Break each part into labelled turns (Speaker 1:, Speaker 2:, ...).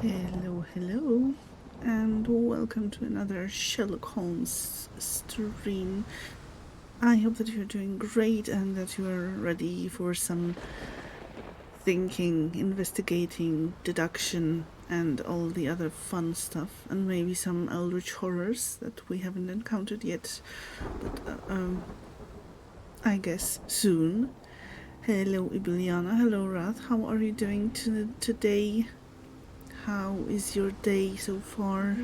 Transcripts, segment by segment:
Speaker 1: Hello, hello, and welcome to another Sherlock Holmes stream. I hope that you're doing great and that you are ready for some thinking, investigating, deduction, and all the other fun stuff, and maybe some eldritch horrors that we haven't encountered yet, but I guess soon. Hello, Ibiliana. Hello, Rath. How are you doing today? How is your day so far?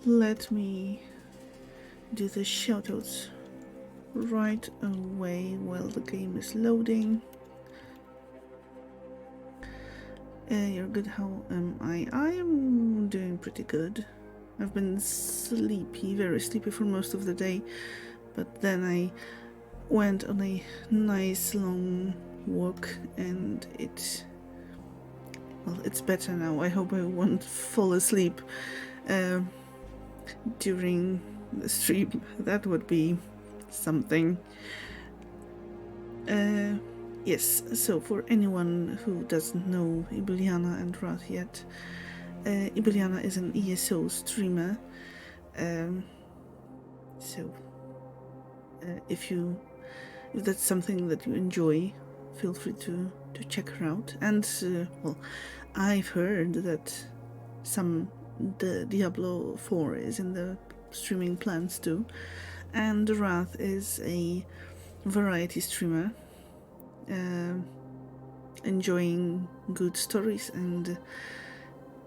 Speaker 1: Let me do the shoutouts right away while the game is loading. You're good, how am I? I am doing pretty good. I've been sleepy, very sleepy for most of the day, but then I went on a nice long walk and it's better now. I hope I won't fall asleep during the stream. That would be something. Yes, so for anyone who doesn't know Ibiliana and Rath yet, Ibiliana is an ESO streamer. So if that's something that you enjoy, feel free to check her out. And well, I've heard that the Diablo 4 is in the streaming plans too, and Rath is a variety streamer, enjoying good stories and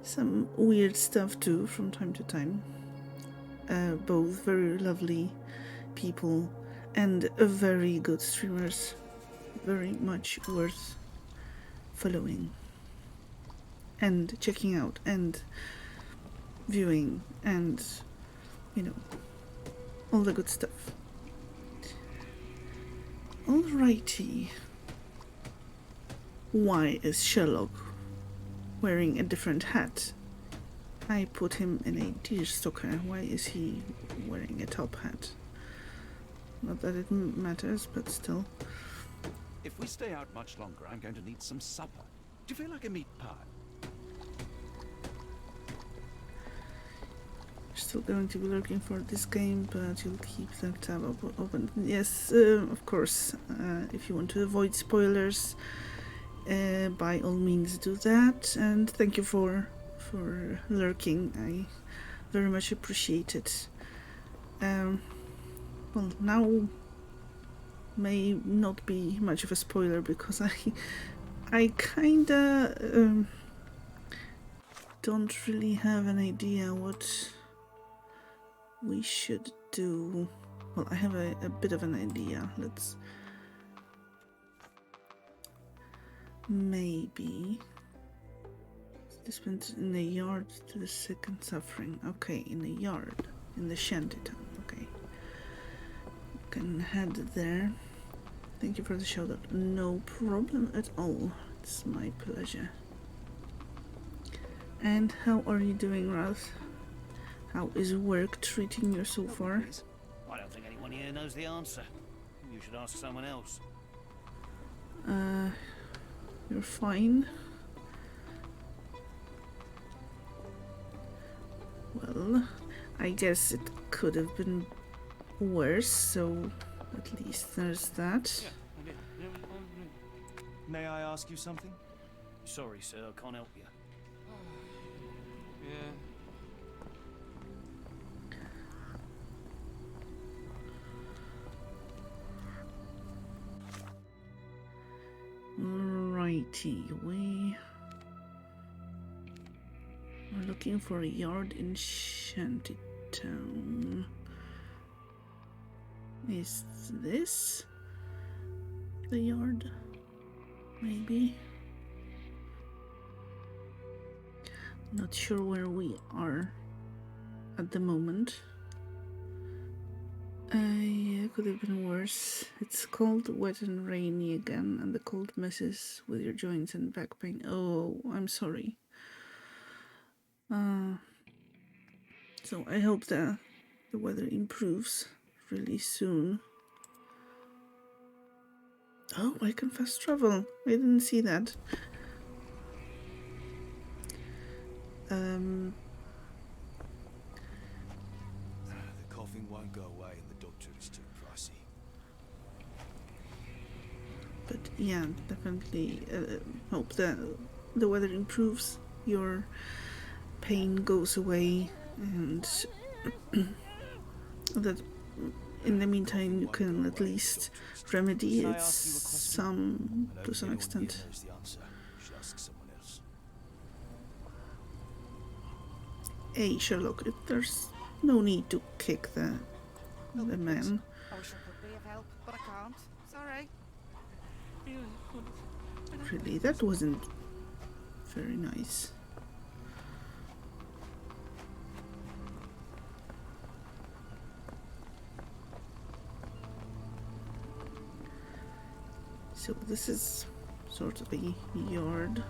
Speaker 1: some weird stuff too from time to time. Both very lovely people and very good streamers, very much worth following and checking out and viewing and all the good stuff. Alrighty. Why is Sherlock wearing a different hat? I put him in a deerstalker. Why is he wearing a top hat? Not that it matters, but still.
Speaker 2: If we stay out much longer, I'm going to need some supper. Do you feel like a meat pie?
Speaker 1: Still going to be looking for this game, but you'll keep that tab open. Yes, of course. If you want to avoid spoilers, by all means do that. And thank you for lurking. I very much appreciate it. Well, now may not be much of a spoiler because I kinda don't really have an idea what we should do. Well, I have a bit of an idea. Let's maybe this went in the yard to the sick and suffering. Okay, in the yard, in the shantytown. Okay, can head there. Thank you for the shout out. No problem at all. It's my pleasure. And how are you doing, Ralph? How is work treating you so far?
Speaker 3: I don't think anyone here knows the answer. You should ask someone else.
Speaker 1: You're fine. Well, I guess it could have been worse, so at least there's that.
Speaker 4: May I ask you something?
Speaker 3: Sorry, sir, I can't help you.
Speaker 4: Yeah.
Speaker 1: Righty, we are looking for a yard in Shantytown. Is this the yard? Maybe. Not sure where we are at the moment. Yeah, could have been worse. It's cold, wet and rainy again, and the cold messes with your joints and back pain. Oh, I'm sorry. So I hope that the weather improves really soon. Oh, I can fast travel. I didn't see that.
Speaker 4: The coughing won't go away and the doctor is too pricey.
Speaker 1: But yeah, definitely hope that the weather improves, your pain goes away, and that in the meantime you can at least remedy
Speaker 4: Can I
Speaker 1: it
Speaker 4: ask you a question?
Speaker 1: to some
Speaker 4: Anyone here
Speaker 1: extent.
Speaker 4: knows the answer. You should ask someone else.
Speaker 1: Hey Sherlock, there's no need to kick the man.
Speaker 5: I wish I could be of help, but I can't. Sorry.
Speaker 1: Really, that wasn't very nice. So this is sort of a yard.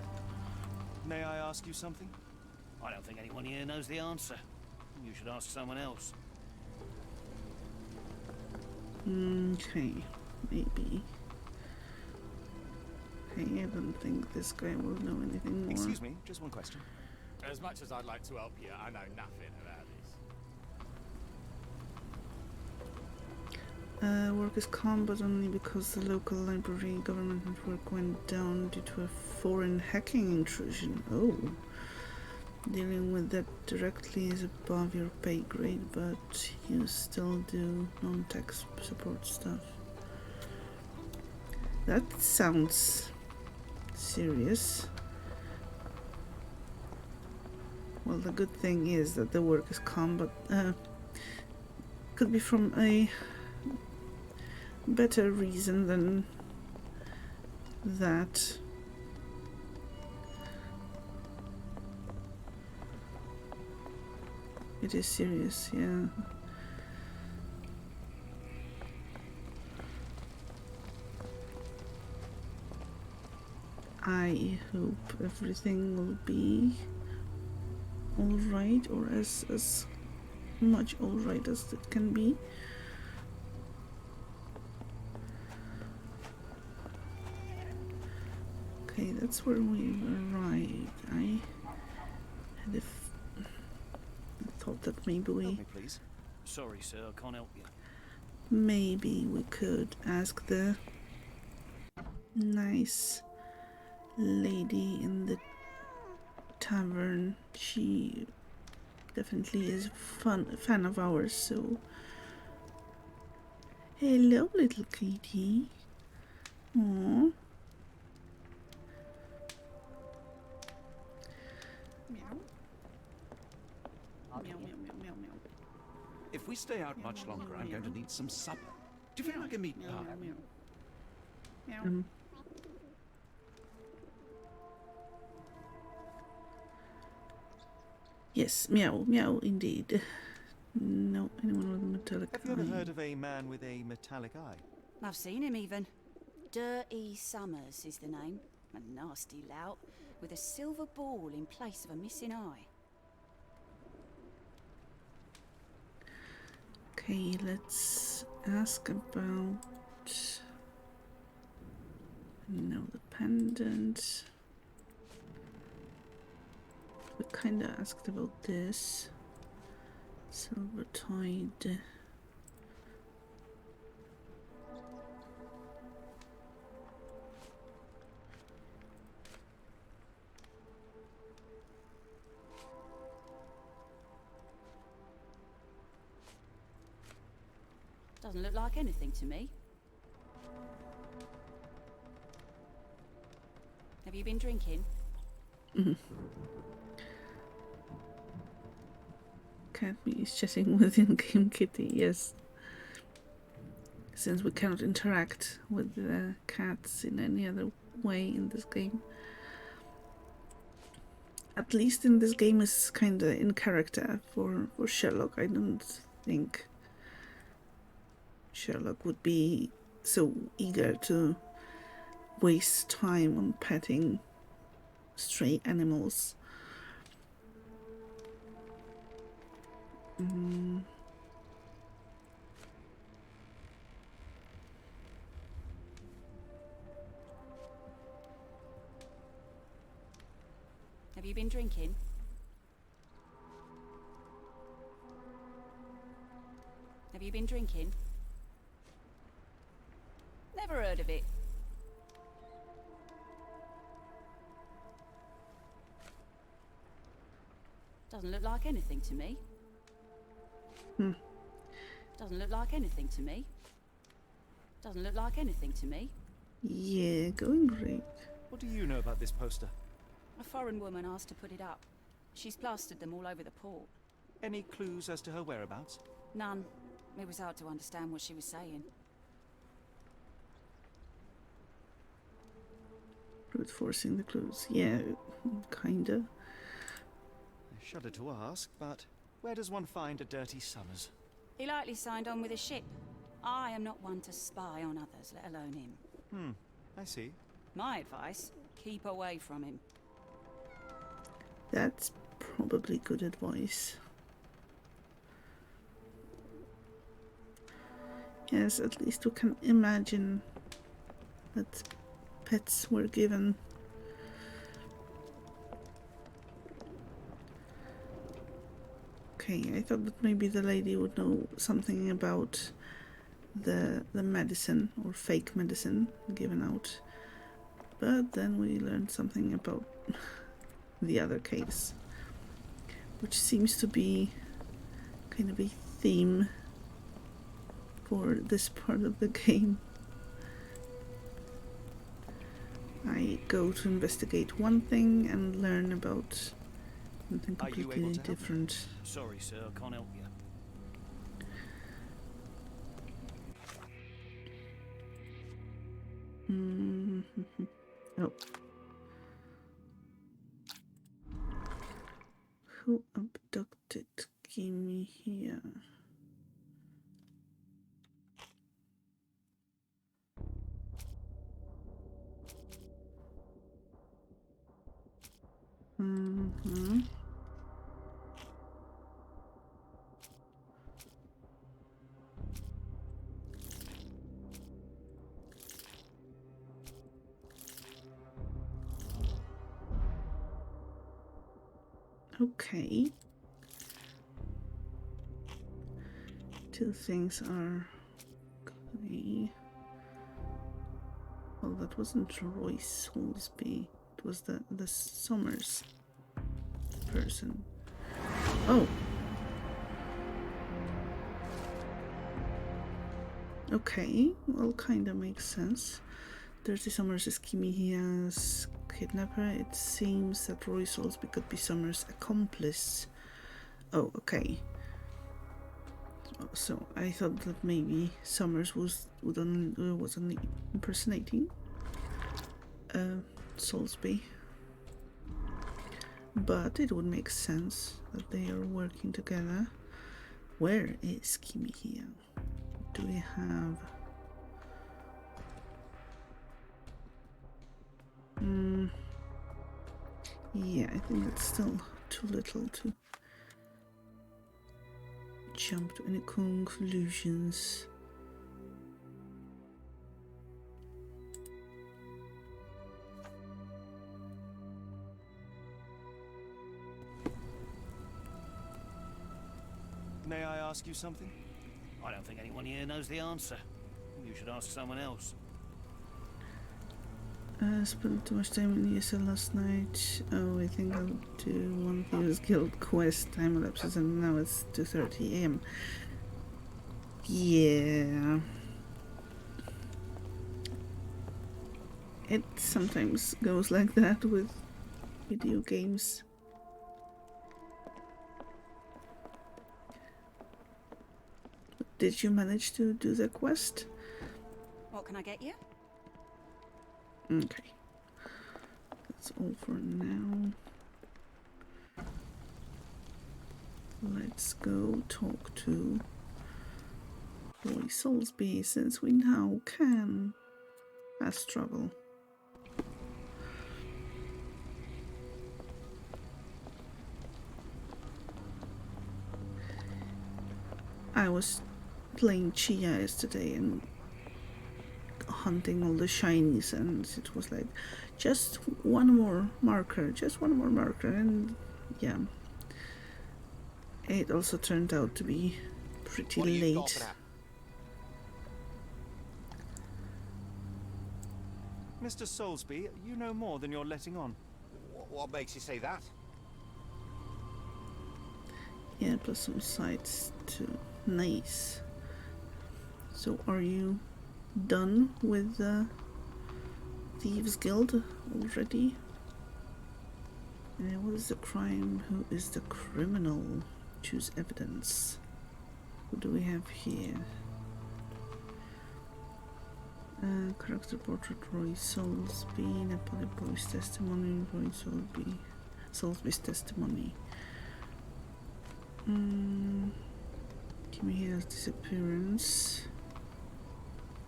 Speaker 4: May I ask you something?
Speaker 3: I don't think anyone here knows the answer. You should ask someone else.
Speaker 1: Okay, maybe. Hey, I don't think this guy will know anything more.
Speaker 4: Excuse me, just one question.
Speaker 6: As much as I'd like to help you, I know nothing about this.
Speaker 1: Work is calm, but only because the local library government network went down due to a foreign hacking intrusion. Oh. Dealing with that directly is above your pay grade, but you still do non-tech support stuff. That sounds serious. Well, the good thing is that the work is calm, but could be from a better reason than that. It is serious, yeah. I hope everything will be alright, or as much alright as it can be. Okay, that's where we arrived. I had thought that maybe
Speaker 4: Help
Speaker 1: we
Speaker 4: me, please.
Speaker 3: Sorry, sir, I can't help you.
Speaker 1: could ask the nice lady in the tavern. She definitely is a fan of ours, so hello little kitty. Aww. Meow. Meow, meow, meow, meow, meow.
Speaker 2: If we stay out much longer, I'm going to need some supper. Do you feel like a meat pie?
Speaker 1: Meow. Yes, meow, meow, indeed. No, anyone with a metallic
Speaker 4: Have you ever
Speaker 1: eye.
Speaker 4: heard of a man with a metallic eye?
Speaker 5: I've seen him even. Dirty Summers is the name. A nasty lout with a silver ball in place of a missing eye.
Speaker 1: Okay, let's ask about... No, the pendant. We kinda asked about this. Silver Tide.
Speaker 5: Doesn't look like anything to me. Have you been drinking?
Speaker 1: Catby is chatting with in-game kitty, yes. Since we cannot interact with the cats in any other way in this game. At least in this game is kinda in character for Sherlock. I don't think Sherlock would be so eager to waste time on petting stray animals.
Speaker 5: you been drinking? Have you been drinking? Never heard of it. Doesn't look like anything to me. Doesn't look like anything to me. Doesn't look like anything to me.
Speaker 1: Yeah, going great.
Speaker 7: What do you know about this poster?
Speaker 5: A foreign woman asked to put it up. She's plastered them all over the port.
Speaker 7: Any clues as to her whereabouts?
Speaker 5: None. It was hard to understand what she was saying.
Speaker 1: Brute forcing the clues. Yeah, kinda.
Speaker 7: I shudder to ask, but where does one find a dirty Summers?
Speaker 5: He likely signed on with a ship. I am not one to spy on others, let alone him.
Speaker 7: I see.
Speaker 5: My advice, keep away from him.
Speaker 1: That's probably good advice. Yes, at least we can imagine that pets were given. Okay, I thought that maybe the lady would know something about the medicine or fake medicine given out, but then we learned something about the other case, which seems to be kind of a theme for this part of the game. I go to investigate one thing and learn about something
Speaker 7: Are you able
Speaker 1: completely
Speaker 7: to help me?
Speaker 1: different.
Speaker 3: Sorry, sir, I can't help you.
Speaker 1: Oh. Who abducted Gimme here? Okay. Two things are okay. Well, that wasn't Royce Holsby. It was the Summers person. Oh. Okay. Well, kinda makes sense. Dirty Summers is Kimihia's kidnapper. It seems that Royce Holsby could be Summers' accomplice. Oh, okay. So I thought that maybe Summers was only impersonating Soulsby, but it would make sense that they are working together. Where is Kimihia? Do we have? Yeah, I think it's still too little to jump to any conclusions.
Speaker 7: May I ask you something?
Speaker 3: I don't think anyone here knows the answer. You should ask someone else.
Speaker 1: I spent too much time in ESL last night. Oh, I think I'll do one Thieves Guild quest. Time elapses and now it's 2:30 AM. Yeah. It sometimes goes like that with video games. Did you manage to do the quest?
Speaker 5: What can I get you?
Speaker 1: Okay. That's all for now. Let's go talk to Roy Soulsby, since we now can fast travel. I was playing Chia yesterday and hunting all the shinies, and it was like, just one more marker, and yeah. It also turned out to be pretty
Speaker 8: What do you got
Speaker 1: late.
Speaker 8: for that?
Speaker 7: Mr. Soulsby, you know more than you're letting on.
Speaker 8: What makes you say that?
Speaker 1: Yeah, plus some sides too. Nice. So are you done with the Thieves Guild already? What is the crime? Who is the criminal? Choose evidence. Who do we have here? Character portrait, Roy Soulsby, Napoli Boy's testimony, Roy Soulsby's testimony. Kimihida's disappearance.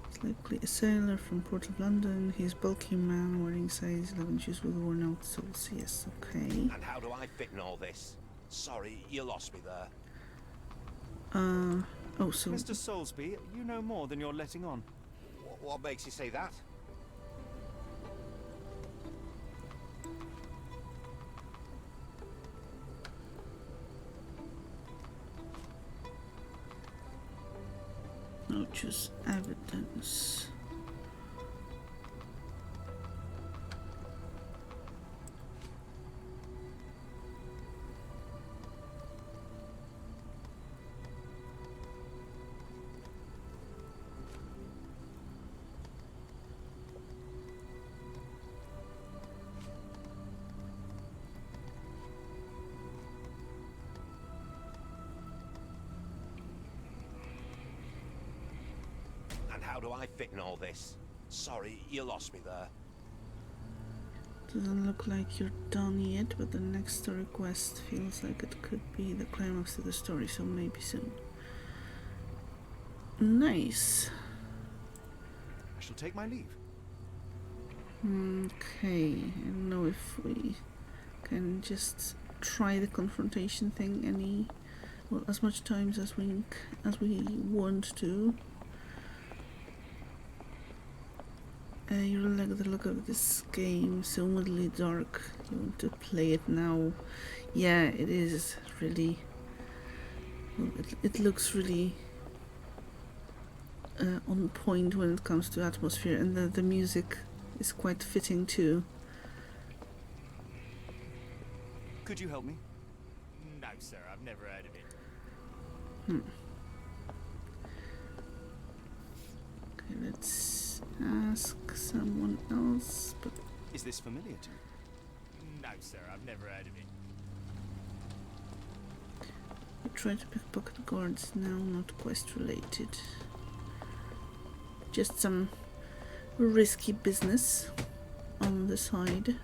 Speaker 1: It's likely a sailor from Port of London. He's a bulky man wearing size 11 shoes with worn out soles. Yes, okay.
Speaker 8: And how do I fit in all this? Sorry, you lost me there.
Speaker 1: Oh, so...
Speaker 7: Mr. Soulsby, you know more than you're letting on.
Speaker 8: What makes you say that?
Speaker 1: No, choose evidence.
Speaker 8: And how do I fit in all this? Sorry, you lost me there.
Speaker 1: Doesn't look like you're done yet, but the next request feels like it could be the climax of the story, so maybe soon. Nice.
Speaker 7: I shall take my leave.
Speaker 1: Okay, I don't know if we can just try the confrontation thing as much times as we want to. You really like the look of this game, so moodily dark. You want to play it now? Yeah, it is really. Well, it looks really on point when it comes to atmosphere, and the music is quite fitting too.
Speaker 7: Could you help me?
Speaker 6: No, sir, I've never heard of it.
Speaker 1: Okay, let's ask someone else, but
Speaker 7: Is this familiar to you?
Speaker 6: No, sir, I've never heard of it.
Speaker 1: we try to pickpocket guards now, not quest related. Just some risky business on the side.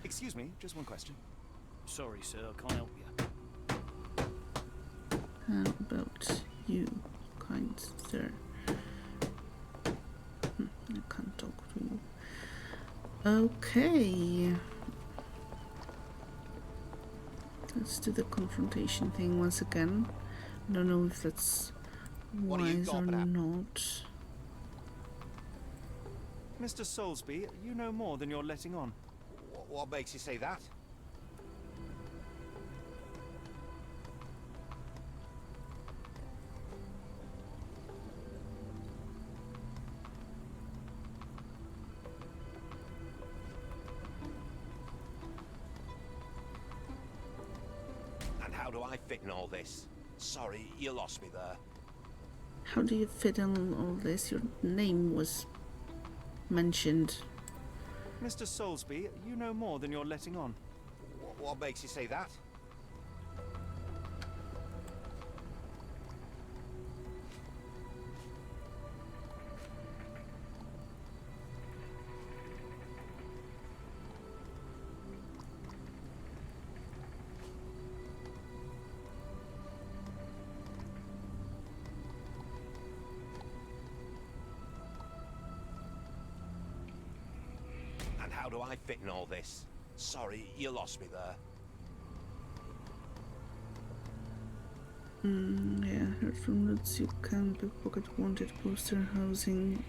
Speaker 7: Excuse me, just one question.
Speaker 3: Sorry, sir, I can't help you.
Speaker 1: How about you, kind sir? I can't talk to you. Okay. Let's do the confrontation thing once again. I don't know if that's
Speaker 8: What do you
Speaker 1: wise
Speaker 8: got
Speaker 1: or
Speaker 8: for that?
Speaker 1: not.
Speaker 7: Mr. Soulsby, you know more than you're letting on.
Speaker 8: What makes you say that? And how do I fit in all this? Sorry, you lost me there.
Speaker 1: How do you fit in all this? Your name was mentioned.
Speaker 7: Mr. Soulsby, you know more than you're letting on.
Speaker 8: What makes you say that? And how do I fit in all this? Sorry, you lost me there.
Speaker 1: Yeah, heard from Roots you can pickpocket wanted poster housing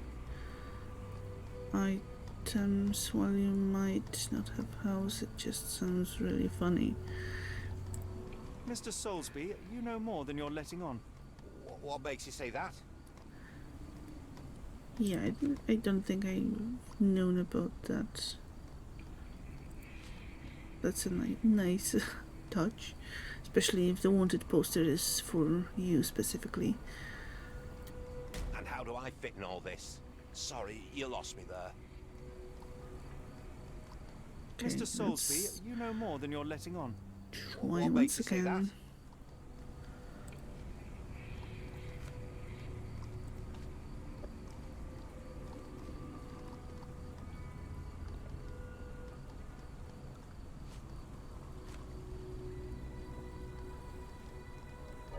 Speaker 1: items while you might not have house. It just sounds really funny.
Speaker 7: Mr. Soulsby, you know more than you're letting on.
Speaker 8: What makes you say that?
Speaker 1: Yeah, I don't think I've known about that. That's a nice touch, especially if the wanted poster is for you specifically.
Speaker 8: And how do I fit in all this? Sorry, you lost me there.
Speaker 1: Okay,
Speaker 7: Mr.
Speaker 1: let's
Speaker 7: Soulsby, you know more than you're letting on.
Speaker 1: try
Speaker 8: What
Speaker 1: once
Speaker 8: makes you say that?
Speaker 1: again.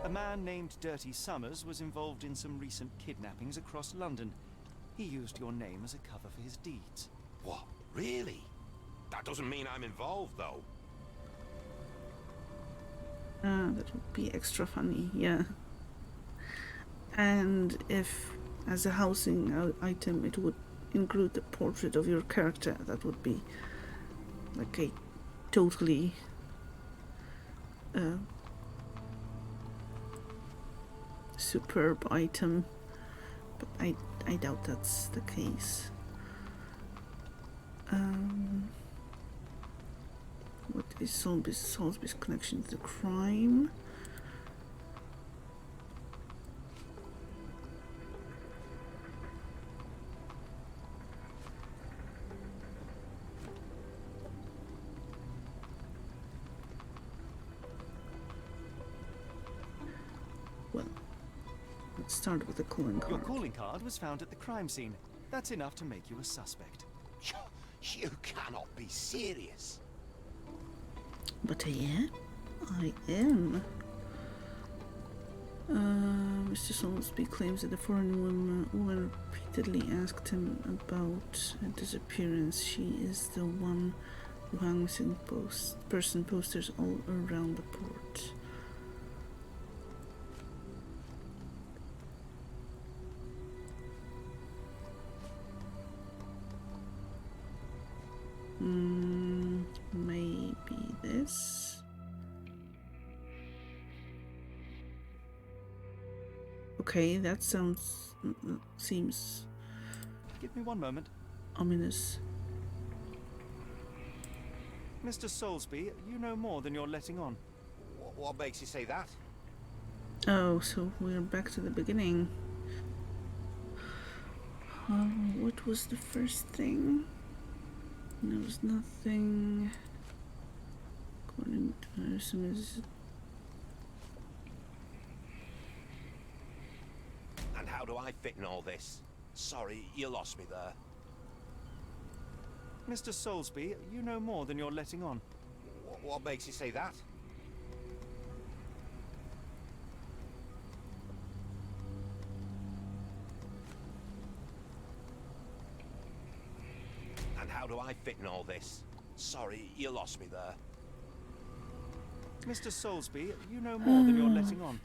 Speaker 7: A man named Dirty Summers was involved in some recent kidnappings across London. He used your name as a cover for his deeds.
Speaker 8: What? Really? That doesn't mean I'm involved, though.
Speaker 1: That would be extra funny, yeah. And if, as a housing item, it would include the portrait of your character, that would be like a totally superb item. But I doubt that's the case. What is Soulsby's connection to the crime? Well, let's start with the calling card.
Speaker 7: Your calling card was found at the crime scene. That's enough to make you a suspect.
Speaker 8: You cannot be serious.
Speaker 1: But I am. Mr. Soulsby claims that a foreign woman repeatedly asked him about a disappearance. She is the one who hung missing person posters all around the port. Maybe this. Okay, that seems
Speaker 7: Give me one moment.
Speaker 1: ominous.
Speaker 7: Mr. Soulsby, you know more than you're letting on.
Speaker 8: What makes you say that?
Speaker 1: Oh, so we're back to the beginning. What was the first thing? There was nothing. According to some
Speaker 8: And how do I fit in all this? Sorry, you lost me there.
Speaker 7: Mr. Soulsby, you know more than you're letting on.
Speaker 8: What makes you say that? And how do I fit in all this? Sorry, you lost me there.
Speaker 7: Mr. Soulsby, you know more than you're letting on.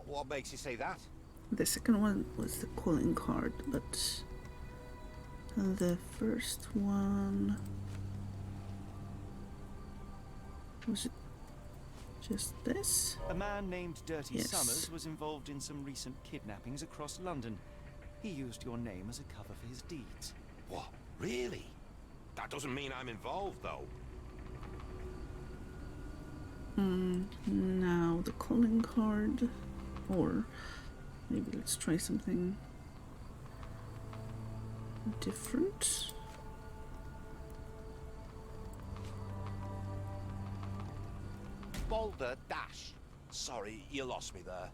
Speaker 8: What makes you say that?
Speaker 1: The second one was the calling card, but the first one was it just this?
Speaker 7: A man named Dirty
Speaker 1: Yes.
Speaker 7: Summers was involved in some recent kidnappings across London. He used your name as a cover for his deeds.
Speaker 8: What? Really? That doesn't mean I'm involved, though.
Speaker 1: Now the calling card, or maybe let's try something different.
Speaker 8: Boulder Dash. Sorry, you lost me there.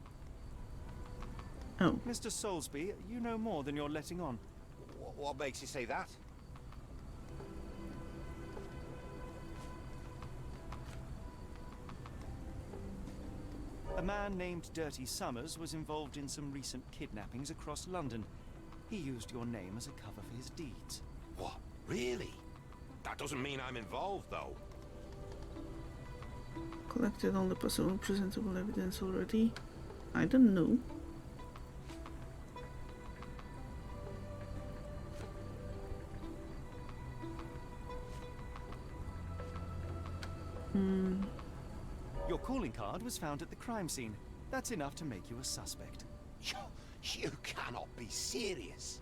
Speaker 1: Oh,
Speaker 7: Mr. Soulsby, you know more than you're letting on.
Speaker 8: What makes you say that?
Speaker 7: A man named Dirty Summers was involved in some recent kidnappings across London. He used your name as a cover for his deeds.
Speaker 8: What? Really? That doesn't mean I'm involved, though.
Speaker 1: collected all the possible presentable evidence already. I don't know.
Speaker 7: Your calling card was found at the crime scene. That's enough to make you a suspect.
Speaker 8: You cannot be serious.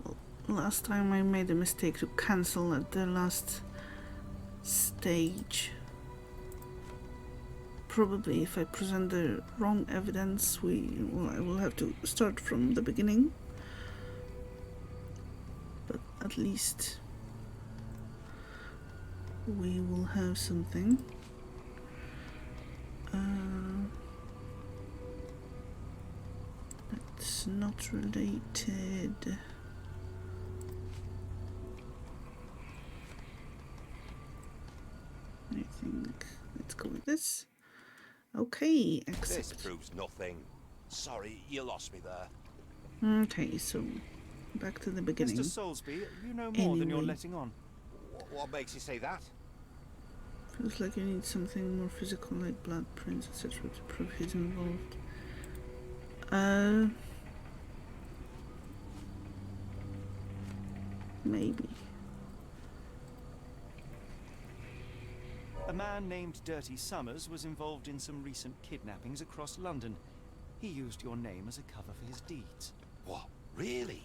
Speaker 1: Well, last time I made a mistake to cancel at the last stage. Probably if I present the wrong evidence, I will have to start from the beginning. But at least we will have something. It's not related. I think let's go with this. Okay, accept.
Speaker 8: This proves nothing. Sorry, you lost me there.
Speaker 1: Okay, so back to the beginning.
Speaker 7: Mr. Soulsby, you know more than you're
Speaker 1: Anyway.
Speaker 7: letting on.
Speaker 8: What makes you say that?
Speaker 1: Feels like you need something more physical, like blood prints, etc., to prove he's involved. Maybe.
Speaker 7: A man named Dirty Summers was involved in some recent kidnappings across London. He used your name as a cover for his deeds.
Speaker 8: What? Really?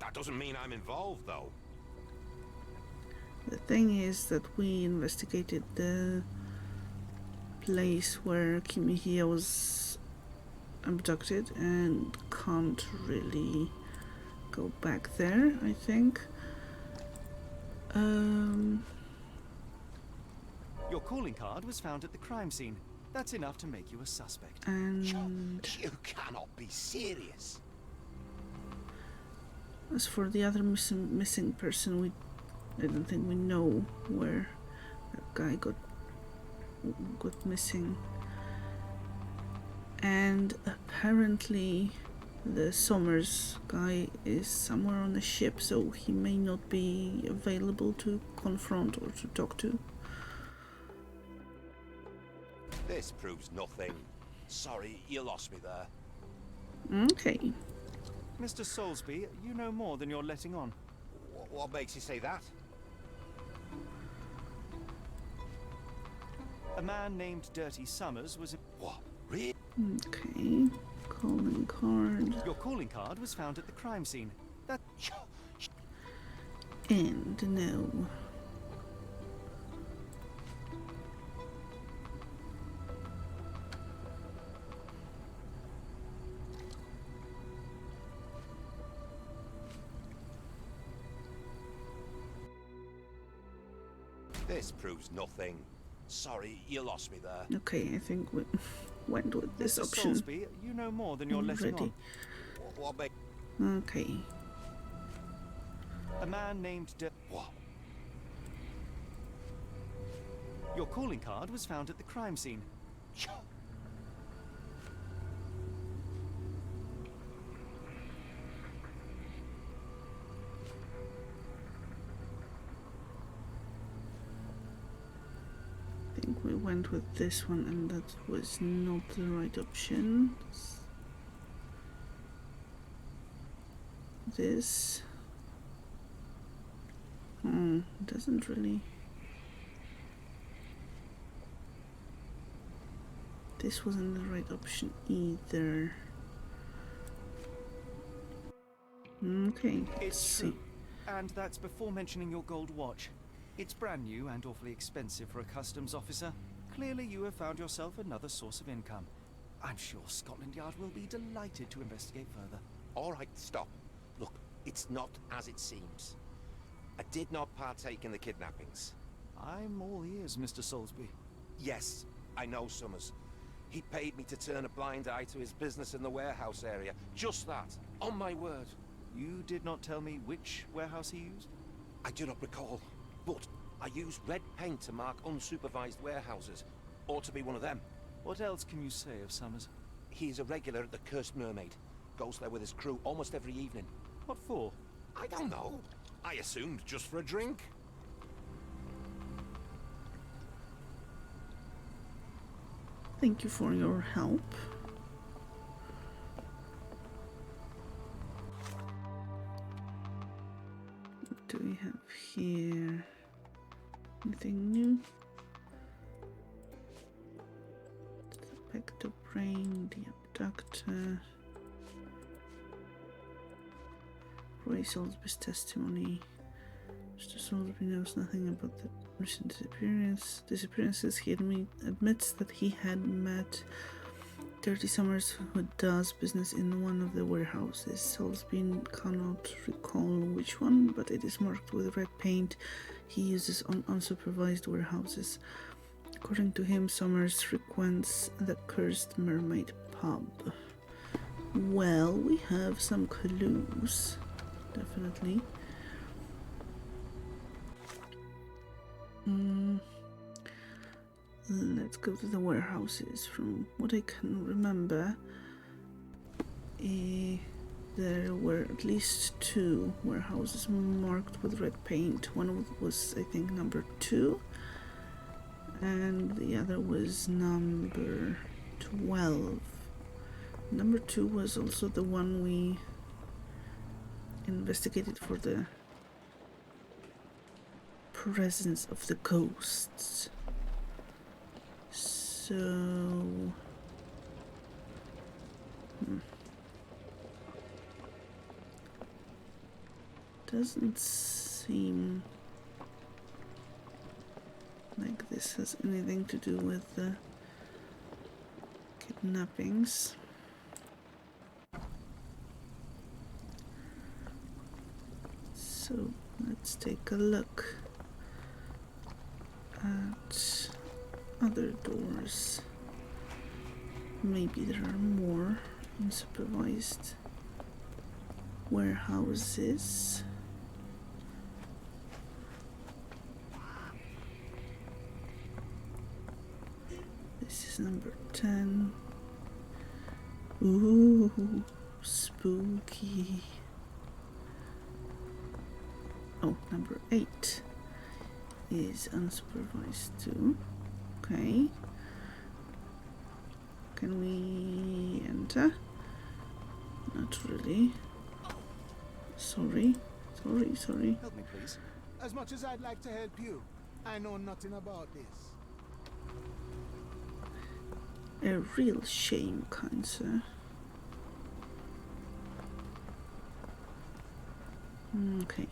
Speaker 8: That doesn't mean I'm involved, though.
Speaker 1: The thing is that we investigated the place where Kimiya was abducted and can't really go back there, I think.
Speaker 7: Your calling card was found at the crime scene. That's enough to make you a suspect.
Speaker 1: And
Speaker 8: You cannot be serious.
Speaker 1: as for the other missing person, I don't think we know where that guy got missing. And apparently the Somers guy is somewhere on a ship, so he may not be available to confront or to talk to.
Speaker 8: This proves nothing. Sorry, you lost me there.
Speaker 1: Okay.
Speaker 7: Mr. Soulsby, you know more than you're letting on.
Speaker 8: What makes you say that?
Speaker 7: A man named Dirty Summers was...
Speaker 8: What? Really?
Speaker 1: Okay. Calling card.
Speaker 7: Your calling card was found at the crime scene. That...
Speaker 1: And no.
Speaker 8: This proves nothing. Sorry, you lost me there.
Speaker 1: Okay, I think we went with this
Speaker 7: Mr.
Speaker 1: option
Speaker 7: Soulsby, you know more than you're letting
Speaker 1: already.
Speaker 7: on.
Speaker 8: What makes...
Speaker 1: Okay.
Speaker 7: A man named
Speaker 8: What?
Speaker 7: Your calling card was found at the crime scene.
Speaker 1: I think we went with this one, and that was not the right option. This doesn't really. This wasn't the right option either. Okay, let's
Speaker 7: It's
Speaker 1: see.
Speaker 7: true. And that's before mentioning your gold watch. It's brand new and awfully expensive for a customs officer. Clearly you have found yourself another source of income. I'm sure Scotland Yard will be delighted to investigate further.
Speaker 8: All right, stop. Look, it's not as it seems. I did not partake in the kidnappings.
Speaker 7: I'm all ears, Mr. Soulsby.
Speaker 8: Yes, I know Summers. He paid me to turn a blind eye to his business in the warehouse area. Just that, on my word.
Speaker 7: You did not tell me which warehouse he used?
Speaker 8: I do not recall, but I used red paint to mark unsupervised warehouses. Ought to be one of them.
Speaker 7: What else can you say of Summers?
Speaker 8: He is a regular at the Cursed Mermaid. Goes there with his crew almost every evening.
Speaker 7: What for?
Speaker 8: I don't know. I assumed just for a drink.
Speaker 1: Thank you for your help. What do we have here? Anything new? Suspect the brain, the abductor. Roy Soulsby's testimony. Mr. Soulsby knows nothing about the recent disappearances. He admits that he had met Dirty Summers, who does business in one of the warehouses. Soulsby cannot recall which one, but it is marked with red paint he uses on unsupervised warehouses. According to him, Summers frequents the Cursed Mermaid pub. Well, we have some clues, definitely. Let's go to the warehouses. From what I can remember, there were at least 2 warehouses marked with red paint. One was, I think, number 2, and the other was number 12. Number 2 was also the one we investigated for the presence of the ghosts. So... Doesn't seem like this has anything to do with the kidnappings. So let's take a look at other doors. Maybe there are more unsupervised warehouses. This is number 10. Ooh, spooky. Oh, number 8 is unsupervised too. Okay. Can we enter? Not really. Sorry.
Speaker 7: Help me, please.
Speaker 9: As much as I'd like to help you, I know nothing about this.
Speaker 1: A real shame, kind sir. Okay.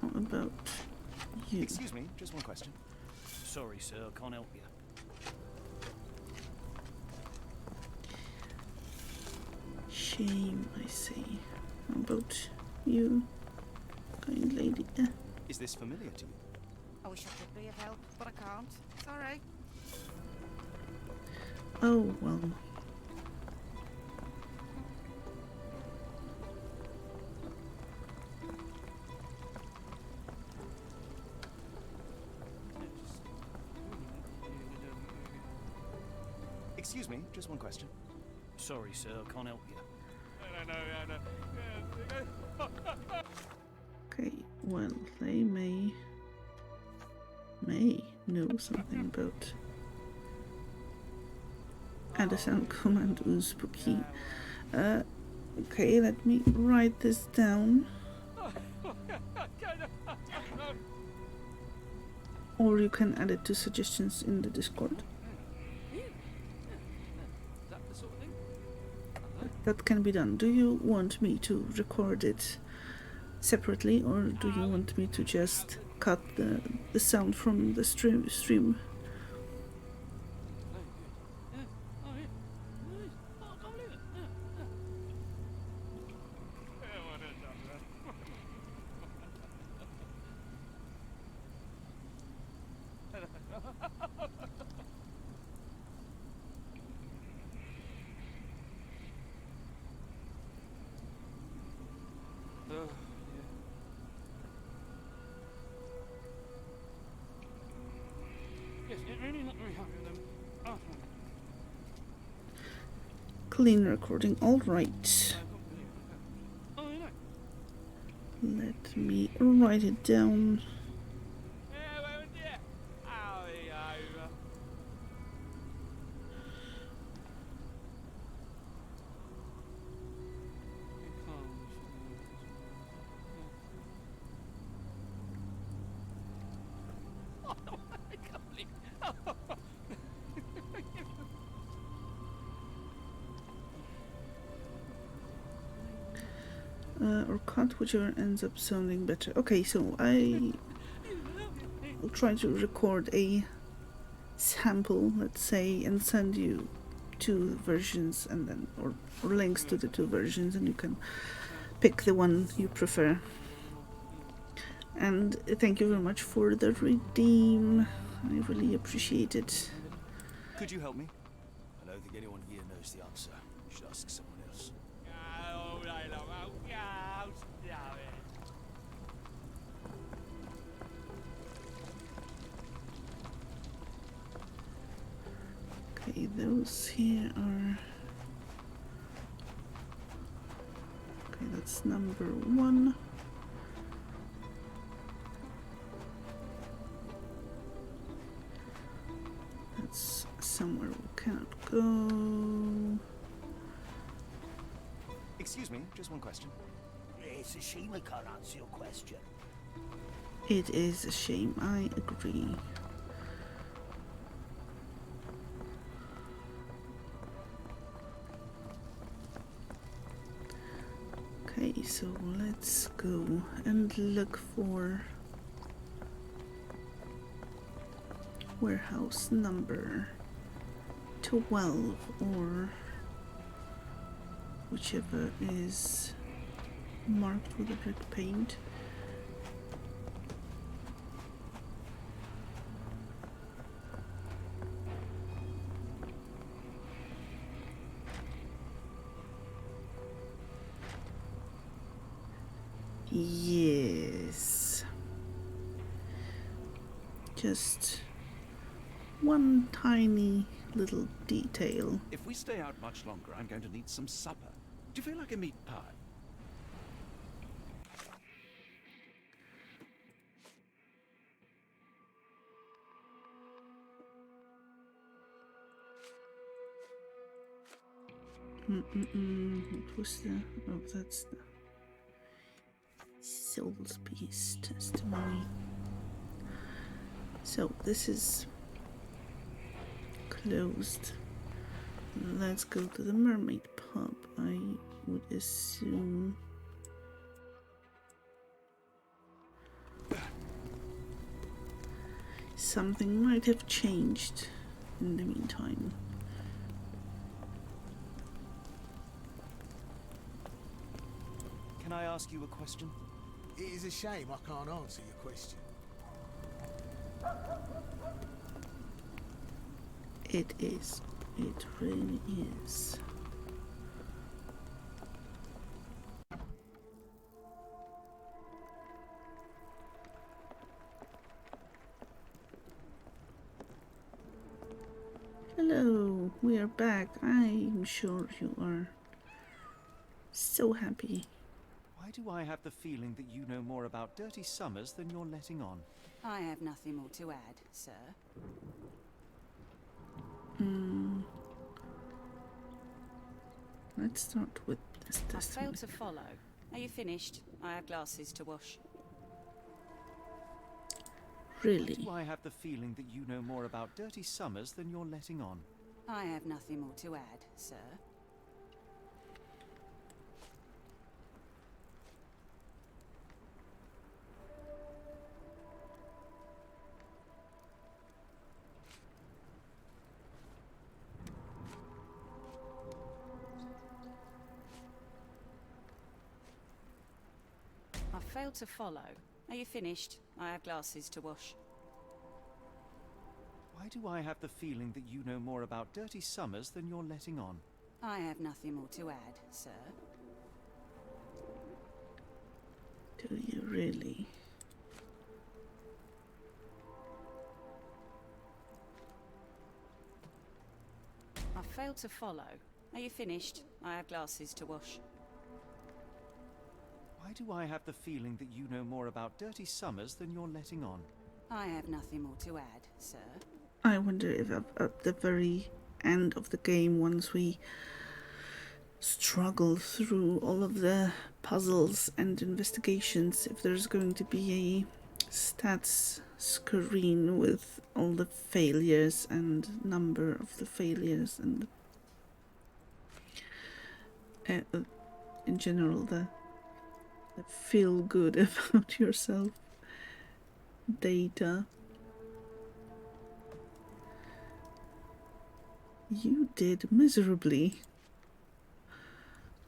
Speaker 1: How about you?
Speaker 7: Excuse me, just one question.
Speaker 3: Sorry, sir, I can't help you.
Speaker 1: Shame, I say. How about you, kind lady?
Speaker 7: Is this familiar to you?
Speaker 5: I wish I could be of help, but I can't. Sorry.
Speaker 1: Oh, well.
Speaker 7: Excuse me, just one question.
Speaker 3: Sorry, sir, I can't help you.
Speaker 1: Okay, well, they may know something about add a sound command. Ooh, spooky. Okay, let me write this down. Or you can add it to suggestions in the Discord. That can be done. Do you want me to record it separately, or do you want me to just cut the sound from the stream? Clean recording, alright. Let me write it down. cut, whichever ends up sounding better. Okay, so I will try to record a sample, let's say, and send you two versions, and then or links to the two versions, and you can pick the one you prefer. And thank you very much for the redeem. I really appreciate it.
Speaker 7: Could you help me?
Speaker 4: I don't think anyone here knows the answer. You should ask someone else.
Speaker 1: Okay, those here are... Okay, that's number 1. That's somewhere we cannot go.
Speaker 7: Excuse me, just one question.
Speaker 3: It's a shame I can't answer your question.
Speaker 1: It is a shame, I agree. Okay, so let's go and look for warehouse number 12, or whichever is marked with a red paint. Yes. Just one tiny little detail.
Speaker 2: If we stay out much longer, I'm going to need some supper. Do you feel like a meat pie?
Speaker 1: What was the... Oh, that's the Soulsby's testimony. So, this is closed. Let's go to the Mermaid Pub, I would assume. Something might have changed in the meantime.
Speaker 7: Can I ask you a question?
Speaker 9: It is a shame I can't answer your question.
Speaker 1: It is. It really is. Hello, we are back. I'm sure you are so happy.
Speaker 7: Why do I have the feeling that you know more about Dirty Summers than you're letting on?
Speaker 5: I have nothing more to add, sir.
Speaker 1: Let's start with this
Speaker 5: I
Speaker 1: testimony.
Speaker 5: failed to follow. Are you finished? I have glasses to wash.
Speaker 1: Really?
Speaker 7: Why do I have the feeling that you know more about Dirty Summers than you're letting on?
Speaker 5: I have nothing more to add, sir. I failed to follow. Are you finished? I have glasses to wash.
Speaker 7: Why do I have the feeling that you know more about Dirty Summers than you're letting on?
Speaker 5: I have nothing more to add, sir.
Speaker 1: Do you really?
Speaker 5: I failed to follow. Are you finished? I have glasses to wash.
Speaker 7: Why do I have the feeling that you know more about Dirty Summers than you're letting on?
Speaker 5: I have nothing more to add, sir.
Speaker 1: I wonder if at the very end of the game, once we struggle through all of the puzzles and investigations, if there's going to be a stats screen with all the failures and number of the failures and in general the feel good about yourself data. You did miserably.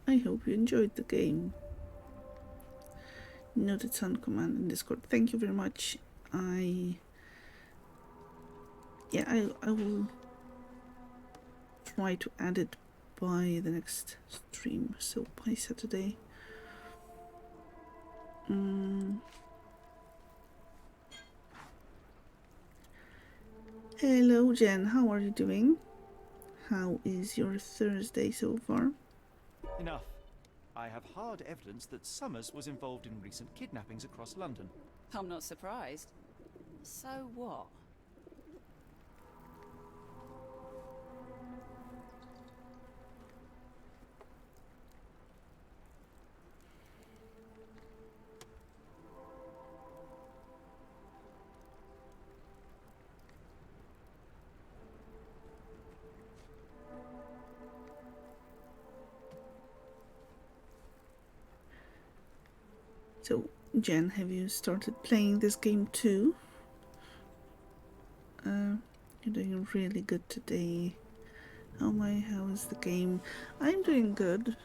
Speaker 1: I hope you enjoyed the game. Noted sound command in Discord. Thank you very much. I will try to add it by the next stream, so by Saturday. Hello Jen, how are you doing? How is your Thursday so far?
Speaker 7: Enough. I have hard evidence that Summers was involved in recent kidnappings across London.
Speaker 5: I'm not surprised. So what?
Speaker 1: So, Jen, have you started playing this game too? You're doing really good today. How is the game? I'm doing good.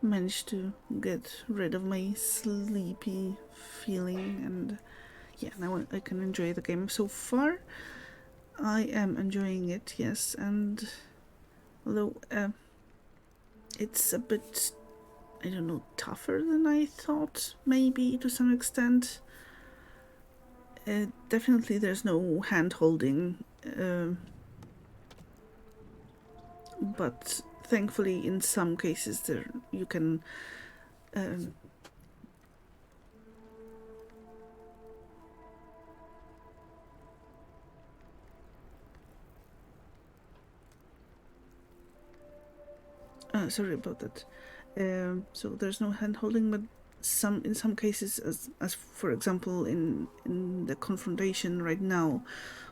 Speaker 1: Managed to get rid of my sleepy feeling, and yeah, now I can enjoy the game. So far, I am enjoying it, yes, and although it's a bit, I don't know, tougher than I thought, maybe to some extent. Definitely there's no hand-holding, but thankfully in some cases there you can sorry about that. So there's no hand-holding, but in some cases, as for example in the confrontation right now,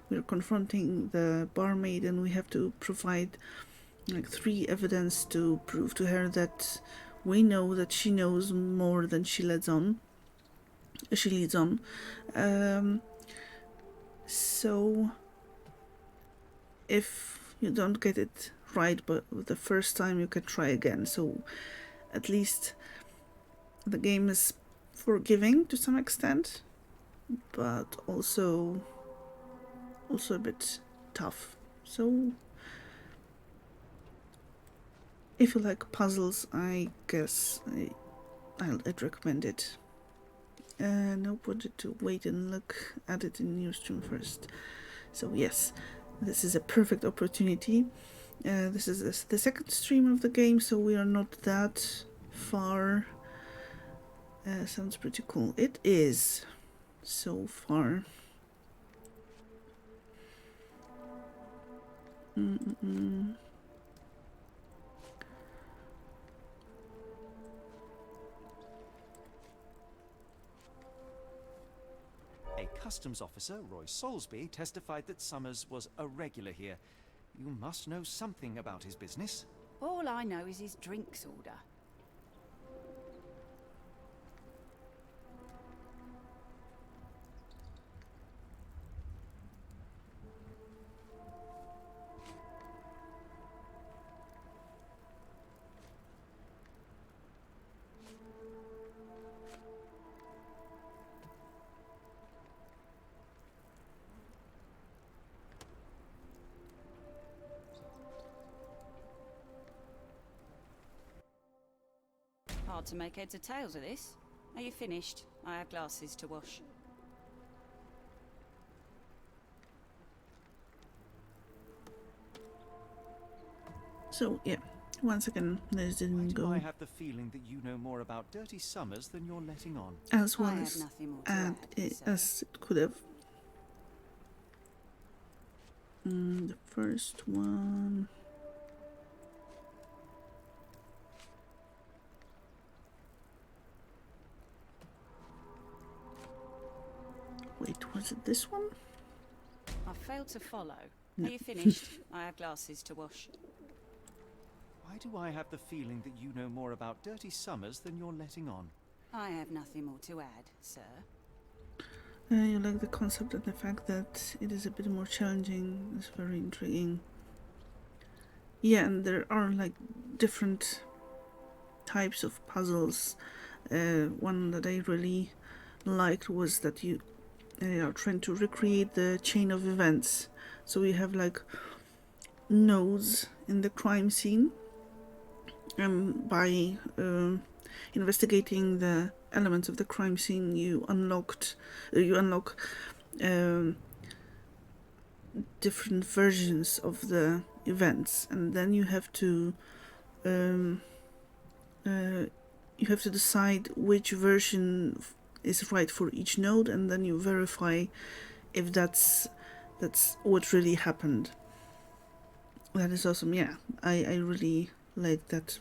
Speaker 1: we're confronting the barmaid and we have to provide like 3 evidence to prove to her that we know that she knows more than she leads on. So if you don't get it right but the first time, you can try again. So at least the game is forgiving to some extent, but also a bit tough. So if you like puzzles, I guess I'd recommend it. No, wanted to wait and look at it in your stream first. So yes, this is a perfect opportunity. This is the second stream of the game, so we are not that far. Sounds pretty cool. It is so far.
Speaker 7: A customs officer, Roy Soulsby, testified that Summers was a regular here. You must know something about his business.
Speaker 5: All I know is his drinks order. Hard to make heads or tails of this. Are you finished? I have glasses to wash.
Speaker 1: So yeah, once again, this didn't
Speaker 7: Why do
Speaker 1: go
Speaker 7: I have the feeling that you know more about Dirty Summers than you're letting on?
Speaker 1: as well
Speaker 5: I have
Speaker 1: as
Speaker 5: nothing more to add, sir.
Speaker 1: as it could have. The first one. Wait, was it this one?
Speaker 5: I failed to follow.
Speaker 1: No.
Speaker 5: Are you finished? I have glasses to wash.
Speaker 7: Why do I have the feeling that you know more about dirty summers than you're letting on?
Speaker 5: I have nothing more to add, sir.
Speaker 1: You like the concept and the fact that it is a bit more challenging. It's very intriguing. Yeah, and there are like different types of puzzles. One that I really liked was that you are trying to recreate the chain of events. So we have like nodes in the crime scene, and by investigating the elements of the crime scene, you unlock different versions of the events, and then you have to decide which version is right for each node, and then you verify if that's what really happened. That is awesome. Yeah, I really like that.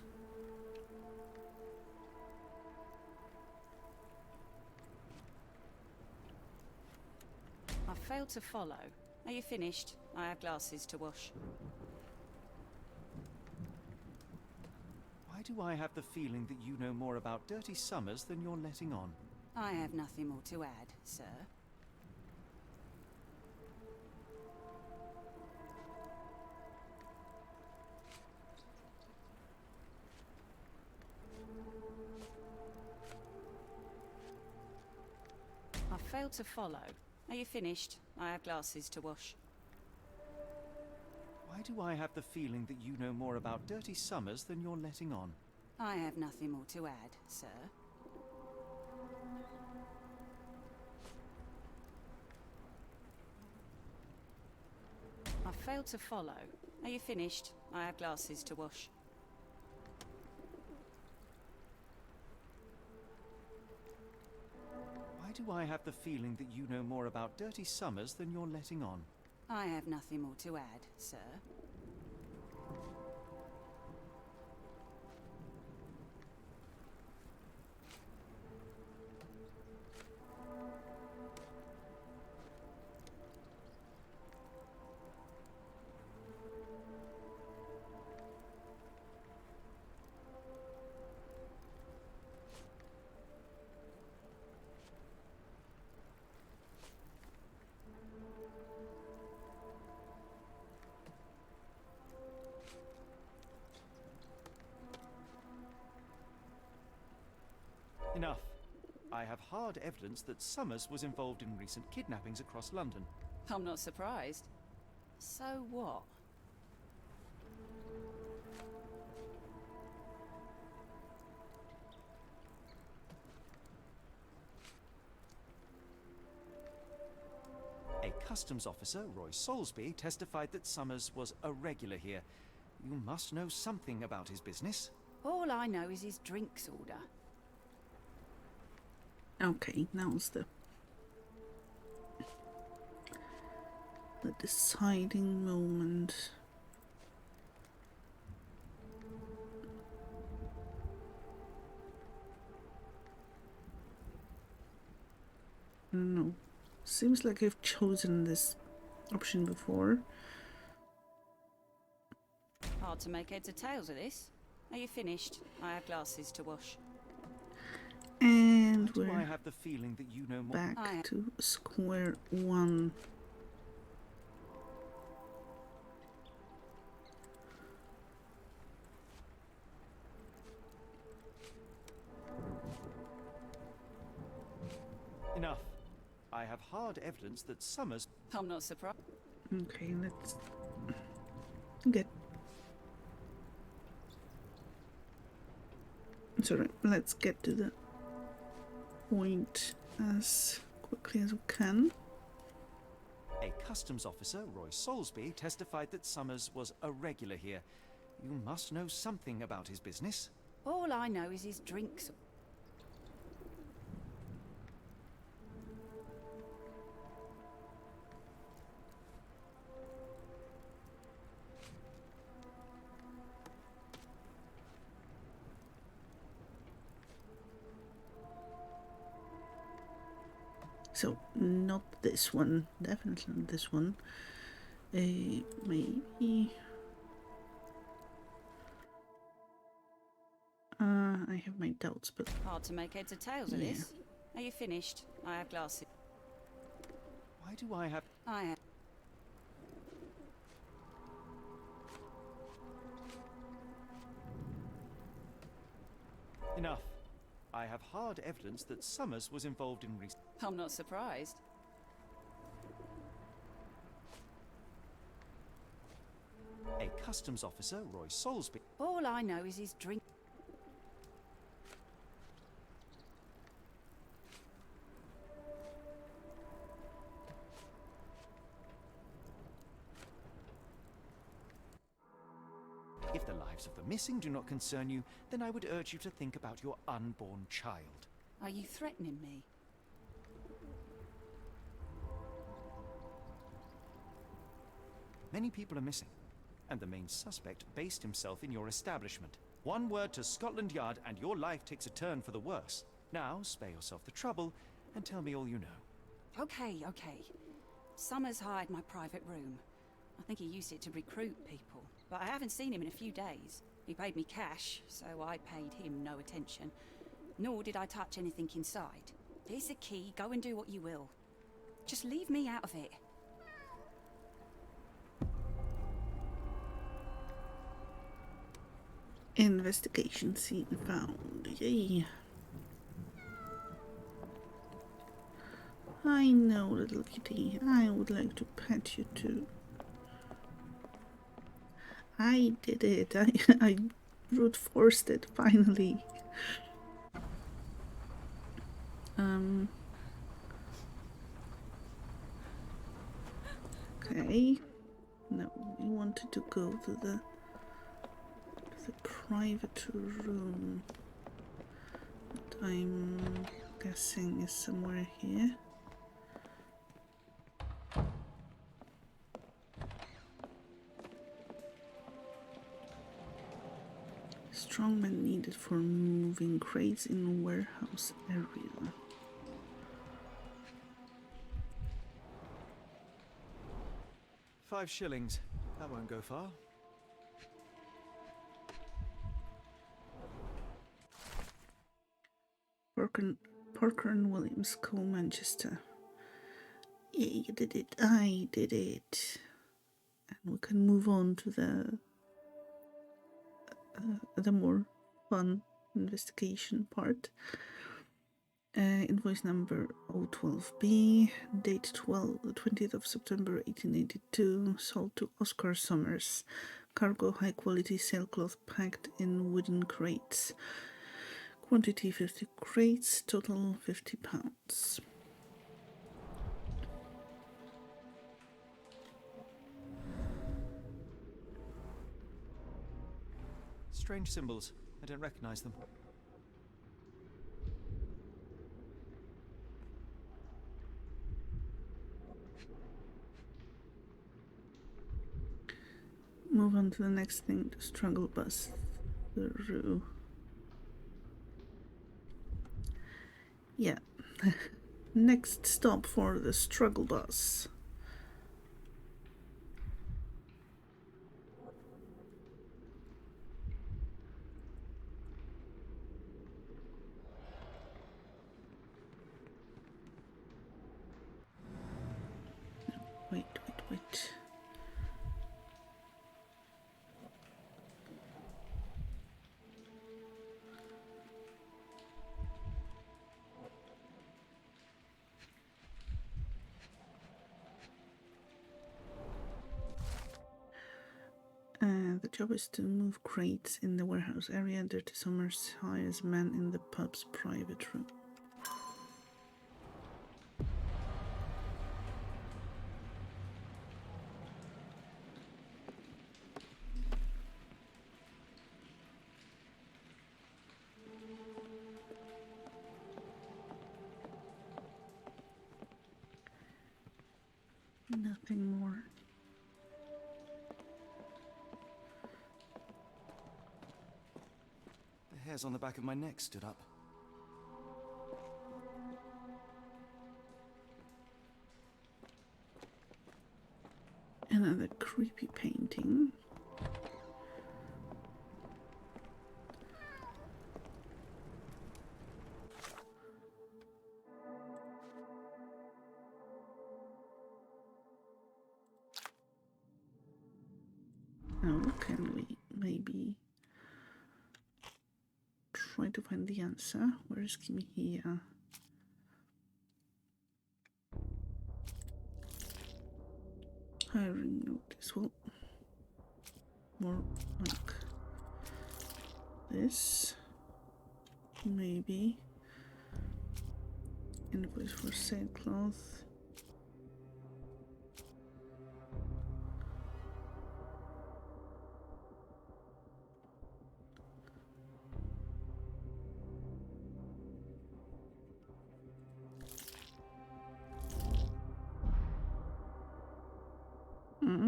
Speaker 5: I failed to follow. Are you finished? I have glasses to wash.
Speaker 7: Why do I have the feeling that you know more about dirty summers than you're letting on?
Speaker 5: I have nothing more to add, sir. I failed to follow. Are you finished? I have glasses to wash.
Speaker 7: Why do I have the feeling that you know more about dirty summers than you're letting on?
Speaker 5: I have nothing more to add, sir. I failed to follow. Are you finished? I have glasses to wash.
Speaker 7: Why do I have the feeling that you know more about dirty summers than you're letting on?
Speaker 5: I have nothing more to add, sir.
Speaker 7: Enough. I have hard evidence that Summers was involved in recent kidnappings across London.
Speaker 5: I'm not surprised. So what?
Speaker 7: A customs officer, Roy Soulsby, testified that Summers was a regular here. You must know something about his business.
Speaker 5: All I know is his drinks order.
Speaker 1: Okay, now's the deciding moment. I don't know. Seems like I've chosen this option before.
Speaker 5: Hard to make heads or tails of this. Are you finished? I have glasses to wash.
Speaker 1: And
Speaker 7: Why do I
Speaker 1: we're
Speaker 7: have the feeling that you know more?
Speaker 1: back to square one.
Speaker 7: Enough. I have hard evidence that Summers...
Speaker 5: I'm not surprised.
Speaker 1: Okay, let's get... Sorry, let's get to the point as quickly as we can.
Speaker 7: A customs officer, Roy Soulsby, testified that Summers was a regular here. You must know something about his business.
Speaker 5: All I know is his drinks.
Speaker 1: So, not this one. Definitely not this one. Maybe... I have my doubts, but
Speaker 5: Hard to make heads or tails of
Speaker 1: Yeah.
Speaker 5: this. Are you finished? I have glasses.
Speaker 7: Why do I have...
Speaker 5: I am.
Speaker 7: Enough. I have hard evidence that Summers was involved in recent...
Speaker 5: I'm not surprised.
Speaker 7: A customs officer, Roy Soulsby...
Speaker 5: All I know is his drink.
Speaker 7: If the lives of the missing do not concern you, then I would urge you to think about your unborn child.
Speaker 5: Are you threatening me?
Speaker 7: Many people are missing, and the main suspect based himself in your establishment. One word to Scotland Yard and your life takes a turn for the worse. Now, spare yourself the trouble and tell me all you know.
Speaker 5: Okay. Summers hired my private room. I think he used it to recruit people, but I haven't seen him in a few days. He paid me cash, so I paid him no attention. Nor did I touch anything inside. Here's the key, go and do what you will. Just leave me out of it.
Speaker 1: investigation scene found. Yay. I know, little kitty. I would like to pet you too. I did it. I brute forced it finally. Okay. No, we wanted to go to the private room. That I'm guessing is somewhere here. Strongman needed for moving crates in warehouse area.
Speaker 7: £5. That won't go far.
Speaker 1: Parker and Williams, Co. Manchester. Yeah, you did it. I did it. And we can move on to the more fun investigation part. Invoice number 012B, date 20th of September 1882, sold to Oscar Summers. Cargo high quality sailcloth packed in wooden crates. Quantity 50 crates, total £50.
Speaker 7: Strange symbols. I don't recognize them.
Speaker 1: Move on to the next thing, the struggle bus through. Yeah. Next stop for the struggle bus. Wait. The job is to move crates in the warehouse area. Dirty Summers hires men in the pub's private room. Nothing more.
Speaker 7: The hairs on the back of my neck stood up.
Speaker 1: Another creepy painting. maybe try to find the answer. Where is Kimi here? Hiring notice. Well, more like this. Maybe. Invoice for sailcloth.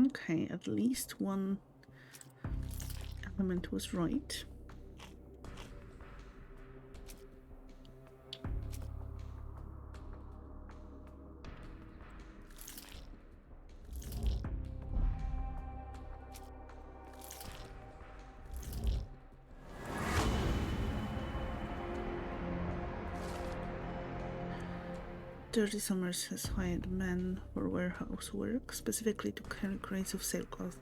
Speaker 1: Okay, at least one element was right. Dirty Summers has hired men for warehouse work, specifically to carry crates of sailcloth.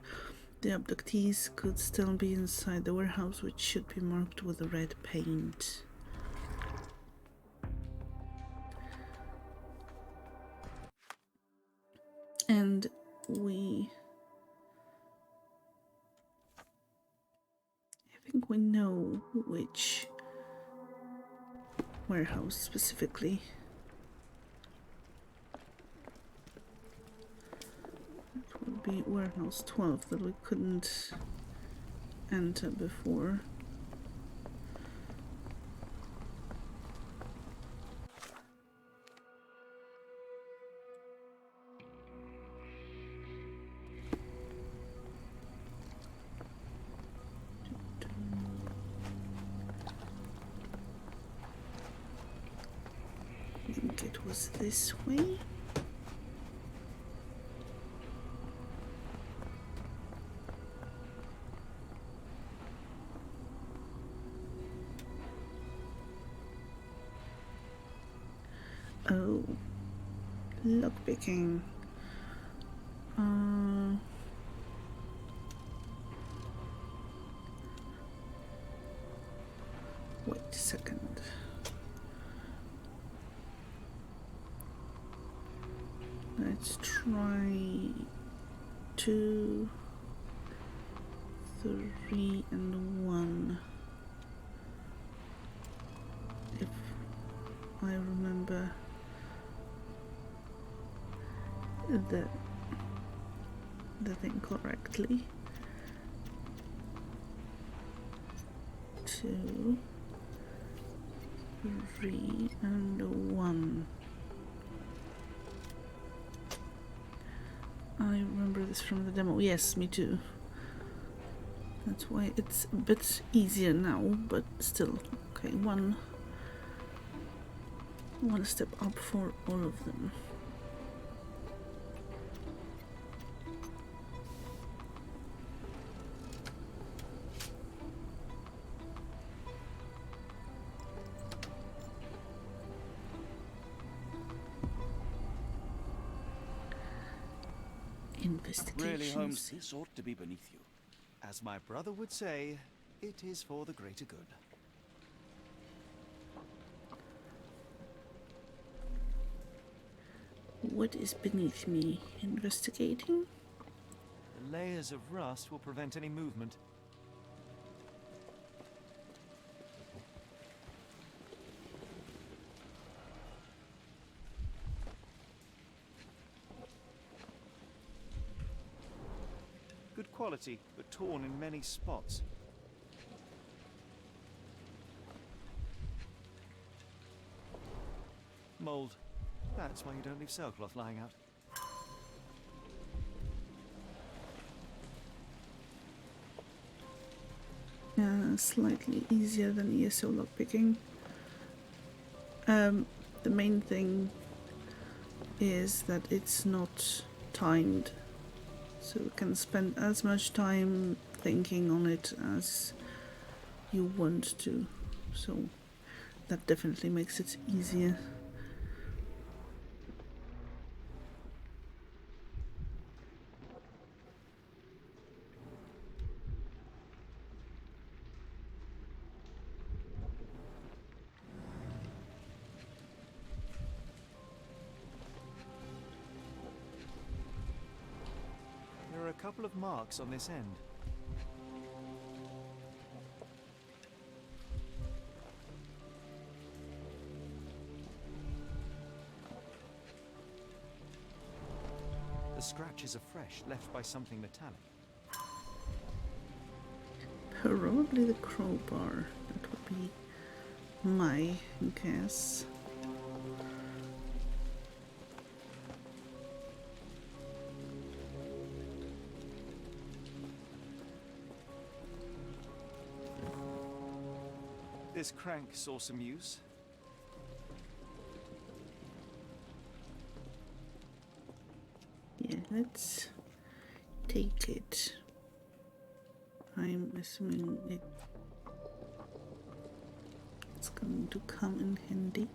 Speaker 1: The abductees could still be inside the warehouse, which should be marked with red paint. And I think we know which warehouse specifically. It would be warehouse 12 that we couldn't enter before. I think it was this way. Oh, lockpicking. Wait a second. Let's try 2, 3, and 1. If I remember the thing correctly. 2, 3, and 1. I remember this from the demo. Yes, me too. That's why it's a bit easier now, but still. Okay, one step up for all of them. Investigations.
Speaker 7: Really, Holmes,
Speaker 2: This ought to be beneath you.
Speaker 7: as my brother would say, it is for the greater good.
Speaker 1: What is beneath me? Investigating?
Speaker 7: The layers of rust will prevent any movement. Good quality, but torn in many spots. Mold. That's why you don't leave sailcloth lying out.
Speaker 1: Slightly easier than ESO lockpicking. The main thing is that it's not timed, so you can spend as much time thinking on it as you want to, so that definitely makes it easier.
Speaker 7: couple of marks on this end. The scratches are fresh, left by something metallic.
Speaker 1: Probably the crowbar. That would be my guess.
Speaker 7: This crank saw some use.
Speaker 1: Yeah, let's take it. I'm assuming it's going to come in handy.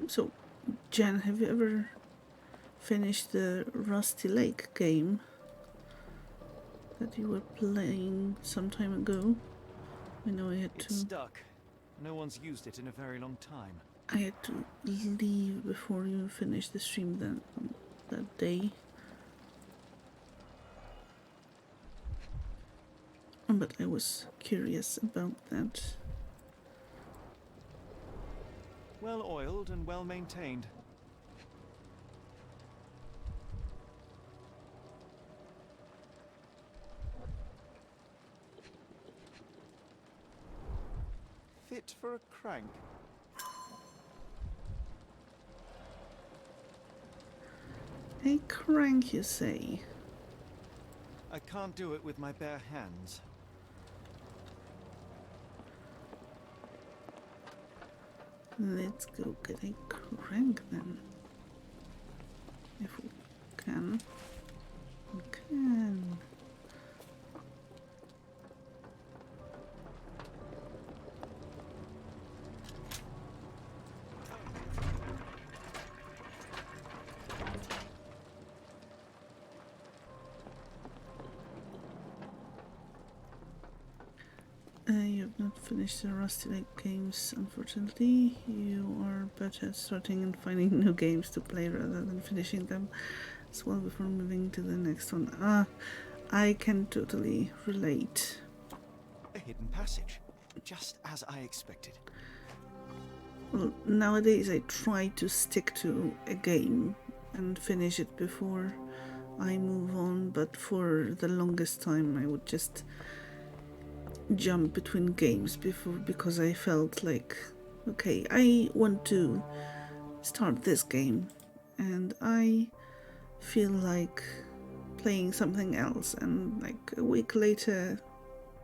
Speaker 1: So, Jen, have you ever finished the Rusty Lake game that you were playing some time ago? I know I had to...
Speaker 7: It's stuck. No one's used it in a very long time.
Speaker 1: I had to leave before you finished the stream that day. But I was curious about that.
Speaker 7: Well oiled and well maintained. Fit for a crank.
Speaker 1: A crank, you say?
Speaker 7: I can't do it with my bare hands.
Speaker 1: Let's go get a crank then. If we can. We can. You have not finished the Rusty Lake games, unfortunately. You are better at starting and finding new games to play rather than finishing them as well before moving to the next one. I can totally relate.
Speaker 7: A hidden passage, just as I expected.
Speaker 1: Well, nowadays I try to stick to a game and finish it before I move on, but for the longest time I would just jump between games because I felt like, okay, I want to start this game and I feel like playing something else, and like a week later,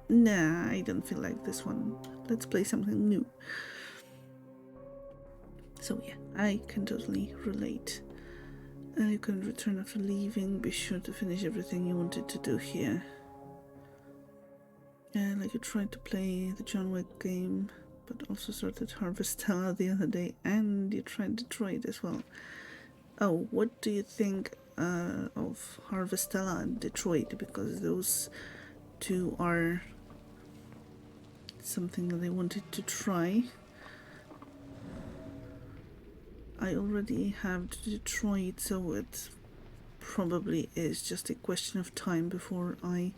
Speaker 1: nah, I don't feel like this one, let's play something new. So yeah, I can totally relate. You can return after leaving. Be sure to finish everything you wanted to do here. Like you tried to play the John Wick game, but also started Harvestella the other day, and you tried Detroit as well. Oh, what do you think of Harvestella and Detroit? Because those two are something that I wanted to try. I already have Detroit, so it probably is just a question of time before I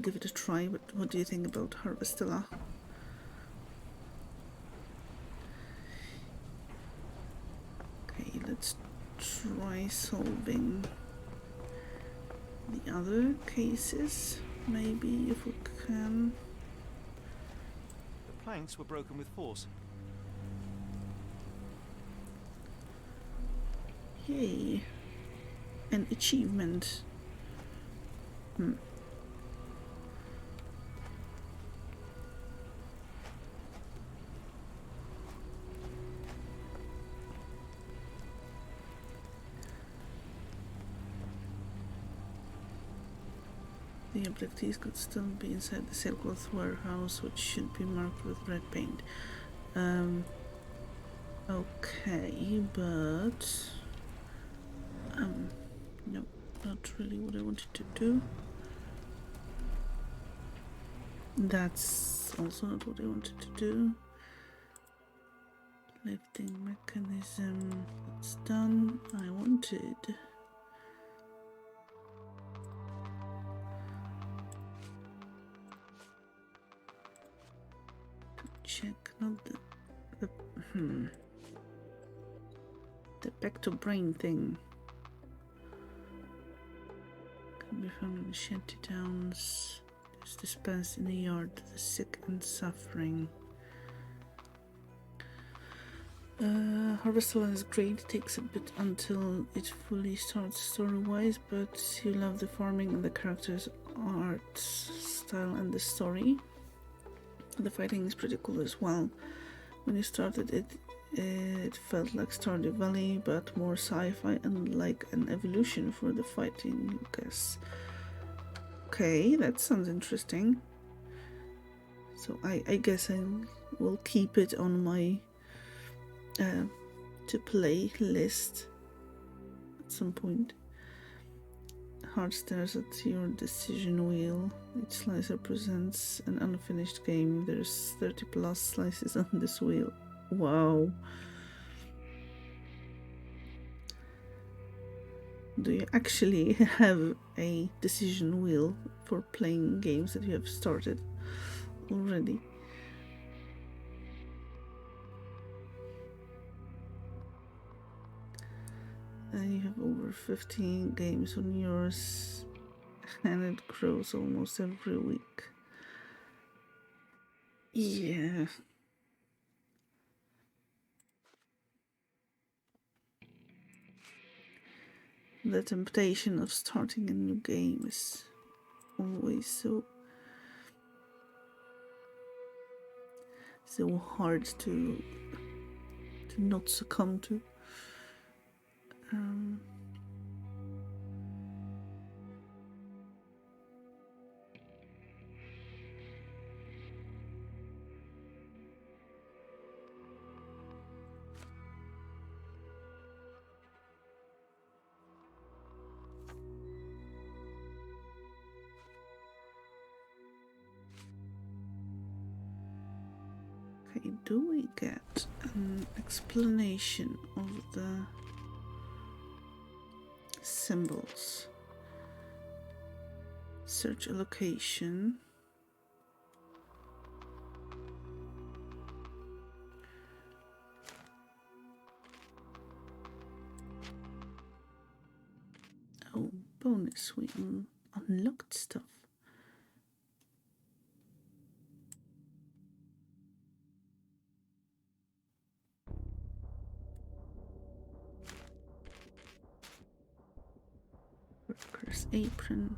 Speaker 1: give it a try. But what do you think about Harvestella? Okay, let's try solving the other cases, maybe, if we can.
Speaker 7: The planks were broken with force.
Speaker 1: Yay, an achievement. The abductees could still be inside the sailcloth warehouse, which should be marked with red paint. Okay, but no, not really what I wanted to do. That's also not what I wanted to do. Lifting mechanism, that's done. I wanted to check, not the back to brain thing. Can be found in shanty towns. Is dispensed in the yard to the sick and suffering. Harvest is great. It takes a bit until it fully starts story-wise, but you love the farming and the characters' art style and the story. The fighting is pretty cool as well. When you started it, it felt like Stardew Valley, but more sci-fi and like an evolution for the fighting, I guess. Okay, that sounds interesting. So I guess I will keep it on my to play list at some point. Hard stares at your decision wheel. Each slice represents an unfinished game. There's 30 plus slices on this wheel. Wow. Do you actually have a decision wheel for playing games that you have started already? And you have over 15 games on yours, and it grows almost every week. Yeah. The temptation of starting a new game is always so hard to not succumb to. Okay, do we get an explanation of the symbols? Search a location. Oh, bonus, we unlocked stuff. Worker's apron.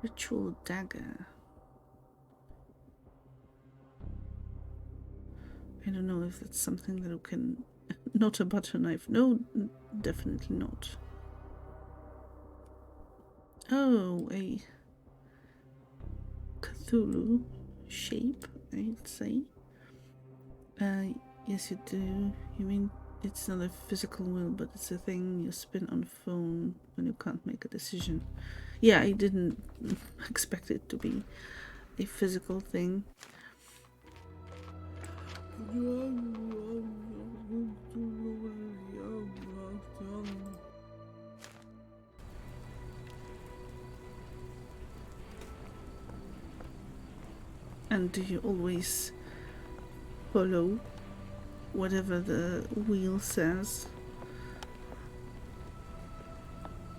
Speaker 1: Ritual dagger. I don't know if that's something that you can... Not a butter knife. No, definitely not. Oh, a Cthulhu shape, I'd say. Yes, you do. You mean it's not a physical wheel, but it's a thing you spin on phone when you can't make a decision. Yeah, I didn't expect it to be a physical thing. And do you always follow whatever the wheel says?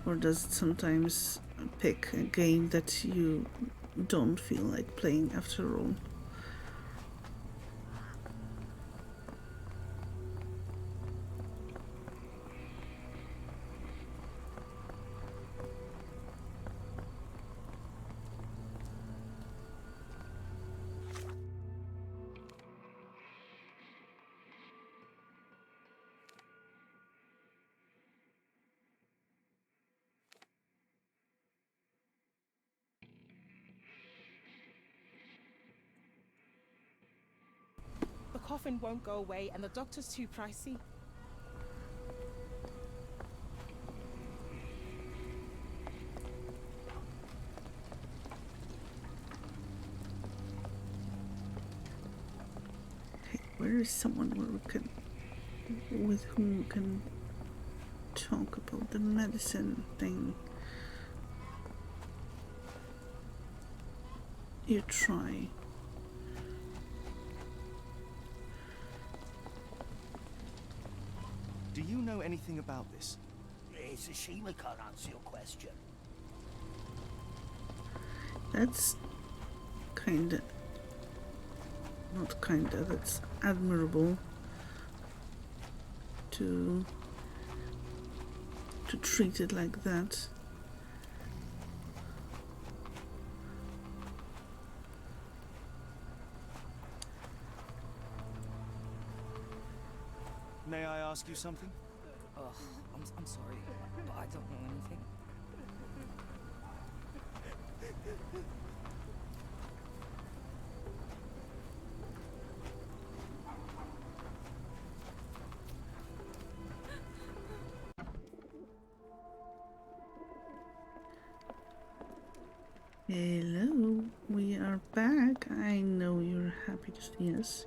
Speaker 1: Or does it sometimes pick a game that you don't feel like playing after all?
Speaker 10: The coffin won't go away and the doctor's too pricey.
Speaker 1: there is someone with whom we can talk about the medicine thing. You try.
Speaker 7: Do you know anything about this?
Speaker 3: It's a shame I can't answer your question.
Speaker 1: That's kinda... not kinda, that's admirable to treat it like that.
Speaker 7: May I ask you something?
Speaker 11: Oh, I'm sorry, but I don't know anything.
Speaker 1: Hello, we are back. I know you're happy to see us.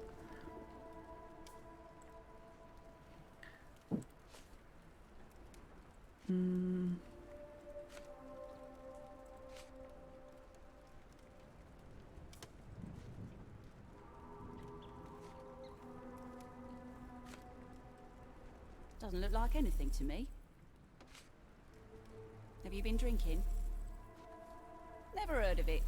Speaker 5: Doesn't look like anything to me. Have you been drinking? Never heard of it.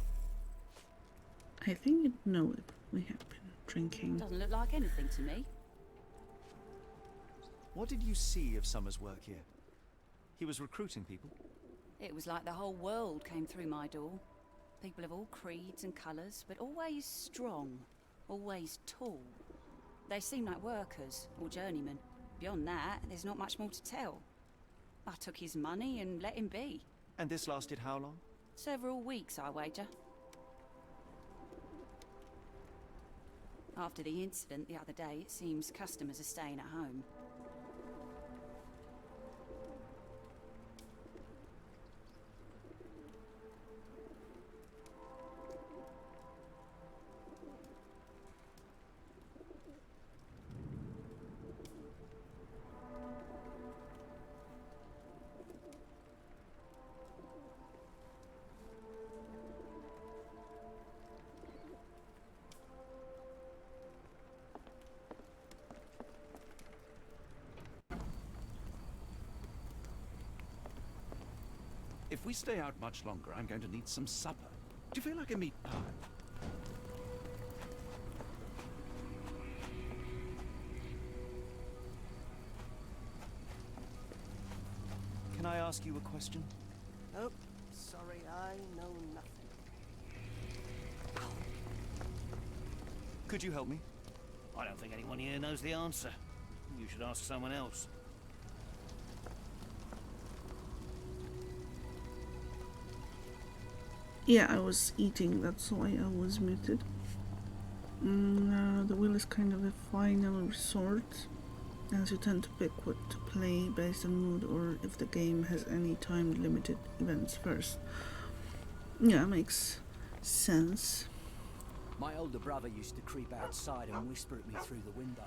Speaker 1: I think you'd know it. We have been drinking.
Speaker 5: Doesn't look like anything to me.
Speaker 7: What did you see of Summer's work here? He was recruiting people?
Speaker 5: It was like the whole world came through my door. People of all creeds and colours, but always strong, always tall. They seem like workers or journeymen. Beyond that, there's not much more to tell. I took his money and let him be.
Speaker 7: And this lasted how long?
Speaker 5: Several weeks, I wager. After the incident the other day, it seems customers are staying at home.
Speaker 2: If we stay out much longer, I'm going to need some supper. Do you feel like a meat pie?
Speaker 7: Can I ask you a question?
Speaker 3: Oh, sorry, I know nothing.
Speaker 7: Could you help me?
Speaker 3: I don't think anyone here knows the answer. You should ask someone else.
Speaker 1: Yeah, I was eating, that's why I was muted. The wheel is kind of a final resort, as you tend to pick what to play based on mood or if the game has any time-limited events first. Yeah, makes sense.
Speaker 11: My older brother used to creep outside and whisper at me through the window.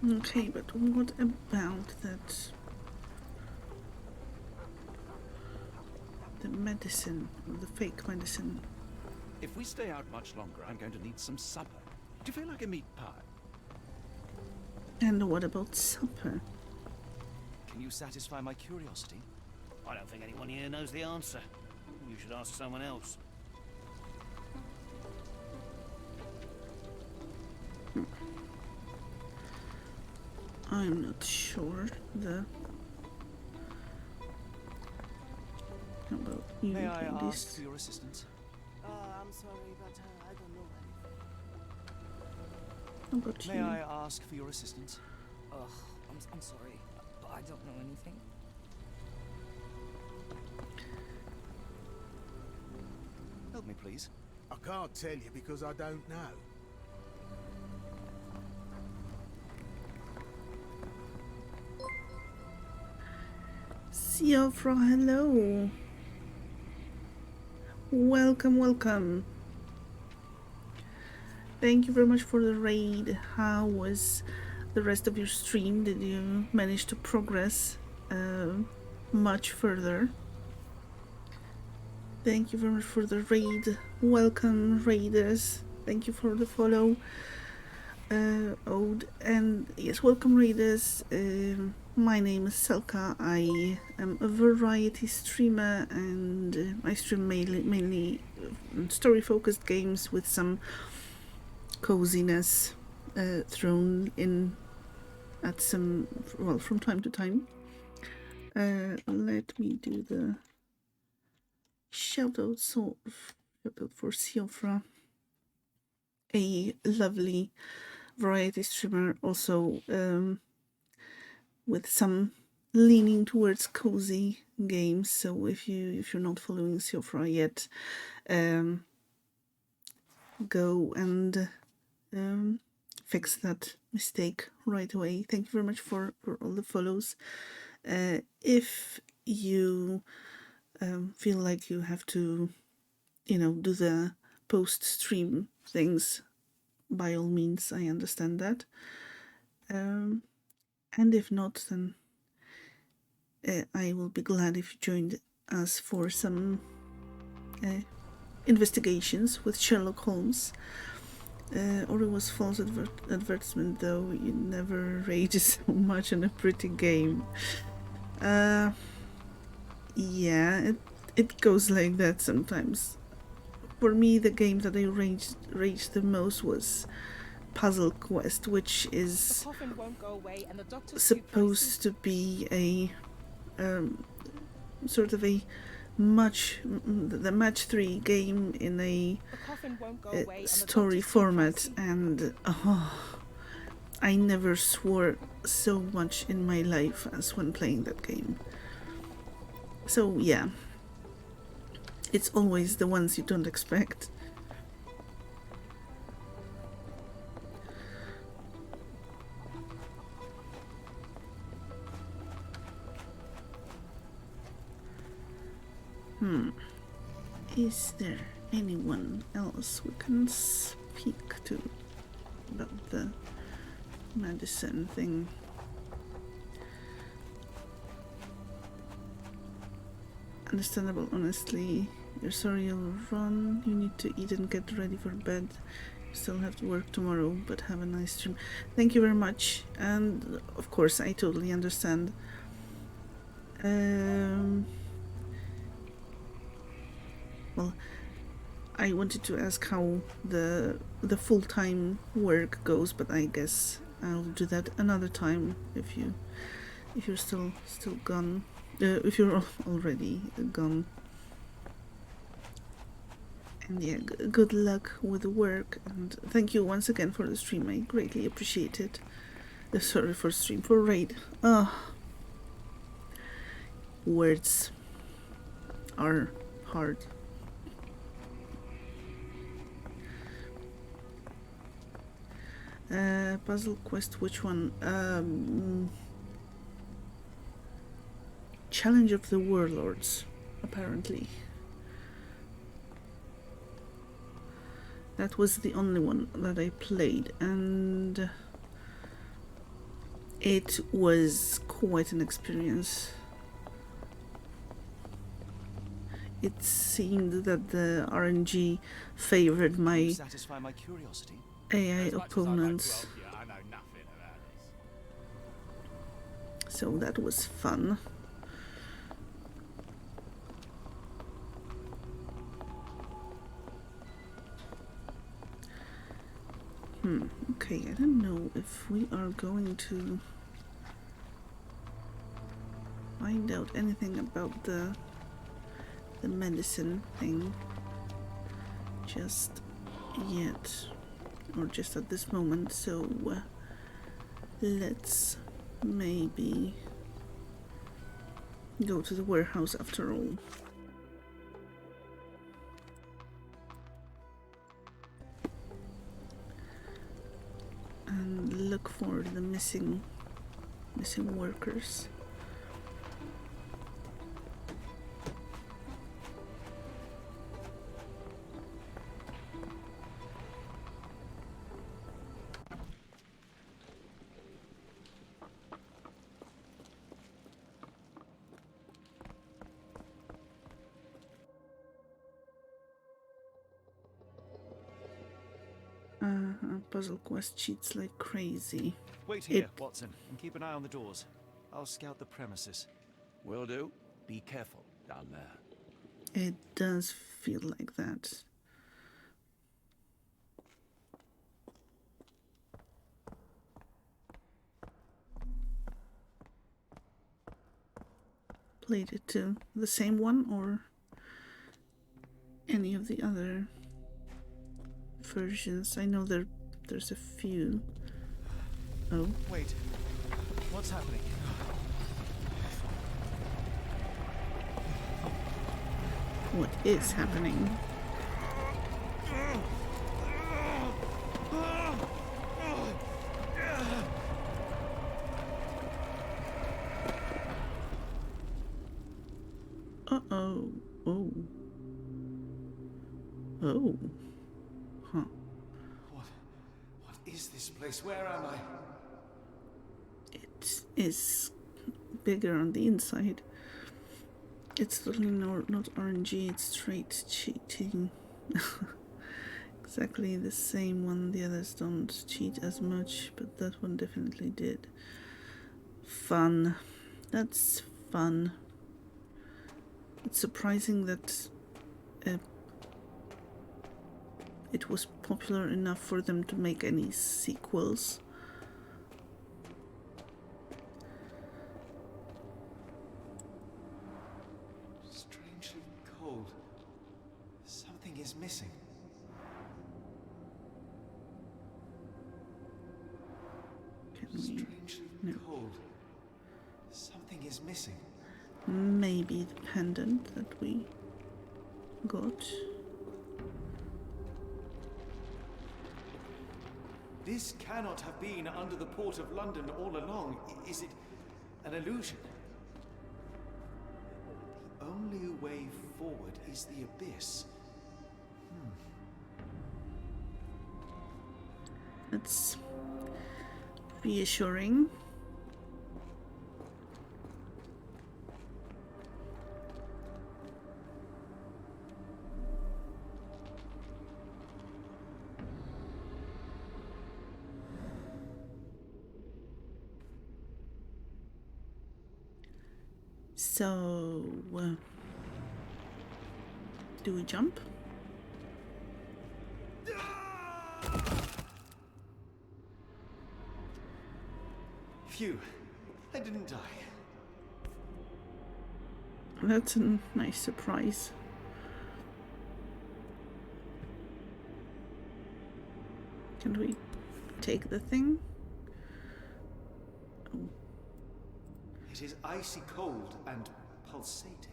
Speaker 1: Okay, but what about that? The medicine, or the fake medicine.
Speaker 2: If we stay out much longer, I'm going to need some supper. Do you feel like a meat pie?
Speaker 1: And what about supper?
Speaker 7: Can you satisfy my curiosity?
Speaker 3: I don't think anyone here knows the answer. You should ask someone else.
Speaker 1: I'm not sure. How about you?
Speaker 7: May I
Speaker 1: doing
Speaker 7: ask
Speaker 1: this?
Speaker 7: for your assistance?
Speaker 9: I'm sorry, but I don't know anything.
Speaker 1: How about
Speaker 7: May
Speaker 1: you?
Speaker 7: I ask for your assistance?
Speaker 11: Ugh, I'm sorry, but I don't know anything.
Speaker 7: Help me, please.
Speaker 9: I can't tell you because I don't know.
Speaker 1: Siofra, hello. Welcome, welcome. Thank you very much for the raid. How was the rest of your stream? Did you manage to progress much further? Thank you very much for the raid. Welcome, raiders. Thank you for the follow. Ode, and yes, welcome, raiders. My name is Selka. I am a variety streamer, and I stream mainly story-focused games with some coziness thrown in at some, well, from time to time. Let me do the shout out. So, shout out for Siofra, a lovely variety streamer, also with some leaning towards cozy games. So if you're not following Siofra yet, go and fix that mistake right away. Thank you very much for all the follows. If you feel like you have to, do the post-stream things, by all means, I understand that. And if not, then I will be glad if you joined us for some investigations with Sherlock Holmes. Or it was false advertisement, though. You never rage so much on a pretty game. Yeah, it goes like that sometimes. For me, the game that I raged the most was Puzzle Quest, which is supposed to be a sort of a the match 3 game in a story format, and I never swore so much in my life as when playing that game. So yeah, it's always the ones you don't expect. Is there anyone else we can speak to about the medicine thing? Understandable, honestly. You're sorry you'll run. You need to eat and get ready for bed. You still have to work tomorrow, but have a nice stream. Thank you very much. And of course, I totally understand. Well, I wanted to ask how the full-time work goes, but I guess I'll do that another time if you're still gone. If you're already gone. And yeah, good luck with the work, and thank you once again for the stream. I greatly appreciate it. Sorry for stream, for raid. Words are hard. Puzzle Quest, which one? Challenge of the Warlords, apparently. That was the only one that I played, and it was quite an experience. It seemed that the RNG favored my
Speaker 7: satisfy my curiosity.
Speaker 1: AI opponents.
Speaker 6: I know nothing about this.
Speaker 1: So that was fun. Okay, I don't know if we are going to find out anything about the medicine thing just yet, or just at this moment, so let's maybe go to the warehouse after all. And look for the missing workers. Puzzle quest cheats like crazy.
Speaker 7: Wait here, Watson, and keep an eye on the doors. I'll scout the premises.
Speaker 2: Will do. Be careful down there.
Speaker 1: It does feel like that. Played it too. The same one or any of the other versions? I know there's a few. Oh.
Speaker 7: Wait. What's happening?
Speaker 1: What is happening? Uh-oh. Oh. Oh. Huh.
Speaker 7: What is this place? Where am I?
Speaker 1: It is bigger on the inside. It's totally not RNG, it's straight cheating. Exactly the same one. The others don't cheat as much, but that one definitely did. Fun. That's fun. It's surprising that it was popular enough for them to make any sequels.
Speaker 7: Strangely cold. Something is missing.
Speaker 1: Can we?
Speaker 7: Strangely
Speaker 1: No.
Speaker 7: cold. Something is missing.
Speaker 1: Maybe the pendant that we got.
Speaker 7: This cannot have been under the port of London all along. Is it an illusion? The only way forward is the abyss.
Speaker 1: That's reassuring. So, do we jump?
Speaker 7: Phew, I didn't die.
Speaker 1: That's a nice surprise. Can we take the thing? Oh.
Speaker 7: It is icy cold and pulsating.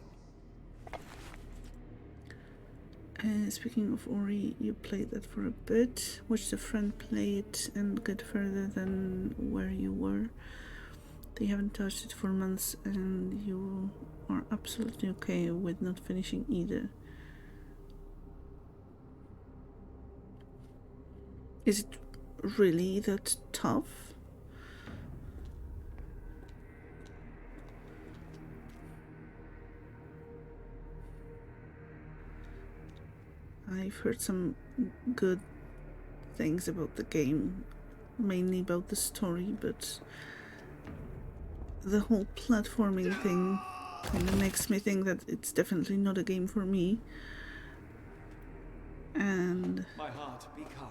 Speaker 1: Speaking of Ori, you played that for a bit. Watched a friend play it and get further than where you were. They haven't touched it for months and you are absolutely okay with not finishing either. Is it really that tough? I've heard some good things about the game, mainly about the story, but the whole platforming thing kind of makes me think that it's definitely not a game for me. And
Speaker 7: My heart, be calm.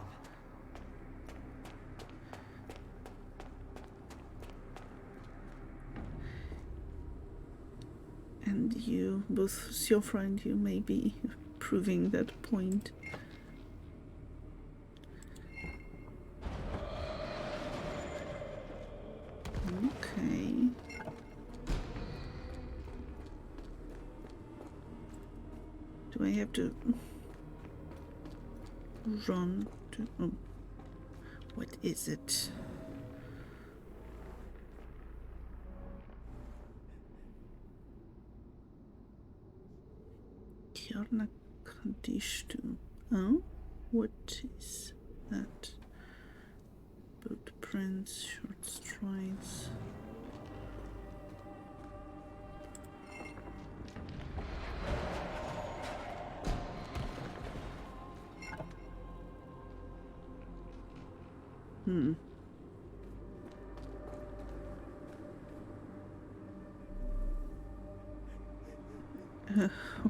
Speaker 1: and you, both Siofra and you, may be proving that point. Okay. Do I have to run to... Oh. What is it? Kjarna Kandishtu. Oh? What is that? Boot prints, short strides.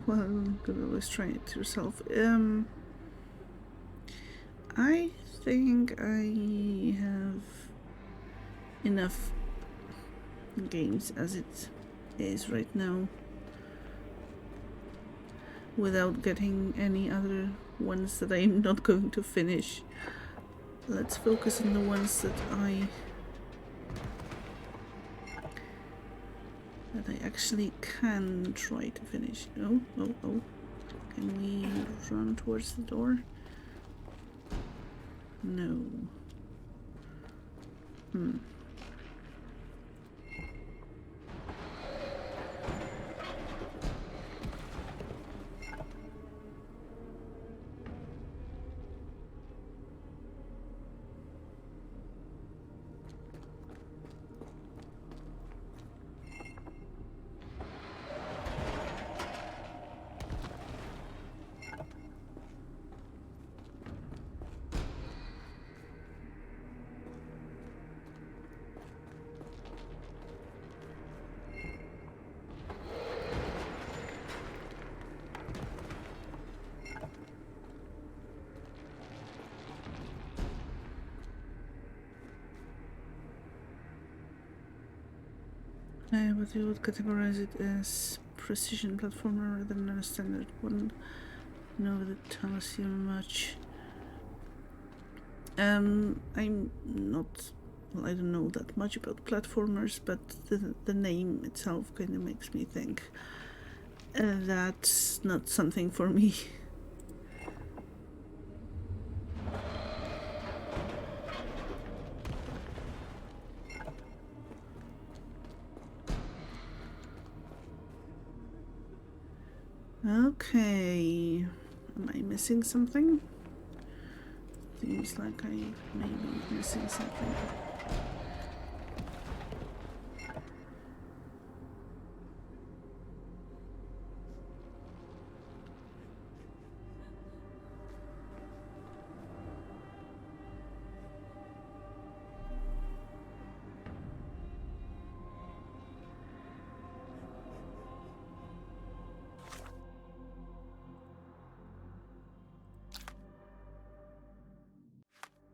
Speaker 1: Well, you could always try it yourself. I think I have enough games as it is right now without getting any other ones that I'm not going to finish. Let's focus on the ones that I actually can try to finish. Oh. Can we run towards the door? No. But you would categorize it as precision platformer rather than a standard one. No, that tells you much. I'm not. Well, I don't know that much about platformers, but the name itself kind of makes me think that's not something for me. Okay, am I missing something? Seems like I may be missing something.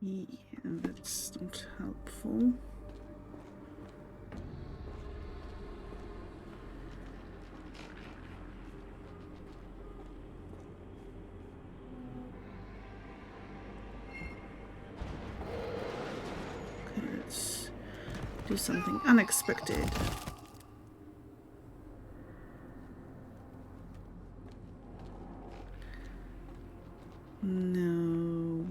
Speaker 1: Yeah, that's not helpful. Okay, let's do something unexpected. No.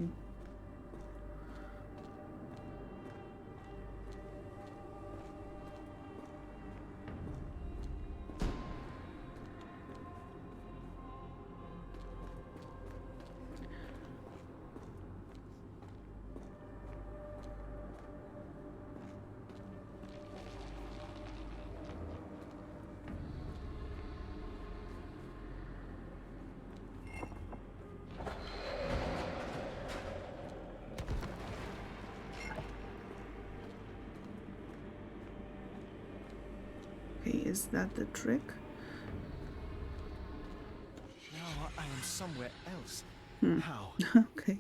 Speaker 1: Okay, is that the trick?
Speaker 7: Now I am somewhere else. How?
Speaker 1: Okay.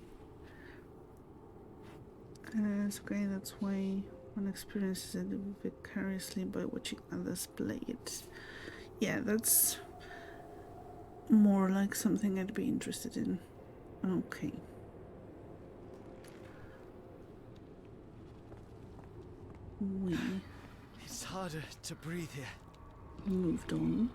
Speaker 1: It's okay, that's why one experiences it vicariously by watching others play it. Yeah, that's more like something I'd be interested in. Okay. We
Speaker 7: It's harder to breathe here.
Speaker 1: moved on.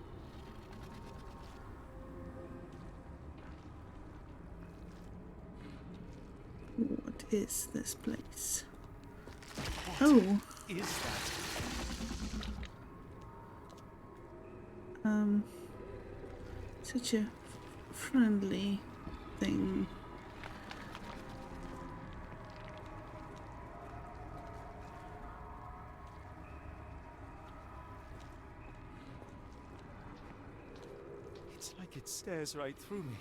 Speaker 1: What is this place? Oh,
Speaker 7: Is that?
Speaker 1: such a friendly thing.
Speaker 7: It's like it stares right through me.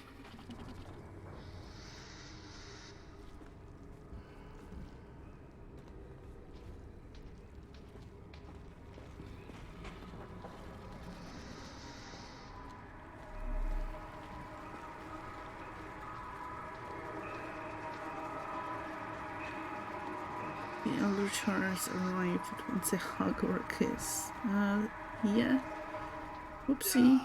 Speaker 1: The elder Charles arrived at once a hug or a kiss. Yeah. Whoopsie.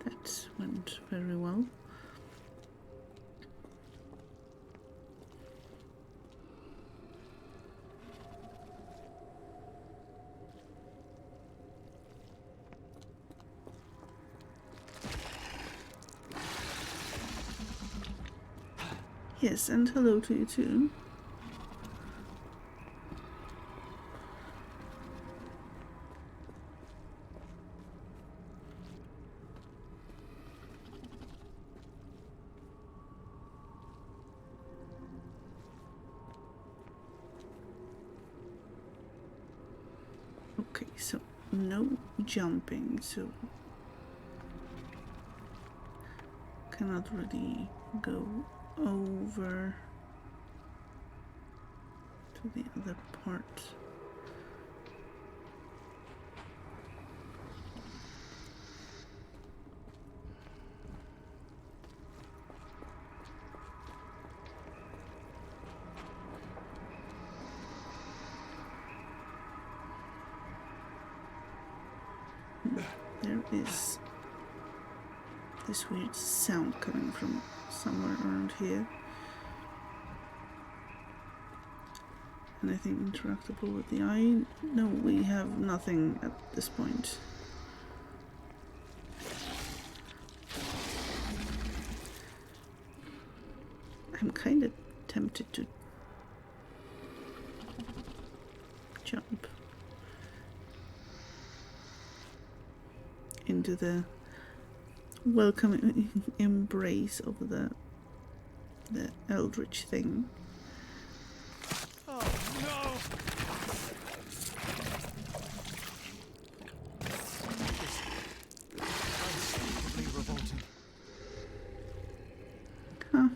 Speaker 1: That went very well. Yes, and hello to you too. Okay, so no jumping, so cannot really go over to the other part. There is this weird sound coming from somewhere around here. Anything interactable with the eye? No, we have nothing at this point. I'm kind of tempted to jump into the welcoming embrace of the eldritch thing.
Speaker 7: Oh no! Unspeakably revolting.
Speaker 1: Huh.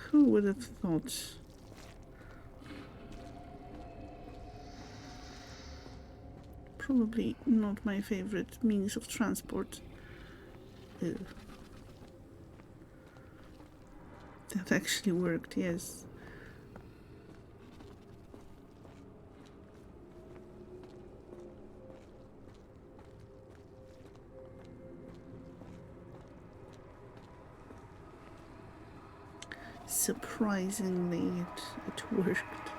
Speaker 1: Who would have thought? Probably not my favorite means of transport. Ew. That actually worked, yes. Surprisingly, it worked.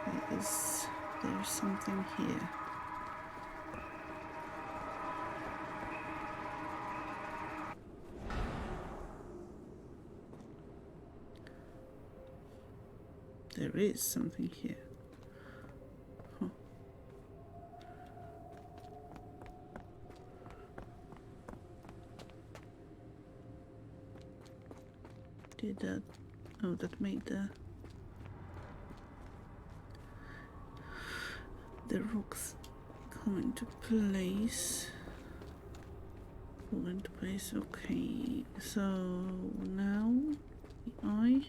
Speaker 1: Okay, is there something here? There is something here. Huh. Did that... Oh, that made the rocks come into place. Fall into place. Okay, so now the eye.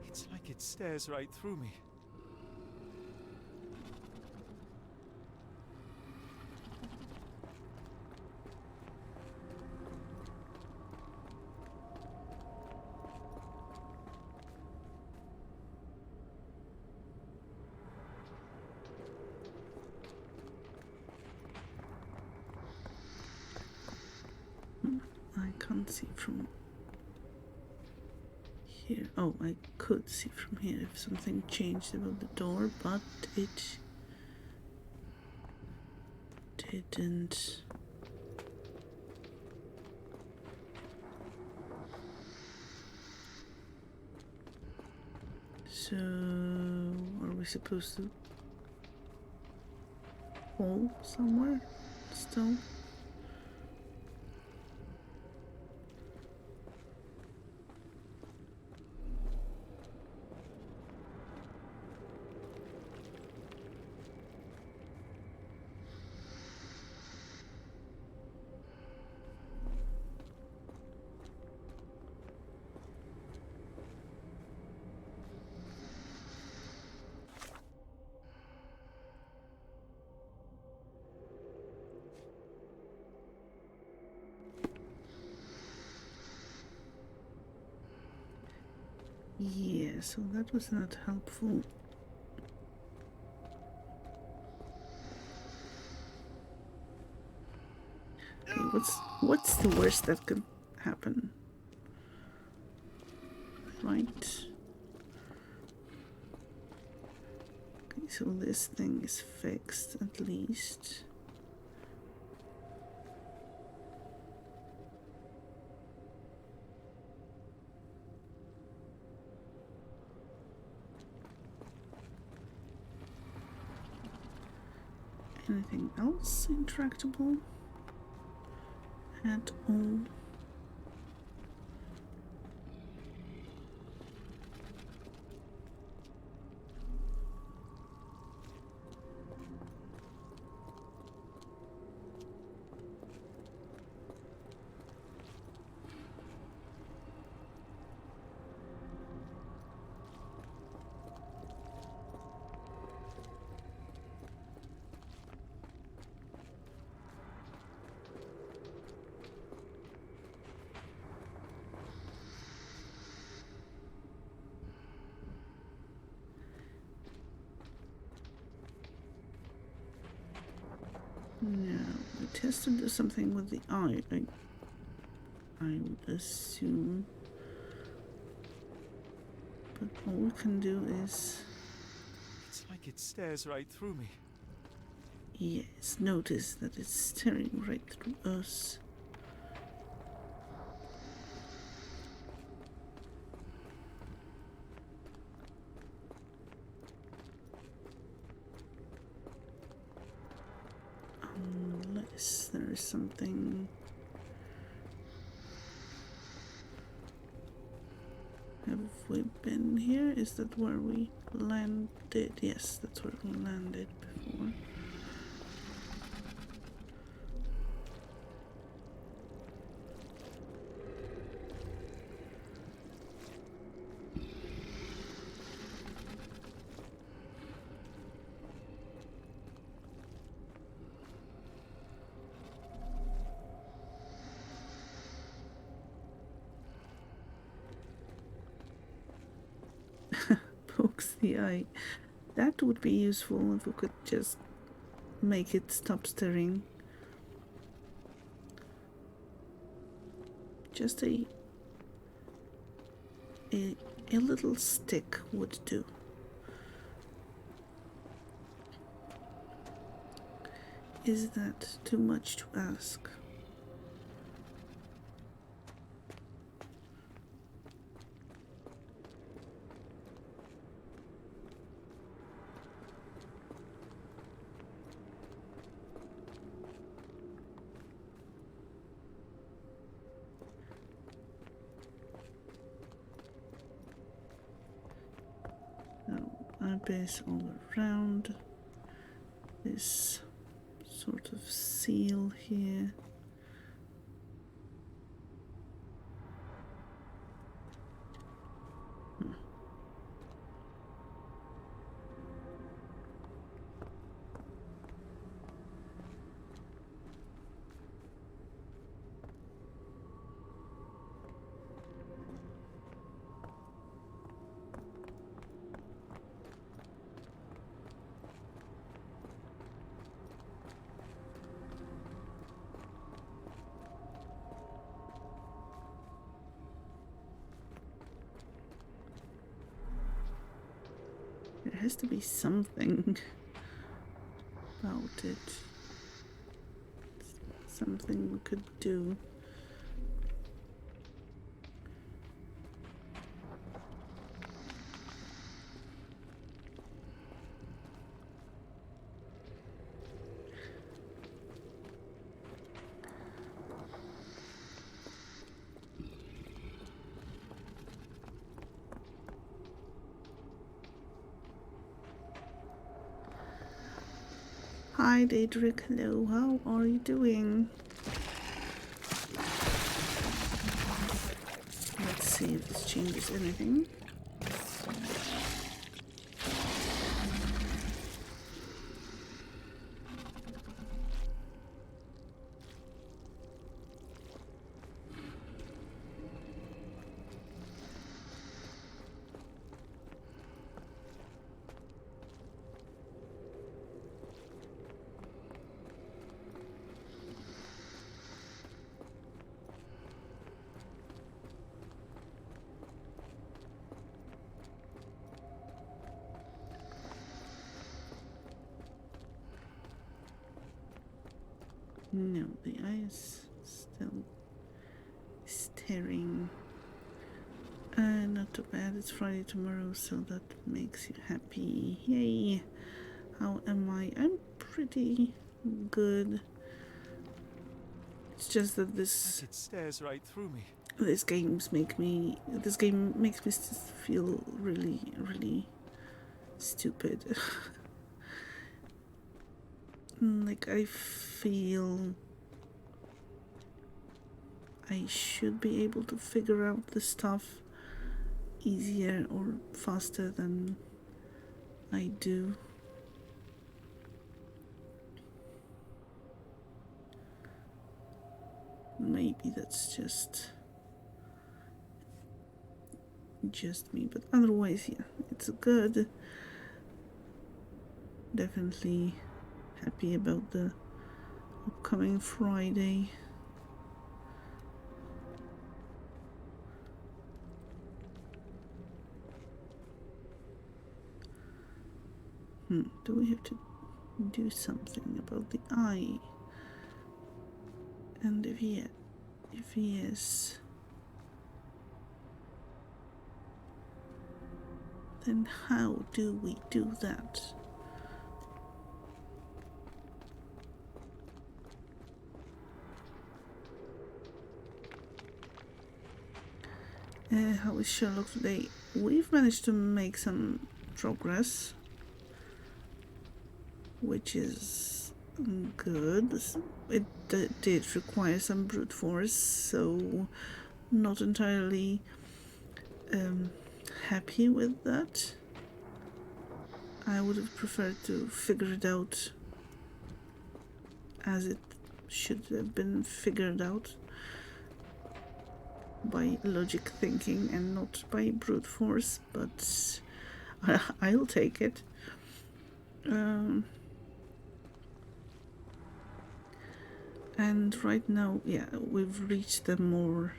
Speaker 7: It's like it stares right through me.
Speaker 1: I can't see from here. Oh, I could see from here if something changed about the door, but it didn't. So, are we supposed to fall somewhere still? Yeah, so that was not helpful. Okay, what's the worst that could happen? Right. Okay, so this thing is fixed at least. Anything else intractable at all? No, it has to do something with the eye, I would assume. But all we can do is...
Speaker 7: It's like it stares right through me.
Speaker 1: Yes, notice that it's staring right through us. Unless there is something... Have we been here? Is that where we landed? Yes, that's where we landed before. Pokes the eye. That would be useful if we could just make it stop stirring. Just a little stick would do. Is that too much to ask? Abyss all around. This sort of seal here. There has to be something about it. Something we could do. Hi, Daedric. Hello, how are you doing? Let's see if this changes anything. No, the eye is still staring. Not too bad. It's Friday tomorrow, so that makes you happy. Yay! How am I? I'm pretty good. It's just that
Speaker 4: It stares right through me.
Speaker 1: this game makes me feel really stupid. Like, I feel I should be able to figure out the stuff easier or faster than I do. Maybe that's just me, but otherwise, yeah, it's good. Definitely happy about the upcoming Friday. Do we have to do something about the eye? And if yes, then how do we do that? How is Sherlock today? We've managed to make some progress, which is good. It did require some brute force, so not entirely happy with that. I would have preferred to figure it out as it should have been figured out, by logic thinking and not by brute force, but I'll take it. And right now, yeah, we've reached the more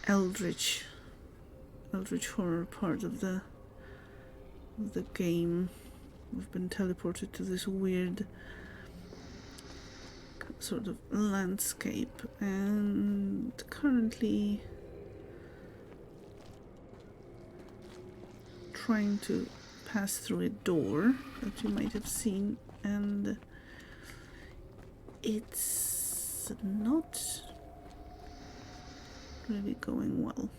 Speaker 1: eldritch horror part of the game. We've been teleported to this weird sort of landscape, and currently trying to pass through a door that you might have seen, and it's not really going well.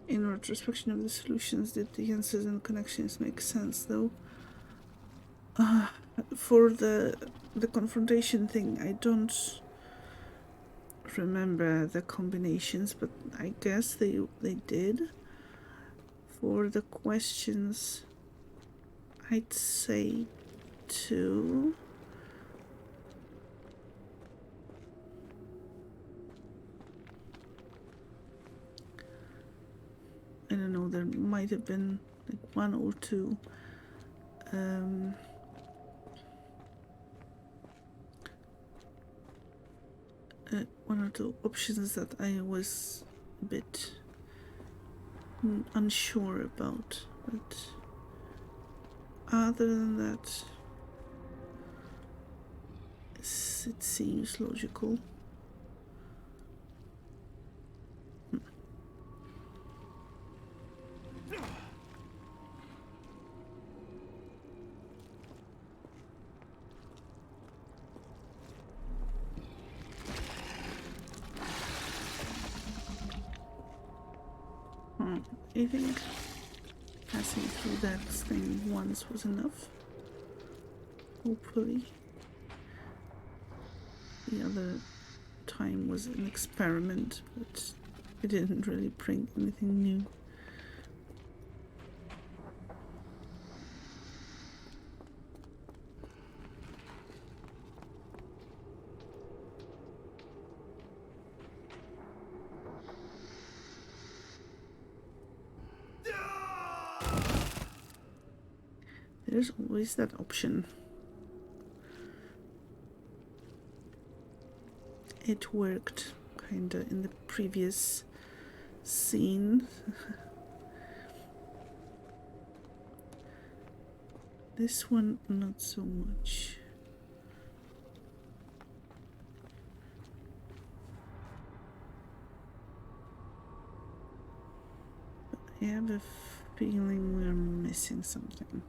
Speaker 1: In retrospection of the solutions, did the answers and connections make sense, though? For the confrontation thing, I don't remember the combinations, but I guess they did. For the questions, I'd say 2. I don't know, there might have been like 1 or 2 1 or 2 options that I was a bit unsure about, but other than that, it seems logical. I think passing through that thing once was enough. Hopefully. The other time was an experiment, but it didn't really bring anything new. There's always that option. it worked kinda in the previous scene. This one, not so much. But I have a feeling we're missing something.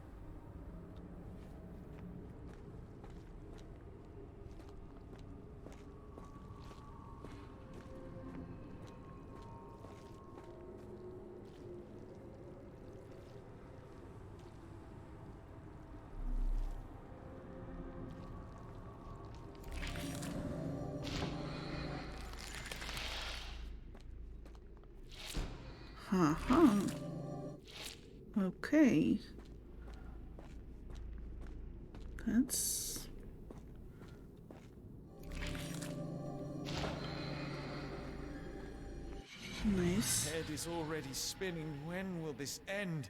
Speaker 1: Haha. Okay. That's nice.
Speaker 6: Head is already spinning. When will this end?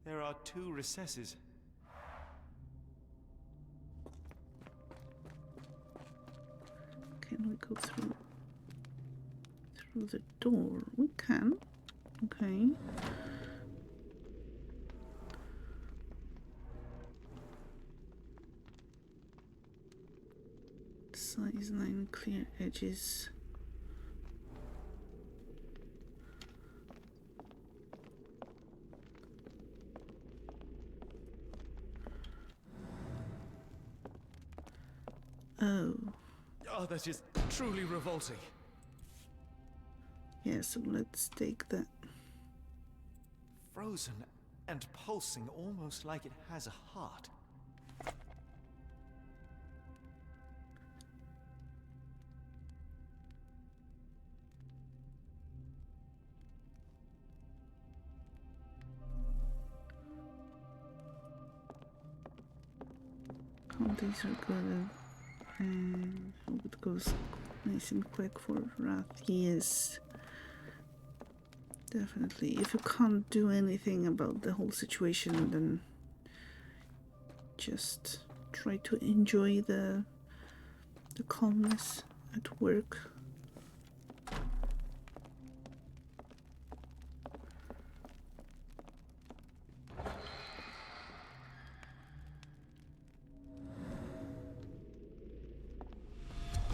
Speaker 7: There are 2 recesses.
Speaker 1: Can we go through the door? We can. Okay. Size 9 clear edges. Oh.
Speaker 6: Oh, that is truly revolting.
Speaker 1: Yeah, so let's take that.
Speaker 7: Frozen and pulsing almost like it has a heart.
Speaker 1: Oh, these are good. And hope it goes nice and quick for Wrath. Yes. Definitely. If you can't do anything about the whole situation, then just try to enjoy the calmness at work.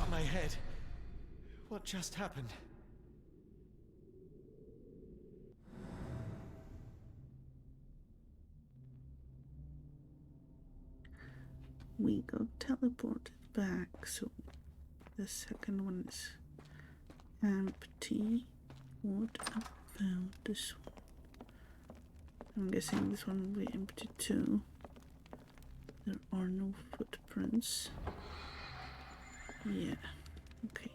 Speaker 6: On my head. What just happened?
Speaker 1: We got teleported back, so the second one is empty. What about this one? I'm guessing this one will be empty too. There are no footprints. Yeah, okay.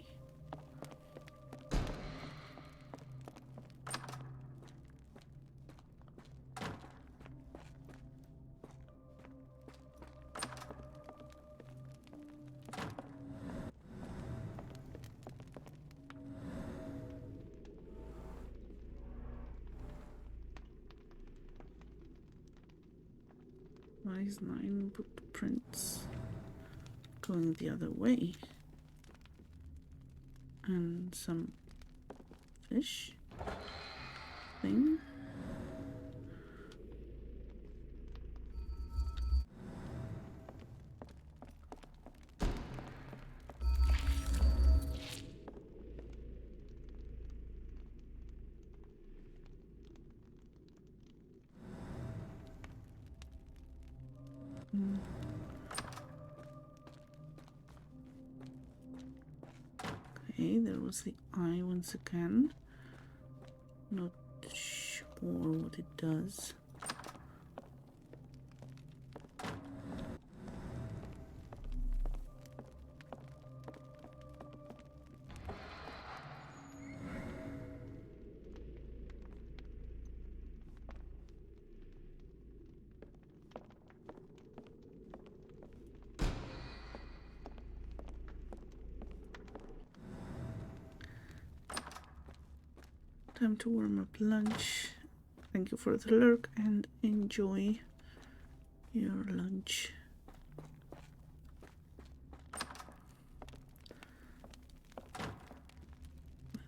Speaker 1: Why is 9 footprints going the other way? And some fish thing. Okay, there was the eye once again. Not sure what it does. Time to warm up lunch. Thank you for the lurk and enjoy your lunch.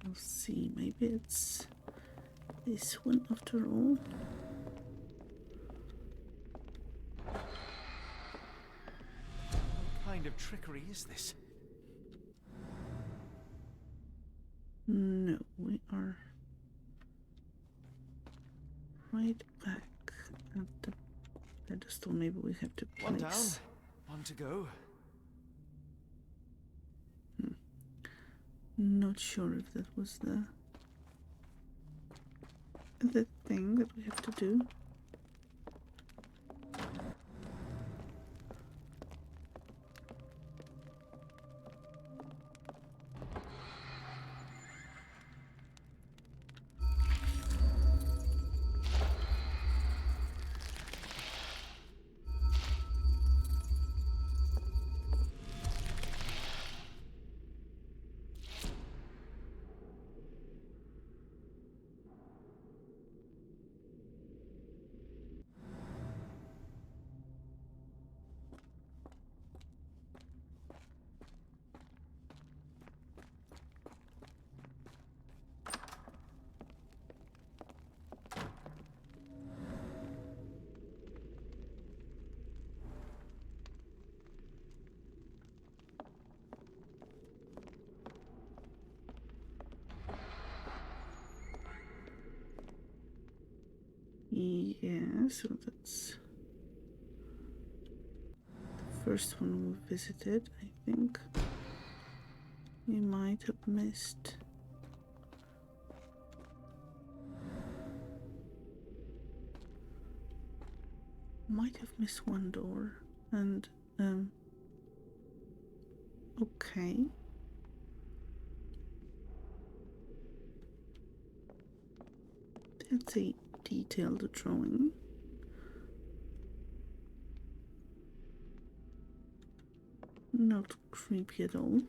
Speaker 1: We'll see, maybe it's this one after all.
Speaker 7: What kind of trickery is this?
Speaker 1: No, we are right back at the pedestal. Maybe we have to place.
Speaker 7: One down, one to go.
Speaker 1: Not sure if that was the thing that we have to do. Yeah, so that's the first one we visited. I think we might have missed. Might have missed one door, and okay. That's a detailed drawing. Not creepy at all.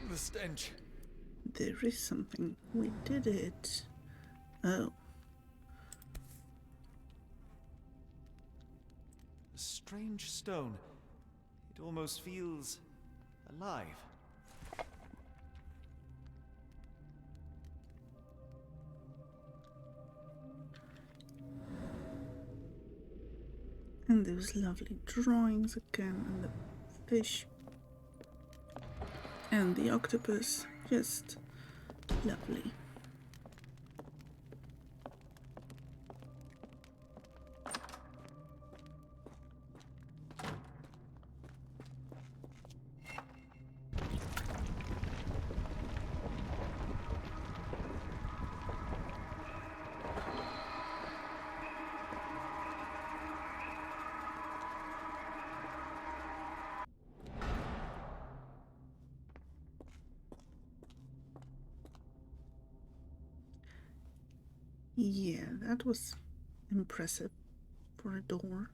Speaker 7: The stench.
Speaker 1: There is something. We did it. Oh.
Speaker 7: A strange stone. It almost feels alive.
Speaker 1: And those lovely drawings again, and the fish. And the octopus. Just lovely. Yeah, that was impressive for a door.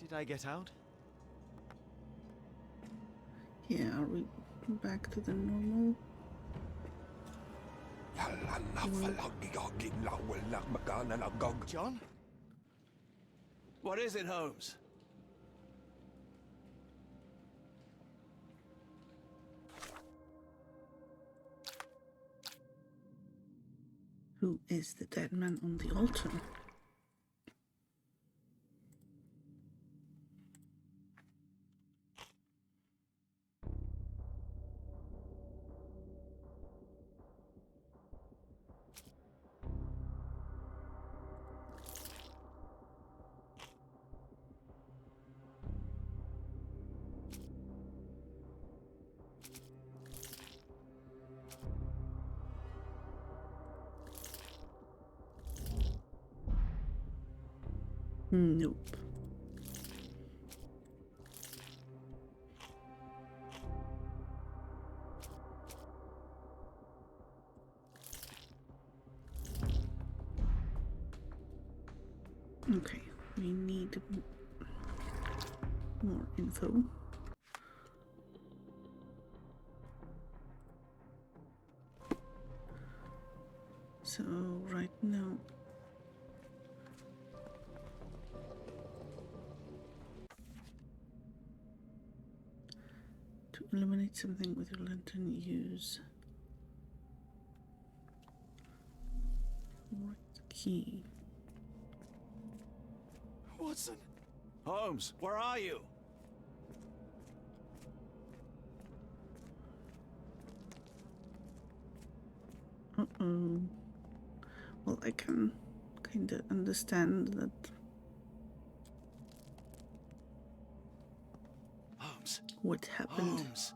Speaker 7: Did I get out?
Speaker 1: Yeah, are we back to the normal?
Speaker 7: John?
Speaker 2: What is it, Holmes?
Speaker 1: Who is the dead man on the altar? Nope. Okay, we need more info. So right now, to illuminate something with your lantern, use what key?
Speaker 2: Watson! Holmes, where are you?
Speaker 1: Uh-oh. Well, I can kind of understand that.
Speaker 2: Holmes.
Speaker 1: What happened
Speaker 2: Holmes.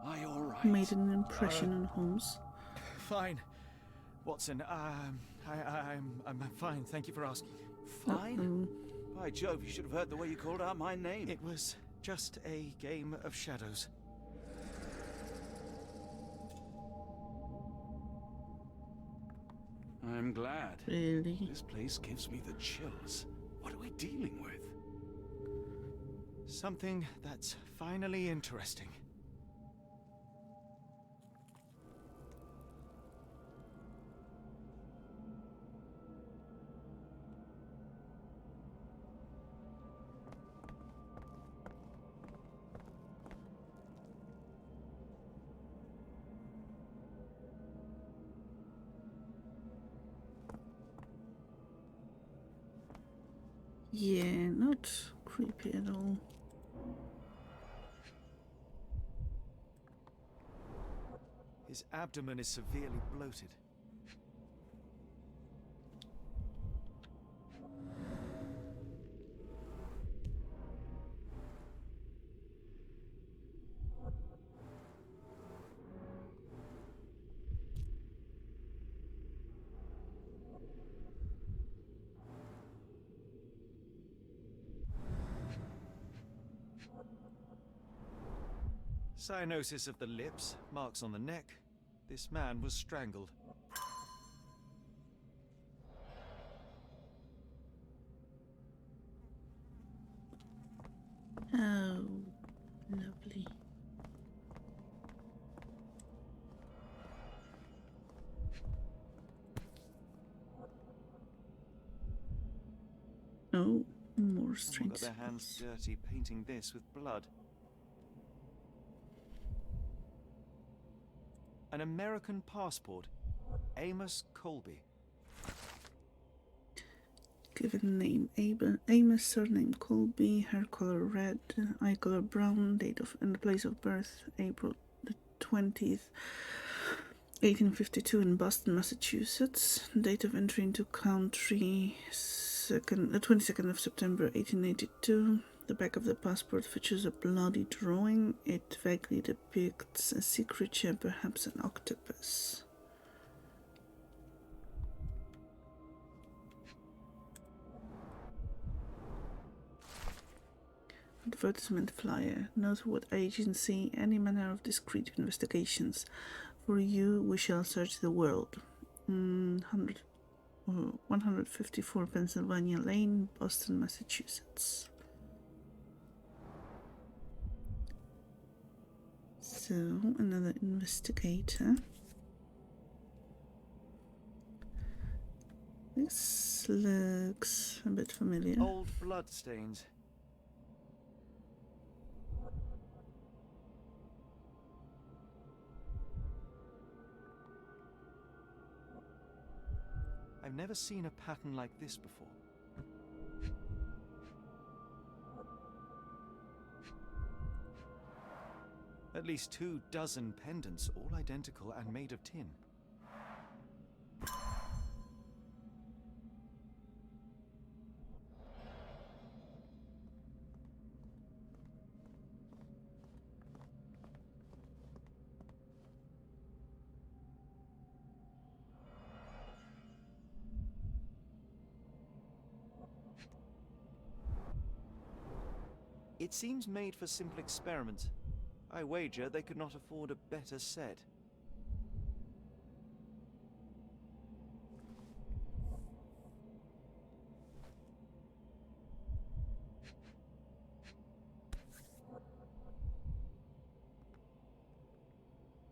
Speaker 2: Are you all right?
Speaker 1: made an impression on Holmes.
Speaker 7: Fine. Watson, I'm fine. Thank you for asking.
Speaker 2: Fine? By Jove, you should have heard the way you called out my name.
Speaker 7: It was just a game of shadows.
Speaker 2: I'm glad.
Speaker 1: Really?
Speaker 2: This place gives me the chills. What are we dealing with?
Speaker 7: Something that's finally interesting.
Speaker 1: Yeah, not creepy at all.
Speaker 7: His abdomen is severely bloated. Cyanosis of the lips, marks on the neck, This man was strangled.
Speaker 1: Oh, lovely. Oh, more
Speaker 7: Someone
Speaker 1: strange
Speaker 7: got their hands
Speaker 1: symbols.
Speaker 7: dirty painting this with blood. An American passport. Amos Colby.
Speaker 1: Given name Amos, surname Colby, hair color red, eye color brown, date of and place of birth April the 20th, 1852 in Boston, Massachusetts. Date of entry into country 22nd of September 1882. The back of the passport features a bloody drawing. It vaguely depicts a sea creature, perhaps an octopus. Advertisement flyer. Note what agency, any manner of discreet investigations. For you, we shall search the world. 154 Pennsylvania Lane, Boston, Massachusetts. So, another investigator. This looks a bit familiar.
Speaker 7: Old blood stains. I've never seen a pattern like this before. At least 24 pendants, all identical and made of tin. It seems made for simple experiments. I wager they could not afford a better set.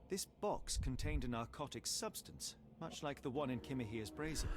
Speaker 7: This box contained a narcotic substance, much like the one in Kimihira's brazier.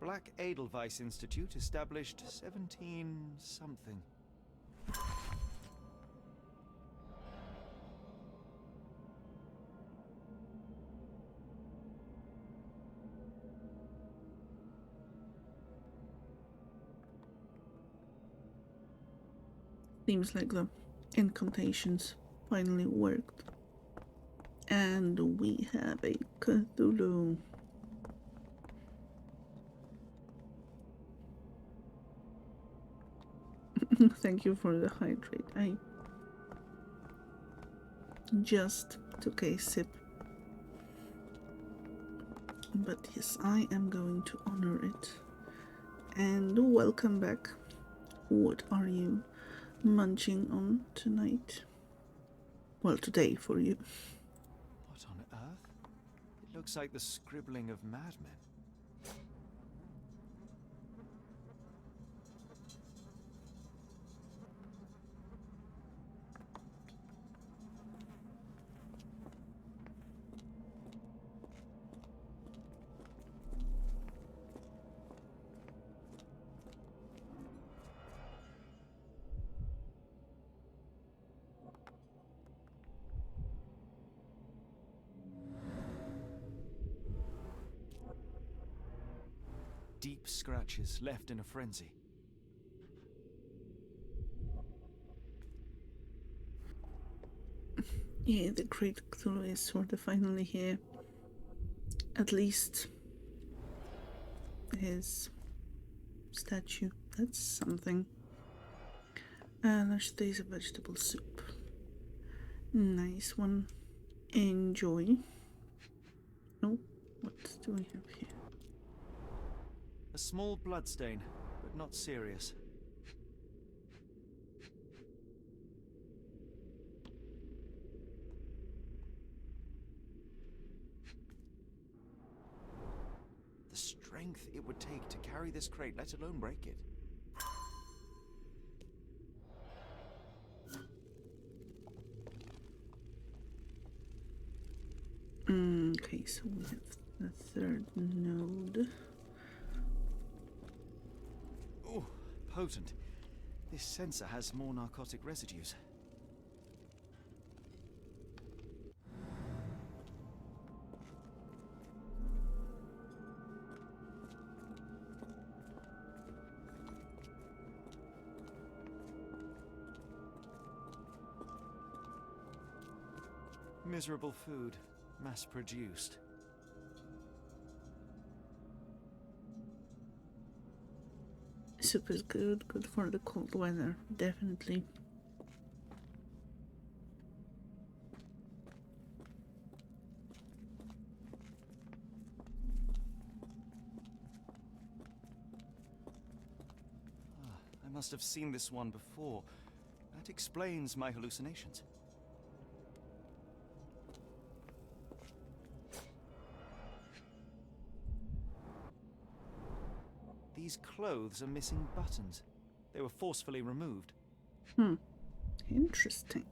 Speaker 7: Black Edelweiss Institute, established 17-something.
Speaker 1: Seems like the incantations finally worked. And we have a Cthulhu. Thank you for the hydrate. I just took a sip. But yes, I am going to honor it. And welcome back. What are you munching on tonight? Well, today for you.
Speaker 7: What on earth? It looks like the scribbling of madmen. Deep scratches left in a frenzy.
Speaker 1: Yeah, the Great Cthulhu is sort of finally here. At least his statue. That's something. Large taste of vegetable soup. Nice one. Enjoy. Oh, what do we have here?
Speaker 7: A small bloodstain, but not serious. The strength it would take to carry this crate, let alone break it.
Speaker 1: Okay, so we have the third node.
Speaker 7: Oh, potent. This sensor has more narcotic residues. Miserable food, mass-produced.
Speaker 1: Soup is good for the cold weather, definitely.
Speaker 7: I must have seen this one before. That explains my hallucinations. These clothes are missing buttons. They were forcefully removed.
Speaker 1: Interesting.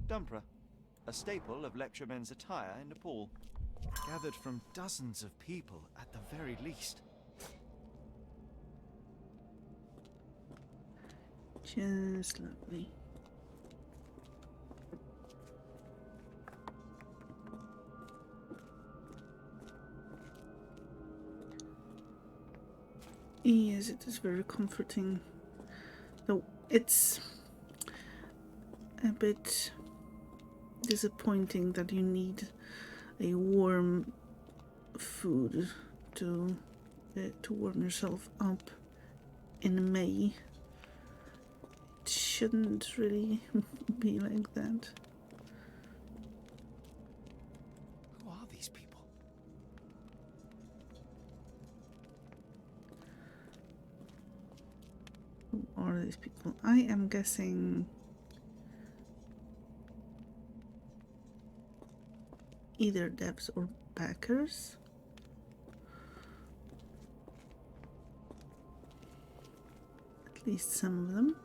Speaker 7: Dumpra, a staple of lecturemen's attire in Nepal. Gathered from dozens of people at the very least.
Speaker 1: Just lovely. Yes, it is very comforting. Though it's a bit disappointing that you need a warm food to warm yourself up in May. It shouldn't really be like that.
Speaker 7: Who are these people?
Speaker 1: Who are these people? I am guessing either devs or backers. At least some of them.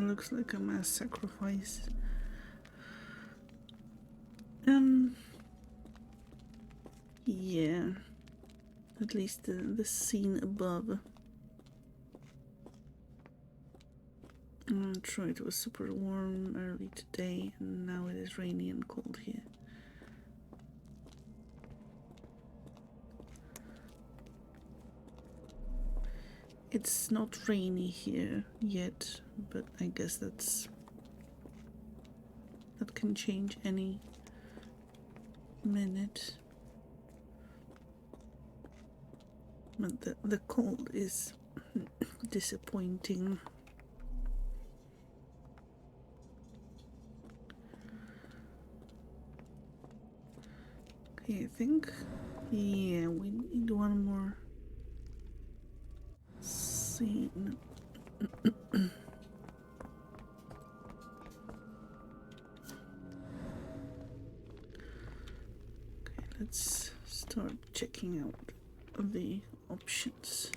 Speaker 1: Looks like a mass sacrifice. Yeah. At least the scene above. I'm sure it was super warm early today, and now it is rainy and cold here. It's not rainy here yet, but I guess that can change any minute. But the cold is disappointing. Okay, I think, yeah, we need one more scene. Okay, let's start checking out the options.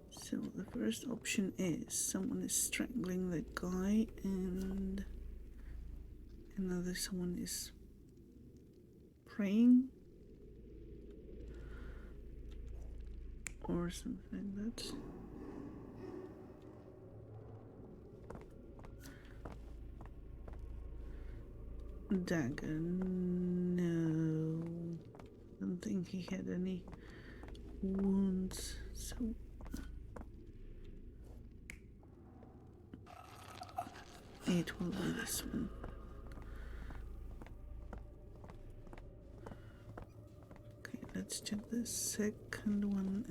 Speaker 1: So the first option is someone is strangling the guy and someone is praying or something like that. Dagger. No. I don't think he had any wounds, so it will be this one. Okay, let's check the second one.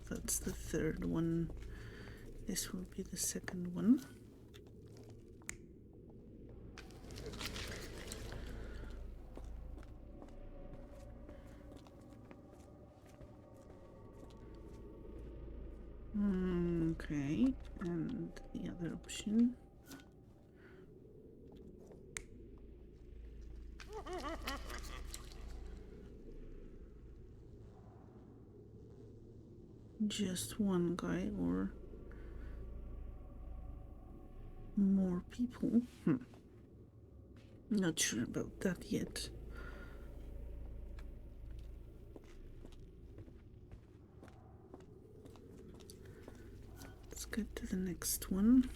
Speaker 1: That's the third one. This will be the second one. Okay, and the other option. Just one guy or more people? Not sure about that yet. Let's get to the next one.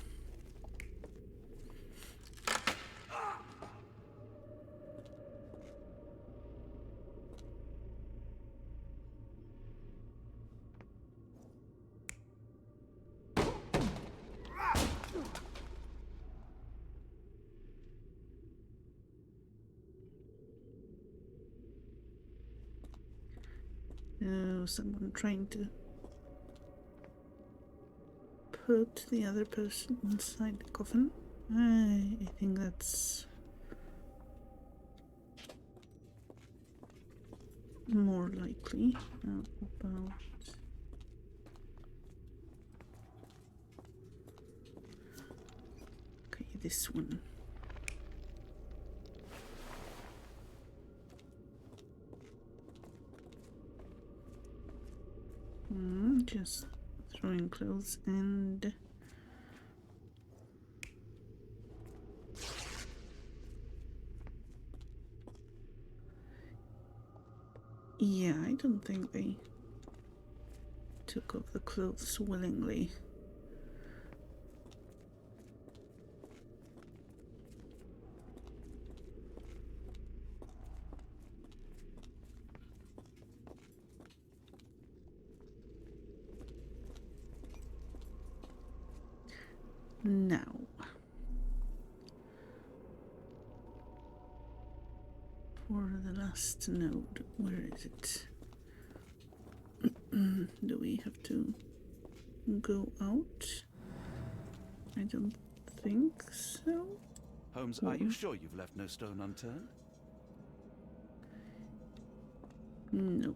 Speaker 1: Someone trying to put the other person inside the coffin. I think that's more likely. About okay, this one. Just throwing clothes and yeah, I don't think they took off the clothes willingly. Now, for the last node, where is it? Do we have to go out? I don't think so.
Speaker 2: Holmes, are you sure you've left no stone unturned?
Speaker 1: No.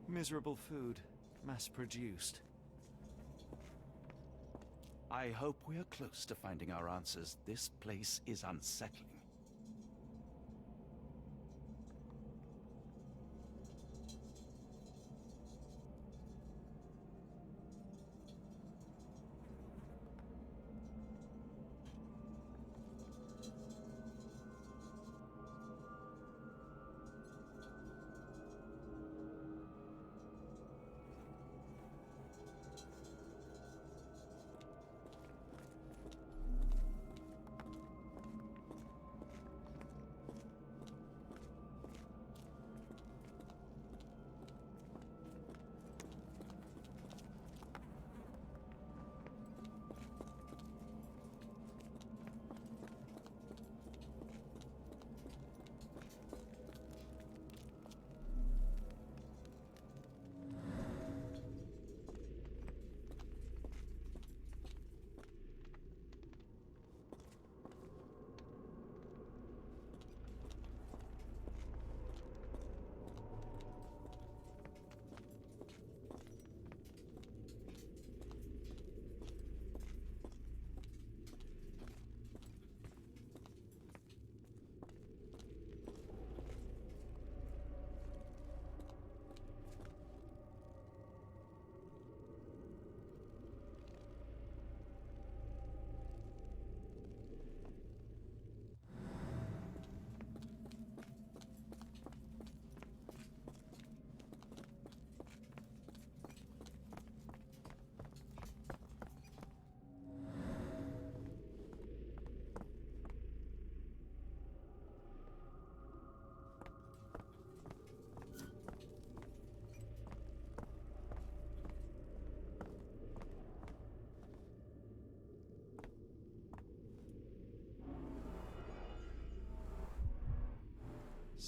Speaker 7: Miserable food, mass-produced.
Speaker 2: I hope we're close to finding our answers. This place is unsettling.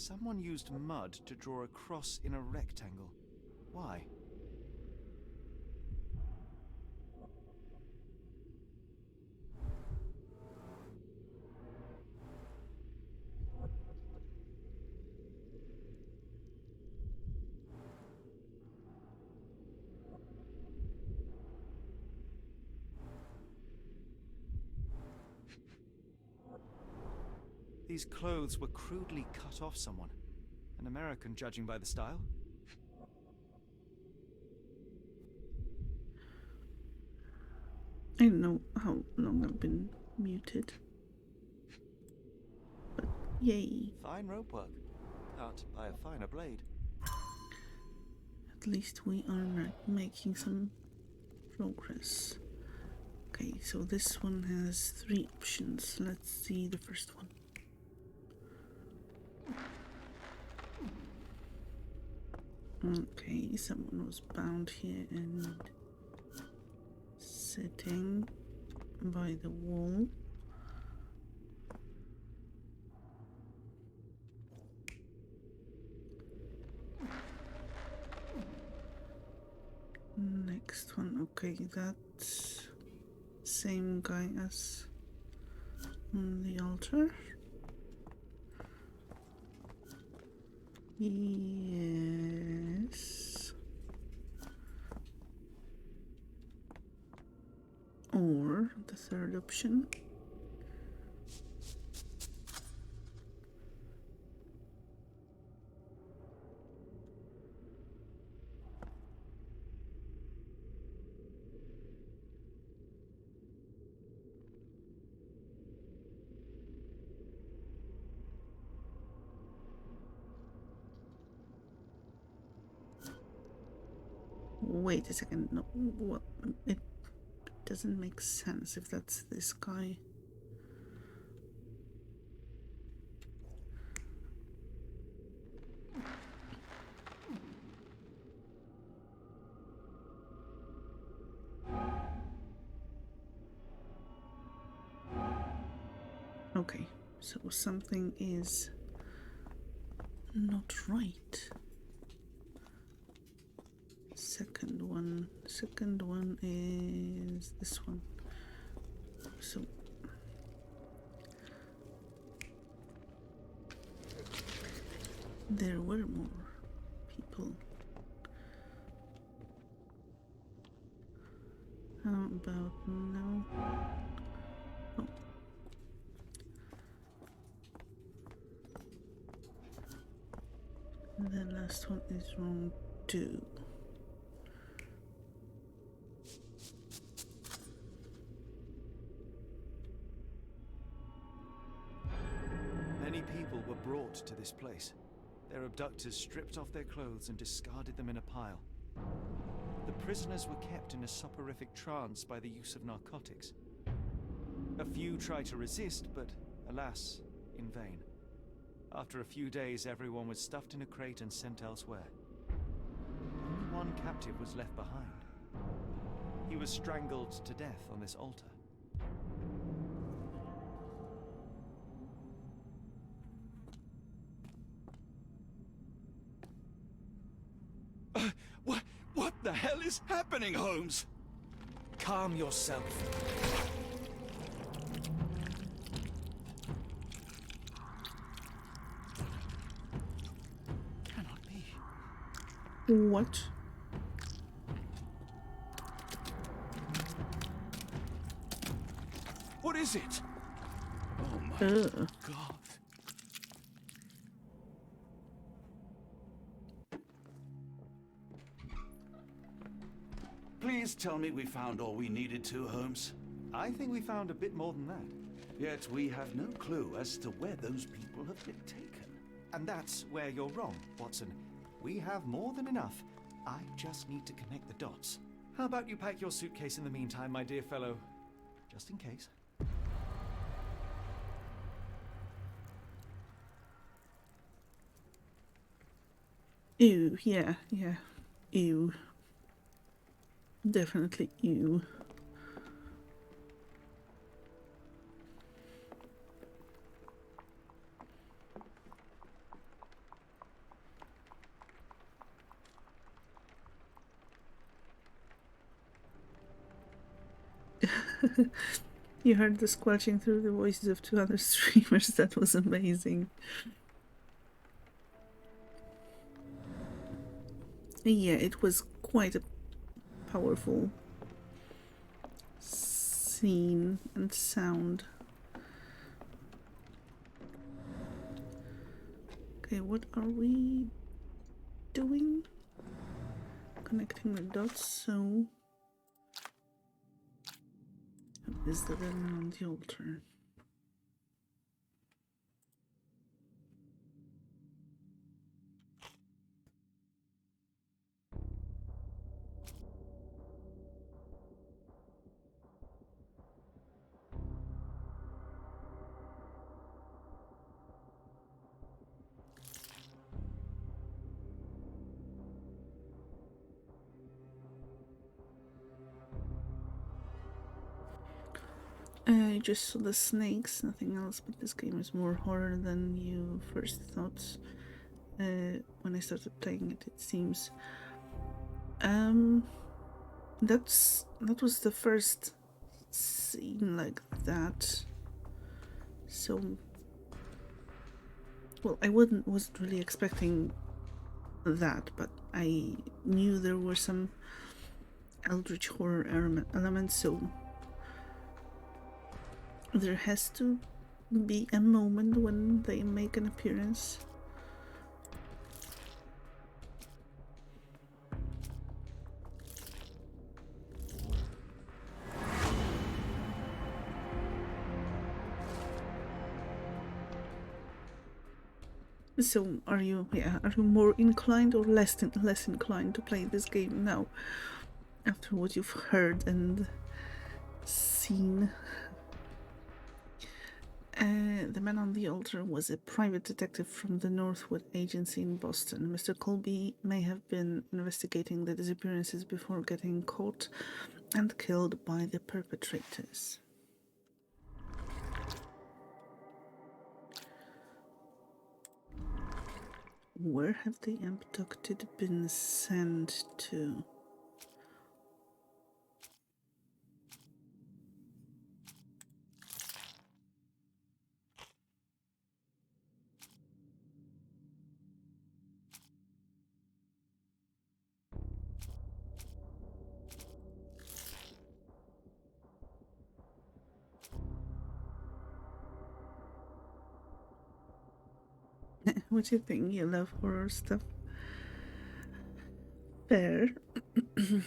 Speaker 7: Someone used mud to draw a cross in a rectangle. Why? These clothes were crudely cut off someone. An American, judging by the style.
Speaker 1: I don't know how long I've been muted. But yay.
Speaker 7: Fine rope work. Cut by a finer blade.
Speaker 1: At least we are making some progress. Okay, so this one has 3 options. Let's see the first one. Okay, someone was bound here and sitting by the wall. Next one, okay, that's same guy as on the altar. Yes. Or the third option. Wait a second, no, well, it doesn't make sense if that's this guy. Okay, so something is not right. Second one is this one. So there were more people. How about now? Oh. The last one is wrong too.
Speaker 7: Many people were brought to this place. Their abductors stripped off their clothes and discarded them in a pile. The prisoners were kept in a soporific trance by the use of narcotics. A few tried to resist, but alas, in vain. After a few days, everyone was stuffed in a crate and sent elsewhere. Only one captive was left behind. He was strangled to death on this altar.
Speaker 2: What the hell is happening, Holmes?
Speaker 7: Calm yourself.
Speaker 2: Cannot be.
Speaker 1: What?
Speaker 2: What is it? Oh my God. Please tell me we found all we needed to, Holmes.
Speaker 7: I think we found a bit more than that.
Speaker 2: Yet we have no clue as to where those people have been taken.
Speaker 7: And that's where you're wrong, Watson. We have more than enough. I just need to connect the dots. How about you pack your suitcase in the meantime, my dear fellow? Just in case.
Speaker 1: Ew, yeah. Ew. Definitely ew. You heard the squelching through the voices of two other streamers. That was amazing. Yeah, it was quite a powerful scene and sound. Okay, what are we doing? Connecting the dots, so... Is the dead man on the altar? I just saw the snakes, nothing else, but this game is more horror than you first thought when I started playing it, it seems. That was the first scene like that. So, well, I wasn't really expecting that, but I knew there were some eldritch horror elements, so there has to be a moment when they make an appearance. So, are you more inclined or less inclined to play this game now, after what you've heard and seen? The man on the altar was a private detective from the Northwood Agency in Boston. Mr. Colby may have been investigating the disappearances before getting caught and killed by the perpetrators. Where have the abducted been sent to? What do you think? You love horror stuff? Fair. You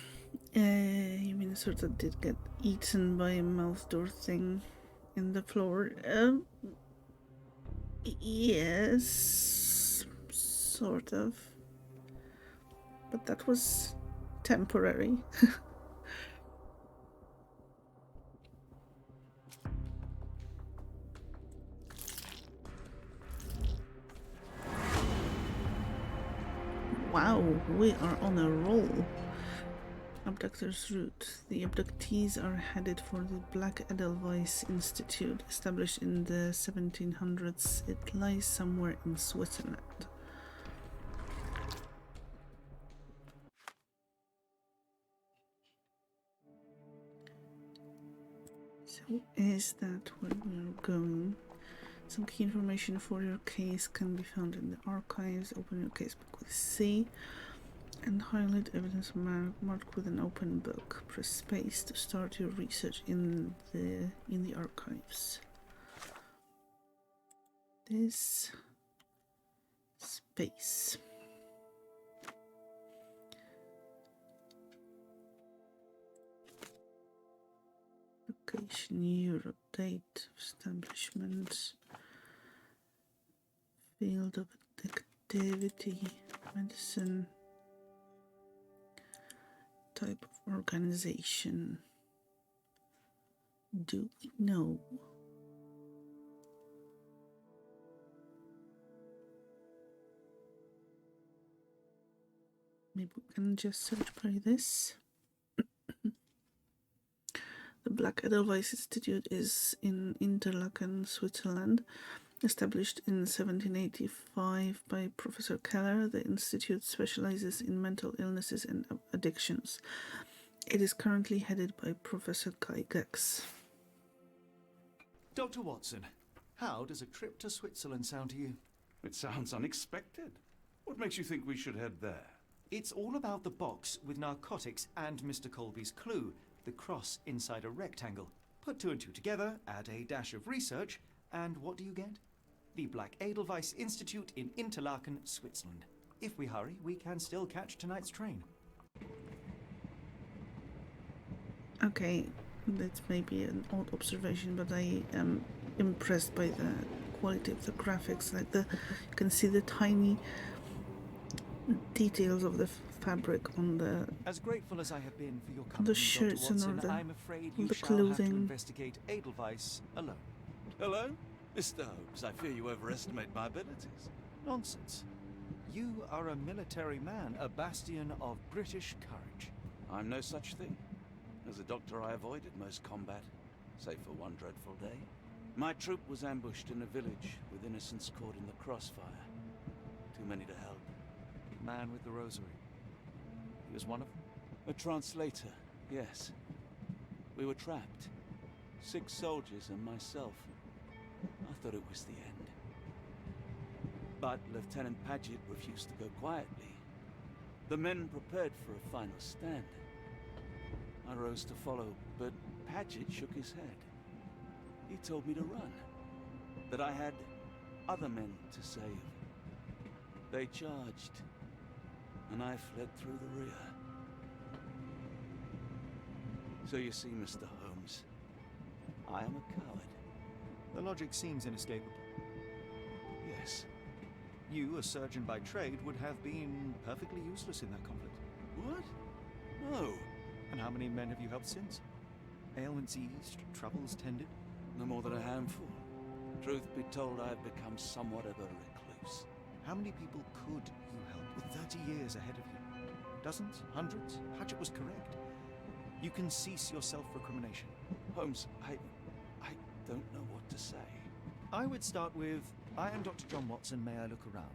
Speaker 1: mean sort of did get eaten by a mouth door thing in the floor? Yes, sort of. But that was temporary. Wow, we are on a roll. Abductor's route. The abductees are headed for the Black Edelweiss Institute, established in the 1700s. It lies somewhere in Switzerland. So is that where we're going? Some key information for your case can be found in the archives. Open your casebook with C and highlight evidence marked with an open book. Press space to start your research in the archives. This space. Location, Europe, date, establishment, field of activity, medicine, type of organization. Do we know? Maybe we can just search by this. The Black Edelweiss Institute is in Interlaken, Switzerland. Established in 1785 by Professor Keller, the institute specializes in mental illnesses and addictions. It is currently headed by Professor Gygax.
Speaker 7: Dr. Watson, how does a trip to Switzerland sound to you?
Speaker 2: It sounds unexpected. What makes you think we should head there?
Speaker 7: It's all about the box with narcotics and Mr. Colby's clue, the cross inside a rectangle. Put 2 and 2 together, add a dash of research, and what do you get? The Black Edelweiss Institute in Interlaken, Switzerland. If we hurry, we can still catch tonight's train.
Speaker 1: Okay, that's maybe an odd observation, but I am impressed by the quality of the graphics. Like you can see the tiny details of the fabric on the
Speaker 7: As grateful as I have been for your
Speaker 1: on
Speaker 7: company,
Speaker 1: the shirts
Speaker 7: Dr. Watson,
Speaker 1: and all
Speaker 7: I'm afraid you
Speaker 1: the
Speaker 7: shall have to
Speaker 1: clothing.
Speaker 7: investigate Edelweiss alone.
Speaker 2: Hello? Mr. Holmes, I fear you overestimate my abilities.
Speaker 7: Nonsense. You are a military man, a bastion of British courage.
Speaker 2: I'm no such thing. As a doctor, I avoided most combat, save for one dreadful day. My troop was ambushed in a village with innocents caught in the crossfire. Too many to help.
Speaker 7: Man with the rosary. He was one of them?
Speaker 2: A translator, yes. We were trapped. 6 soldiers and myself. I thought it was the end. But Lieutenant Paget refused to go quietly. The men prepared for a final stand. I rose to follow, but Paget shook his head. He told me to run. That I had other men to save. They charged, and I fled through the rear. So you see, Mr. Holmes, I am a coward.
Speaker 7: The logic seems inescapable.
Speaker 2: Yes.
Speaker 7: You, a surgeon by trade, would have been perfectly useless in that conflict.
Speaker 2: What? No.
Speaker 7: And how many men have you helped since? Ailments eased, troubles tended?
Speaker 2: No more than a handful. Truth be told, I have become somewhat of a recluse.
Speaker 7: How many people could you help with 30 years ahead of you? Dozens? Hundreds? Paget was correct. You can cease your self-recrimination.
Speaker 2: Holmes, I don't know what to say.
Speaker 7: I would start with, I am Dr. John Watson, may I look around?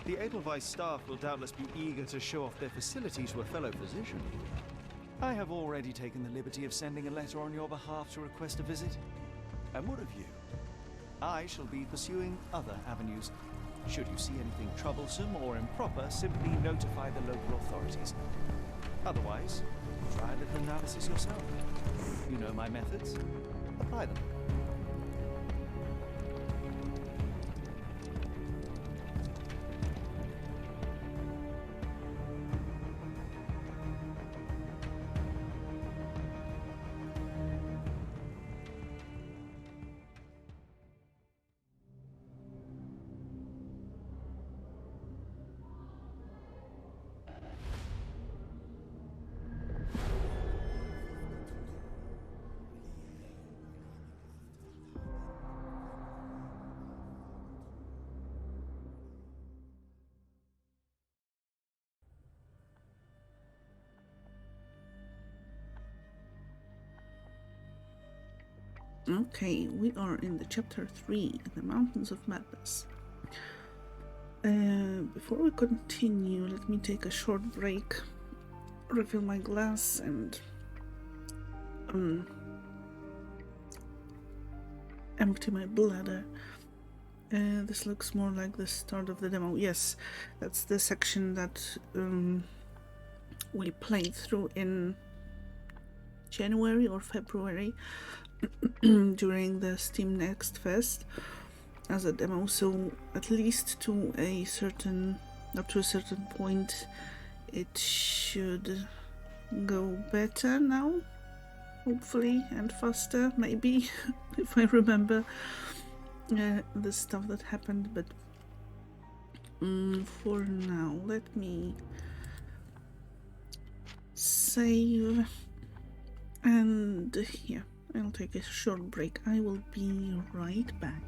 Speaker 7: The Edelweiss staff will doubtless be eager to show off their facilities to a fellow physician. I have already taken the liberty of sending a letter on your behalf to request a visit.
Speaker 2: And what of you?
Speaker 7: I shall be pursuing other avenues. Should you see anything troublesome or improper, simply notify the local authorities. Otherwise, try a little analysis yourself. You know my methods. Apply them.
Speaker 1: Okay, we are in the chapter 3, The Mountains of Madness. Before we continue, let me take a short break, refill my glass, and empty my bladder. This looks more like the start of the demo. Yes, that's the section that we played through in January or February during the Steam Next Fest as a demo, so at least to a certain point it should go better now, hopefully, and faster, maybe, if I remember the stuff that happened. But for now, let me save. And yeah, I'll take a short break. I will be right back.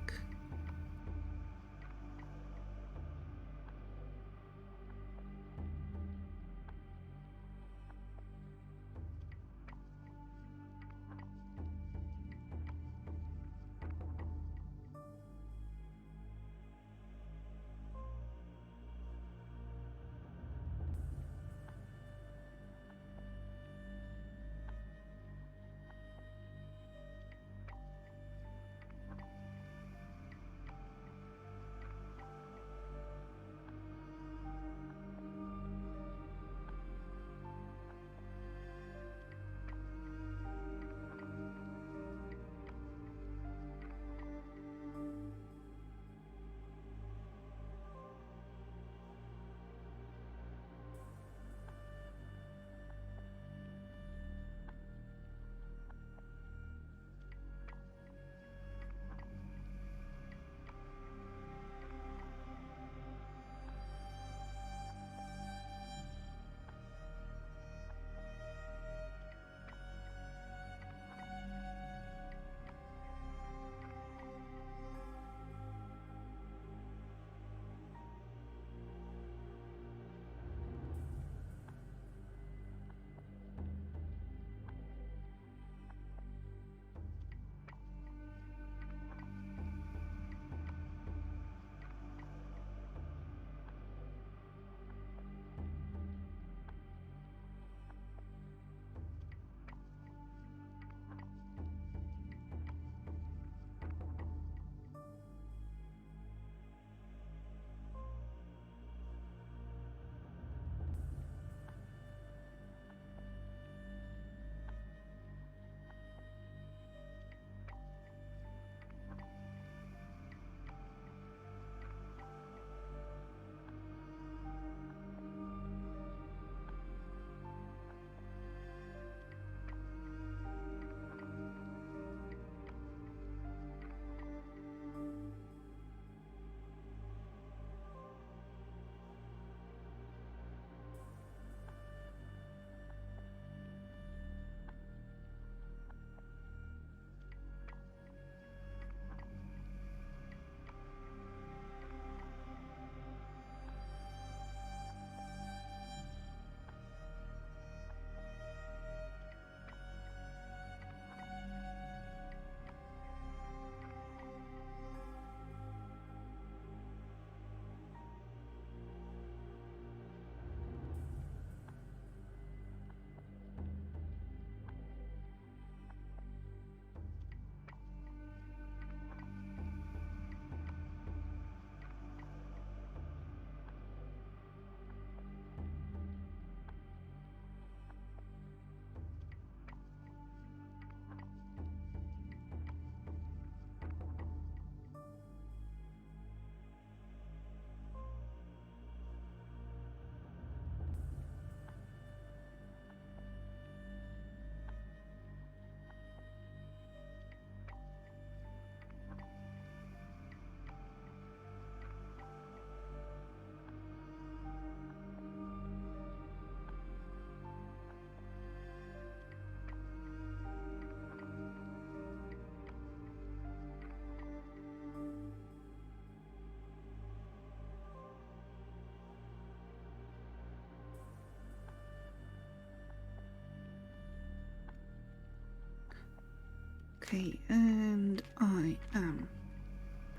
Speaker 1: Okay, and I am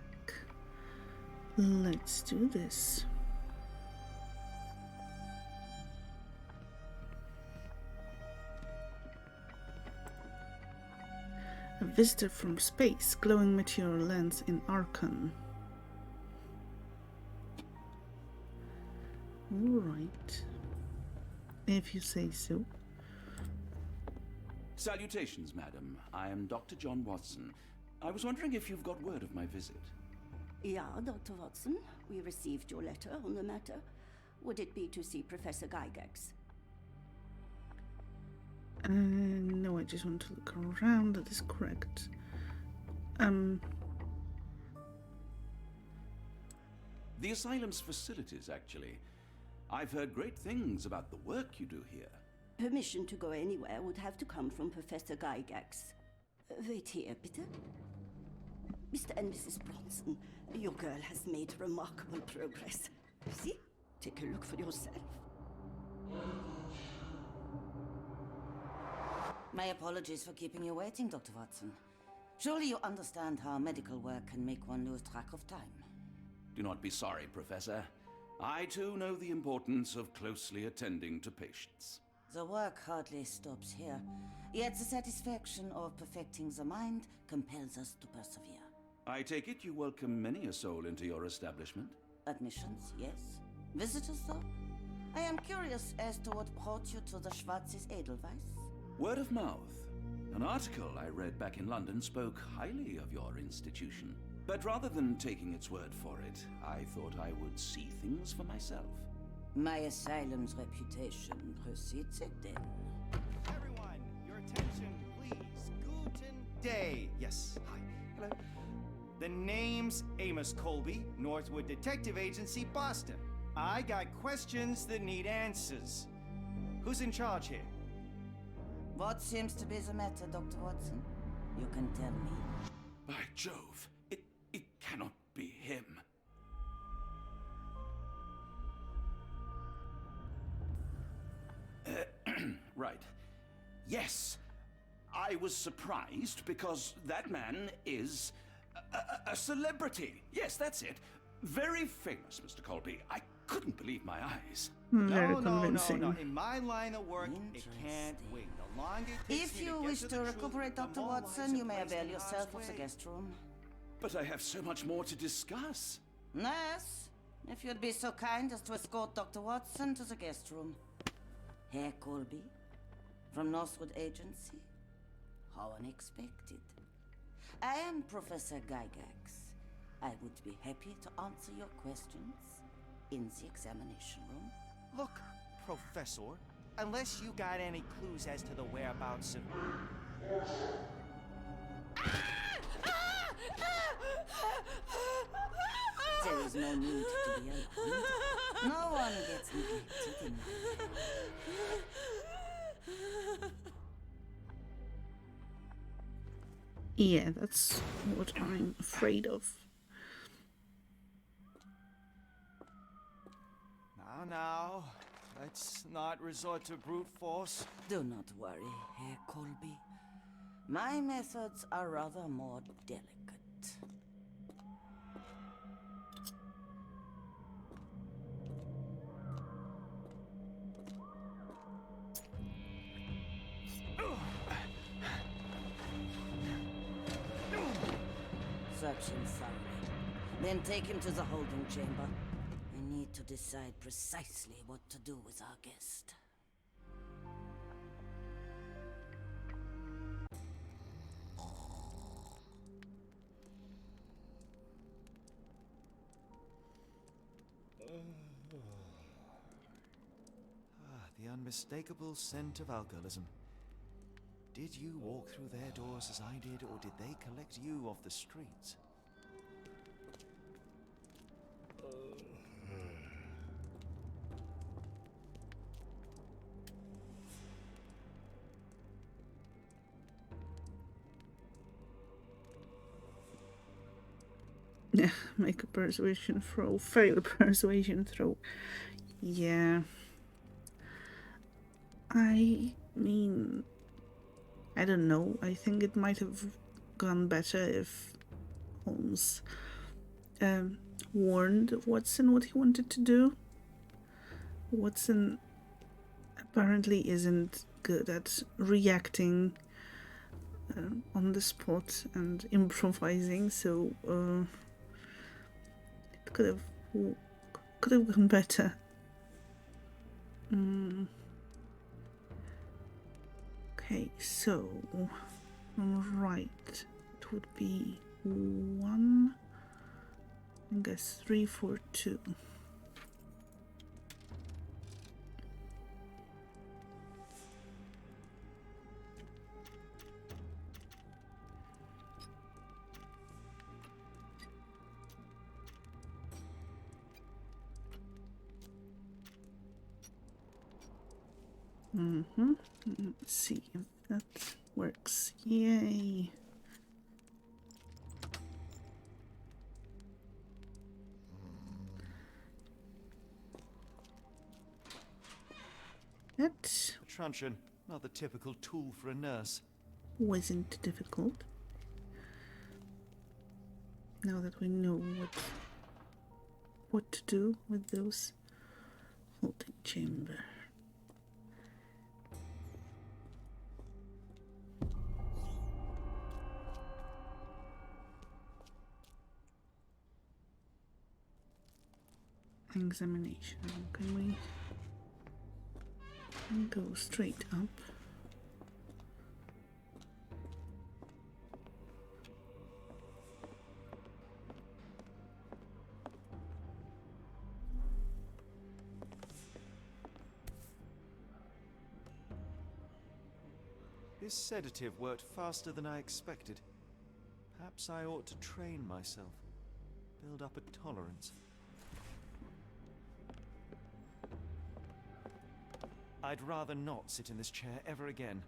Speaker 1: back. Let's do this. A visitor from space, glowing meteor lands in Archon. Alright. If you say so.
Speaker 2: Salutations, madam. I am Dr. John Watson. I was wondering if you've got word of my visit.
Speaker 12: Yeah, Dr. Watson. We received your letter on the matter. Would it be to see Professor Gygax?
Speaker 1: No, I just want to look around. That is correct.
Speaker 2: The asylum's facilities, actually. I've heard great things about the work you do here.
Speaker 12: Permission to go anywhere would have to come from Professor Gygax. Wait here, bitte. Mr. and Mrs. Bronson, your girl has made remarkable progress. See? Take a look for yourself.
Speaker 13: My apologies for keeping you waiting, Dr. Watson. Surely you understand how medical work can make one lose track of time.
Speaker 2: Do not be sorry, Professor. I too know the importance of closely attending to patients.
Speaker 13: The work hardly stops here, yet the satisfaction of perfecting the mind compels us to persevere.
Speaker 2: I take it you welcome many a soul into your establishment?
Speaker 13: Admissions, yes. Visitors, though? I am curious as to what brought you to the Schwarzes Edelweiss.
Speaker 2: Word of mouth. An article I read back in London spoke highly of your institution. But rather than taking its word for it, I thought I would see things for myself.
Speaker 13: My asylum's reputation precedes it, then.
Speaker 7: Everyone, your attention, please. Guten day. Yes, hi. Hello. The name's Amos Colby, Northwood Detective Agency, Boston. I got questions that need answers. Who's in charge here?
Speaker 13: What seems to be the matter, Dr. Watson? You can tell me.
Speaker 2: By Jove, it cannot be him. Right. Yes. I was surprised because that man is a celebrity. Yes, that's it. Very famous, Mr. Colby. I couldn't believe my eyes.
Speaker 1: Very convincing.
Speaker 7: No. In my line of work, it can't wait. The longer it takes
Speaker 13: If
Speaker 7: me
Speaker 13: you
Speaker 7: get
Speaker 13: wish
Speaker 7: to
Speaker 13: to
Speaker 7: the truth,
Speaker 13: recuperate,
Speaker 7: the
Speaker 13: Dr.
Speaker 7: more
Speaker 13: Watson,
Speaker 7: lives
Speaker 13: you
Speaker 7: are
Speaker 13: may
Speaker 7: placed
Speaker 13: avail
Speaker 7: in harm's
Speaker 13: yourself of the
Speaker 7: way.
Speaker 13: guest room.
Speaker 2: But I have so much more to discuss.
Speaker 13: Nurse, if you'd be so kind as to escort Dr. Watson to the guest room. Herr Colby, from Northwood Agency. How unexpected. I am Professor Gygax. I would be happy to answer your questions in the examination room.
Speaker 7: Look, Professor, unless you got any clues as to the whereabouts of...
Speaker 13: There is no need to be alarmed. No one gets neglected in my...
Speaker 1: Yeah, that's what I'm afraid of.
Speaker 7: Now, let's not resort to brute force.
Speaker 13: Do not worry, Herr Colby. My methods are rather more delicate. Search him thoroughly. Then take him to the holding chamber. I need to decide precisely what to do with our guest.
Speaker 7: The unmistakable scent of alcoholism. Did you walk through their doors as I did, or did they collect you off the streets?
Speaker 1: Yeah, make a persuasion throw, fail a persuasion throw. Yeah. I mean, I don't know. I think it might have gone better if Holmes warned Watson what he wanted to do. Watson apparently isn't good at reacting on the spot and improvising, so it could have gone better. Okay, so right, it would be 1, I guess 3, 4, 2. Let's see if that works. Yay. That
Speaker 7: A truncheon, not the typical tool for a nurse.
Speaker 1: wasn't difficult. Now that we know what to do with those holding chamber. Examination. Can we go straight up?
Speaker 7: This sedative worked faster than I expected. Perhaps I ought to train myself, build up a tolerance. I'd rather not sit in this chair ever again.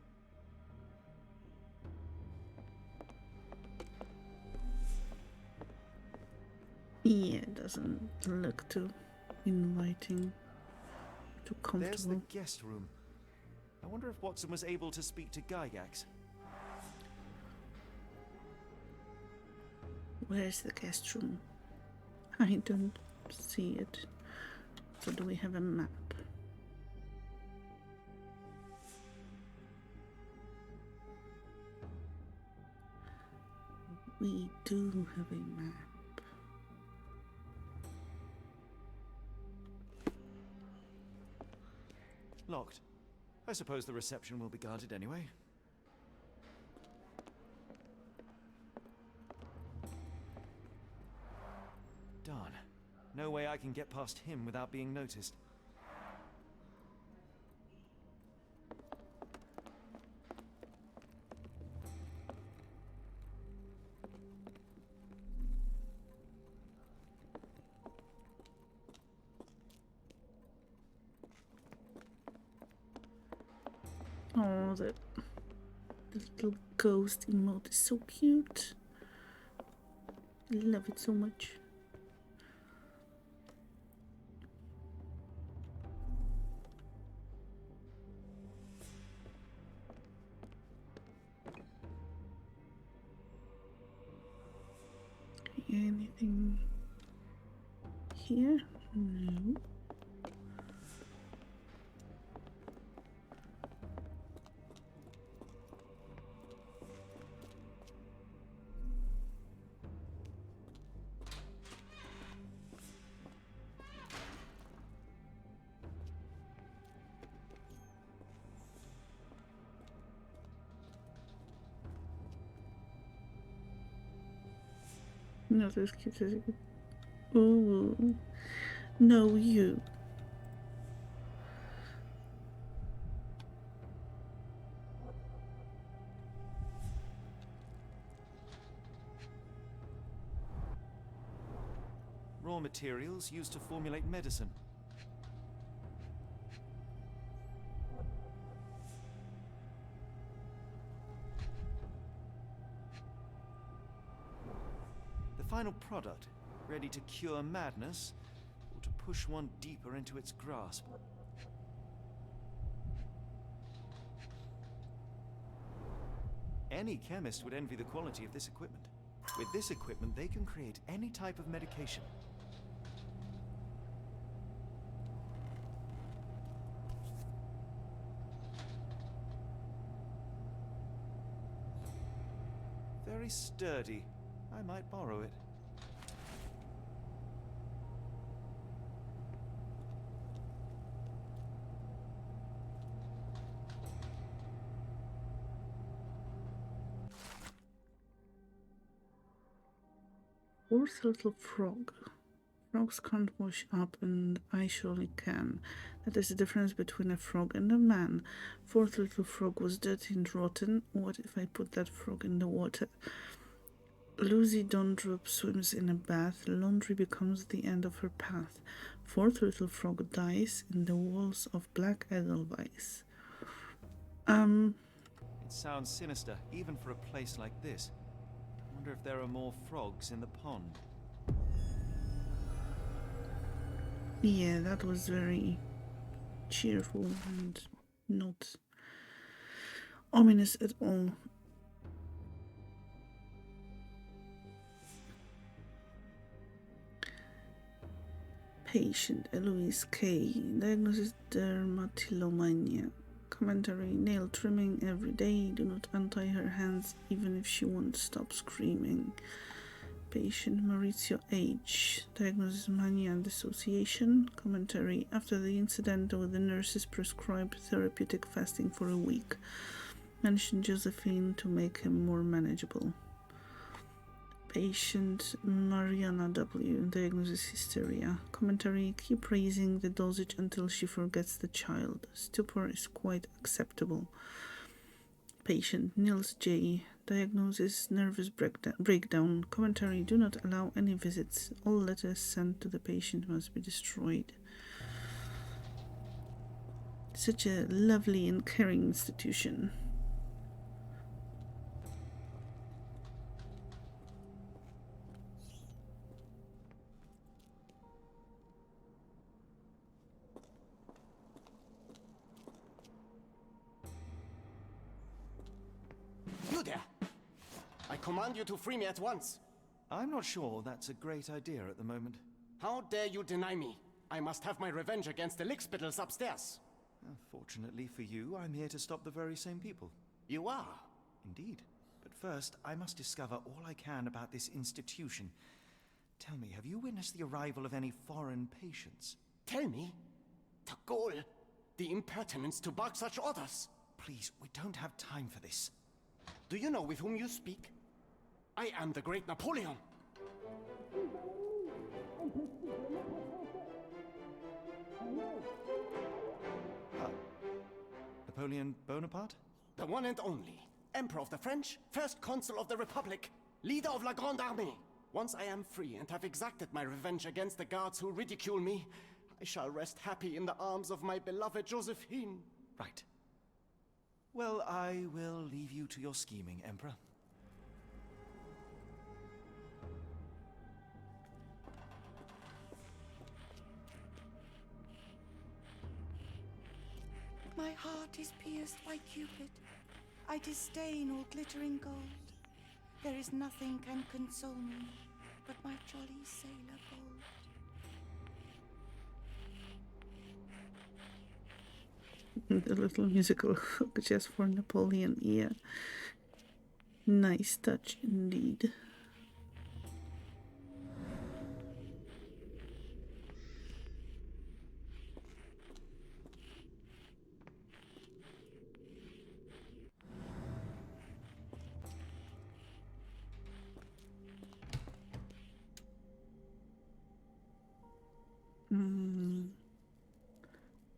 Speaker 1: Yeah, it doesn't look too inviting, too comfortable.
Speaker 7: There's the guest room. I wonder if Watson was able to speak to Gygax.
Speaker 1: Where's the guest room? I don't see it. So do we have a map? We do have a map.
Speaker 7: Locked. I suppose the reception will be guarded anyway. Darn. No way I can get past him without being noticed.
Speaker 1: Oh, the little ghost emote is so cute. I love it so much. Anything here? No. No, those kids are good. Ooh. No, you.
Speaker 7: Raw materials used to formulate medicine. The final product, ready to cure madness, or to push one deeper into its grasp. Any chemist would envy the quality of this equipment. With this equipment, they can create any type of medication. Very sturdy. I might borrow it.
Speaker 1: Fourth little frog. Frogs can't wash up, and I surely can. That is the difference between a frog and a man. Fourth little frog was dirty and rotten. What if I put that frog in the water? Lucy Dondrop swims in a bath. Laundry becomes the end of her path. Fourth little frog dies in the walls of Black Edelweiss.
Speaker 7: It sounds sinister, even for a place like this. I wonder if there are more frogs in the pond.
Speaker 1: Yeah, that was very cheerful and not ominous at all. Patient Eloise K. Diagnosis dermatillomania. Commentary: nail trimming every day. Do not untie her hands even if she won't stop screaming. Patient Maurizio H. Diagnosis: mania and dissociation. Commentary: after the incident with the nurses prescribed therapeutic fasting for a week. Mentioned Josephine to make him more manageable. Patient Mariana W. Diagnosis: hysteria. Commentary: keep raising the dosage until she forgets the child. Stupor is quite acceptable. Patient Nils J. Diagnosis: nervous breakdown. Commentary: do not allow any visits. All letters sent to the patient must be destroyed. Such a lovely and caring institution.
Speaker 14: You there! I command you to free me at once.
Speaker 7: I'm not sure that's a great idea at the moment.
Speaker 14: How dare you deny me? I must have my revenge against the lickspittles upstairs.
Speaker 7: Fortunately for you, I'm here to stop the very same people.
Speaker 14: You are?
Speaker 7: Indeed. But first, I must discover all I can about this institution. Tell me, have you witnessed the arrival of any foreign patients?
Speaker 14: Tell me? The ghoul! The impertinence to bark such orders!
Speaker 7: Please, we don't have time for this.
Speaker 14: Do you know with whom you speak? I am the great Napoleon!
Speaker 7: Napoleon Bonaparte?
Speaker 14: The one and only. Emperor of the French, first consul of the Republic, leader of La Grande Armée. Once I am free and have exacted my revenge against the guards who ridicule me, I shall rest happy in the arms of my beloved Josephine.
Speaker 7: Right. Well, I will leave you to your scheming, Emperor.
Speaker 15: My heart is pierced by Cupid. I disdain all glittering gold. There is nothing can console me but my jolly sailor bold.
Speaker 1: The little musical hook just for Napoleon, yeah. Nice touch indeed.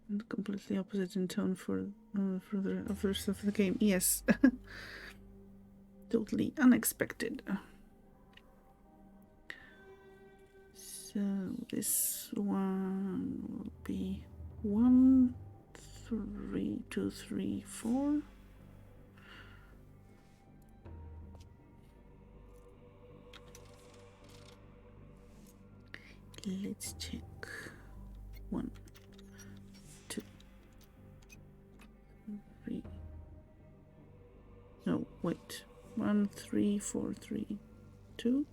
Speaker 1: And completely opposite in tone for the others of the game. Yes. Totally unexpected. So this one will be 1, 3, 2, 3, 4. Let's check. 1, 2, 3. No, wait. 1, 3, 4, 3, 2.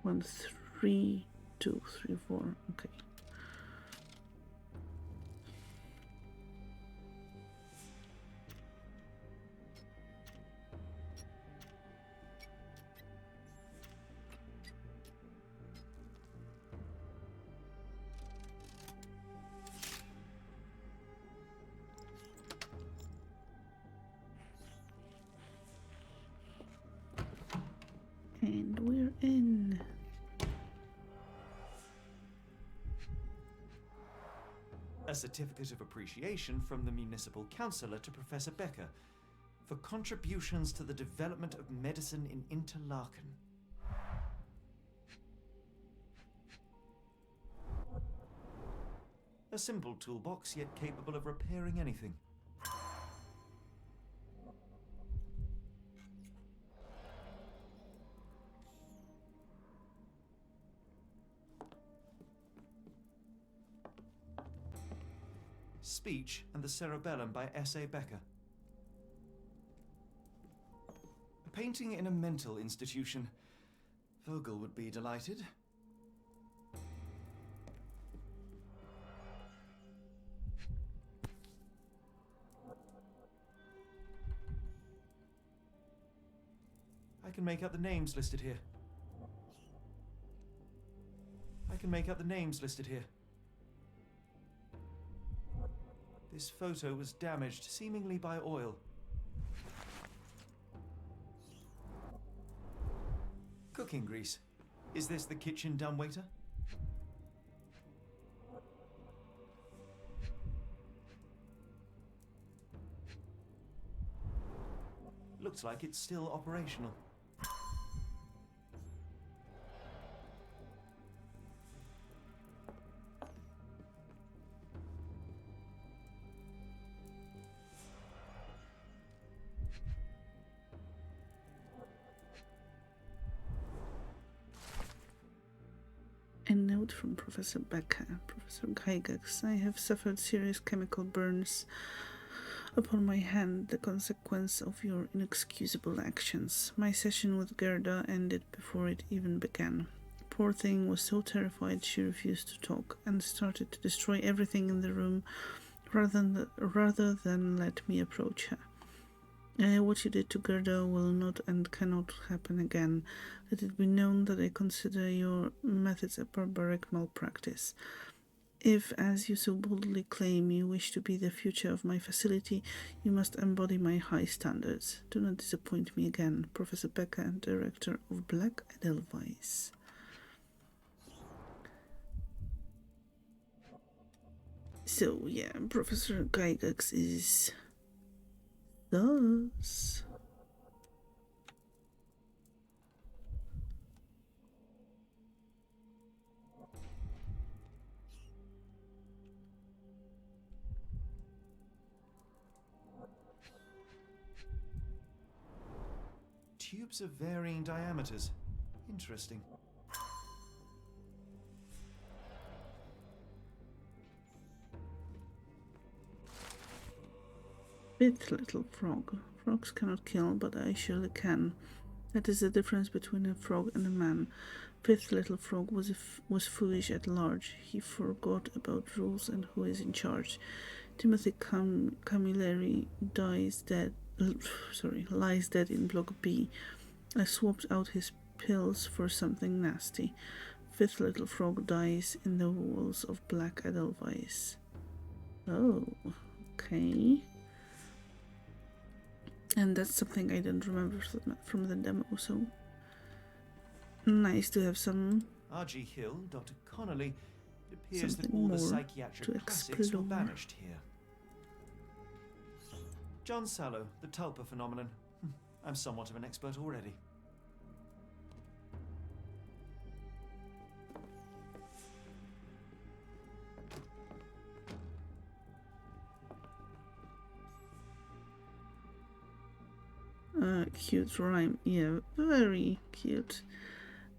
Speaker 1: One, 3, 2, 3, 4. Okay. And we're in.
Speaker 7: A certificate of appreciation from the municipal councillor to Professor Becker for contributions to the development of medicine in Interlaken. A simple toolbox, yet capable of repairing anything. Speech and the Cerebellum by S.A. Becker. A painting in a mental institution. Vogel would be delighted. I can make out the names listed here. This photo was damaged, seemingly by oil. Cooking grease. Is this the kitchen dumbwaiter? Looks like it's still operational.
Speaker 1: A note from Professor Becker. Professor Gygax, I have suffered serious chemical burns upon my hand, the consequence of your inexcusable actions. My session with Gerda ended before it even began. Poor thing was so terrified she refused to talk and started to destroy everything in the room rather than let me approach her. What you did to Gerda will not and cannot happen again. Let it be known that I consider your methods a barbaric malpractice. If, as you so boldly claim, you wish to be the future of my facility, you must embody my high standards. Do not disappoint me again. Professor Becker, Director of Black Edelweiss. So, yeah, Professor Gygax is thus.
Speaker 7: Tubes of varying diameters. Interesting.
Speaker 1: Bit little frog. Frogs cannot kill, but I surely can. That is the difference between a frog and a man. Fifth little frog was foolish at large. He forgot about rules and who is in charge. Timothy Camilleri lies dead in Block B. I swapped out his pills for something nasty. Fifth little frog dies in the walls of Black Edelweiss. Oh, okay. And that's something I don't remember from the demo, so nice to have some.
Speaker 7: R.G. Hill, Dr. Connolly. It appears that
Speaker 1: Something
Speaker 7: all the
Speaker 1: more
Speaker 7: psychiatric
Speaker 1: to
Speaker 7: classics were
Speaker 1: explore.
Speaker 7: banished here. John Sallow, the Tulpa phenomenon. I'm somewhat of an expert already.
Speaker 1: Cute rhyme. Yeah, very cute.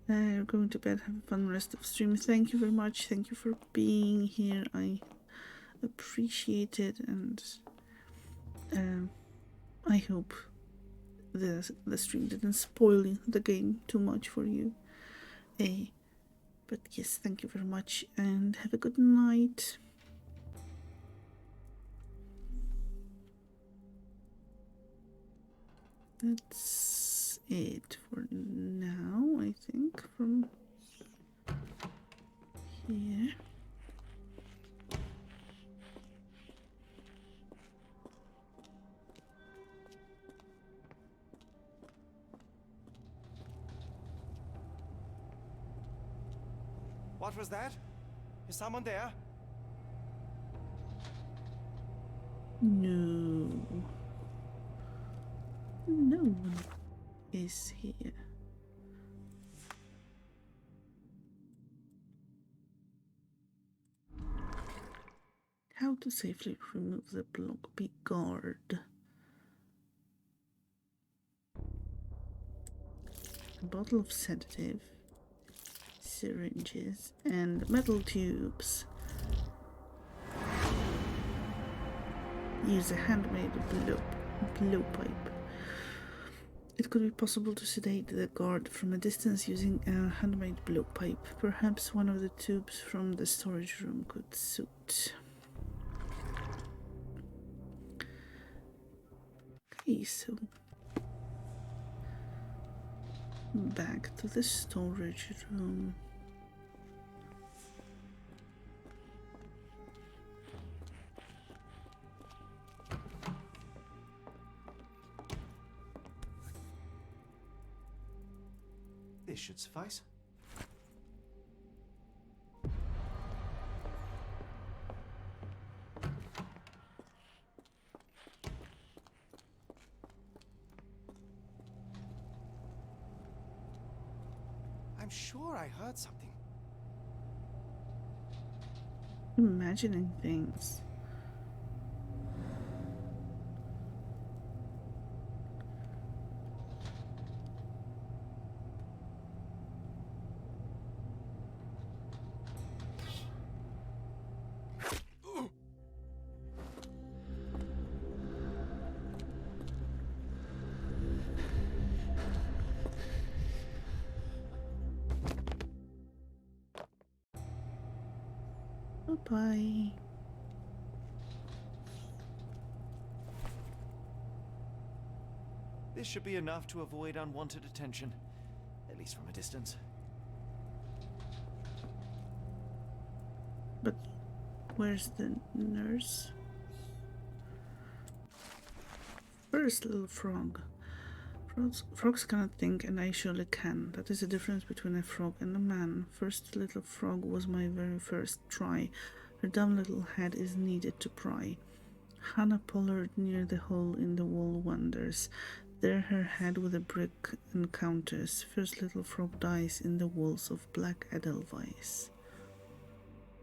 Speaker 1: Going to bed. Have a fun rest of stream. Thank you very much. Thank you for being here. I appreciate it, and I hope the stream didn't spoil the game too much for you. But yes, thank you very much, and have a good night. That's it for now, I think, from here.
Speaker 14: What was that? Is someone there?
Speaker 1: No. No one is here. to safely remove the block guard. A bottle of sedative, syringes, and metal tubes. Use a handmade blowpipe. It could be possible to sedate the guard from a distance using a handmade blowpipe. Perhaps one of the tubes from the storage room could suit. Okay, so back to the storage room.
Speaker 7: This should suffice. I'm sure I heard something.
Speaker 1: Imagining things. Bye-bye.
Speaker 7: This should be enough to avoid unwanted attention, at least from a distance.
Speaker 1: But where's the nurse? First, little frog. Frogs cannot think, and I surely can. That is the difference between a frog and a man. First little frog was my very first try. Her dumb little head is needed to pry. Hannah Pollard near the hole in the wall wonders. There her head with a brick encounters. First little frog dies in the walls of black Edelweiss.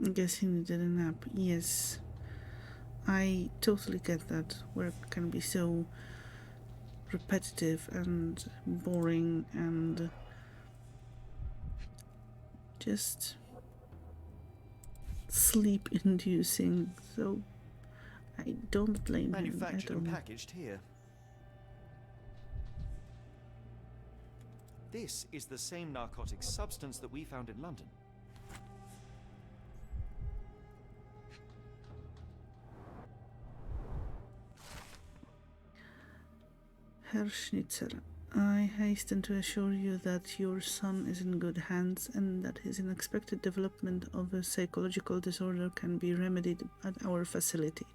Speaker 1: I guess he needed a nap. Yes, I totally get that. Work can be so repetitive and boring and just sleep inducing, so I don't blame him at
Speaker 7: Manufactured and
Speaker 1: all.
Speaker 7: packaged here. This is the same narcotic substance that we found in London.
Speaker 1: Herr Schnitzer, I hasten to assure you that your son is in good hands and that his unexpected development of a psychological disorder can be remedied at our facility.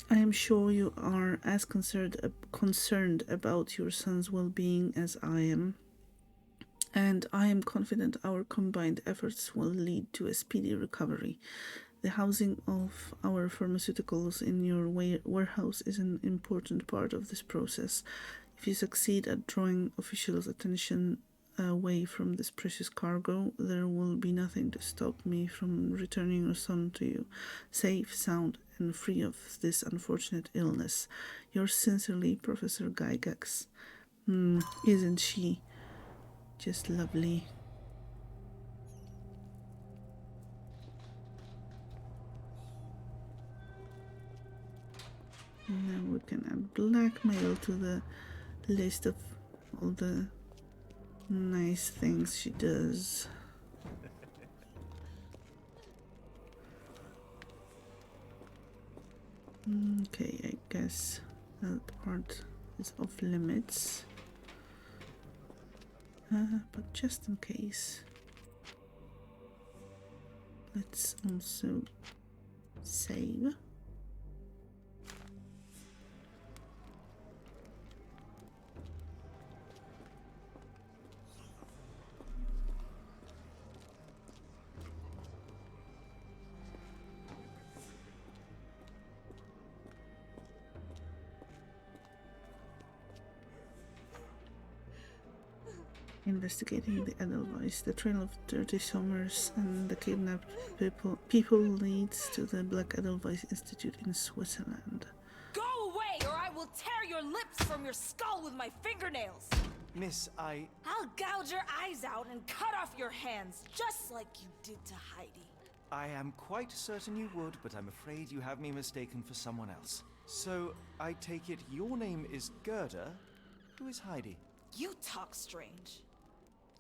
Speaker 1: I am sure you are as concerned about your son's well-being as I am, and I am confident our combined efforts will lead to a speedy recovery. The housing of our pharmaceuticals in your warehouse is an important part of this process. If you succeed at drawing officials' attention away from this precious cargo, there will be nothing to stop me from returning your son to you, safe, sound, and free of this unfortunate illness. Yours sincerely, Professor Gygax. Isn't she just lovely? Now we can add blackmail to the list of all the nice things she does. Okay, I guess that part is off limits. But just in case, let's also save. Investigating the Edelweiss, the trail of dirty summers and the kidnapped people leads to the Black Edelweiss Institute in Switzerland.
Speaker 16: Go away, or I will tear your lips from your skull with my fingernails!
Speaker 7: Miss,
Speaker 16: I'll gouge your eyes out and cut off your hands, just like you did to Heidi.
Speaker 7: I am quite certain you would, but I'm afraid you have me mistaken for someone else. So, I take it your name is Gerda? Who is Heidi?
Speaker 16: You talk strange.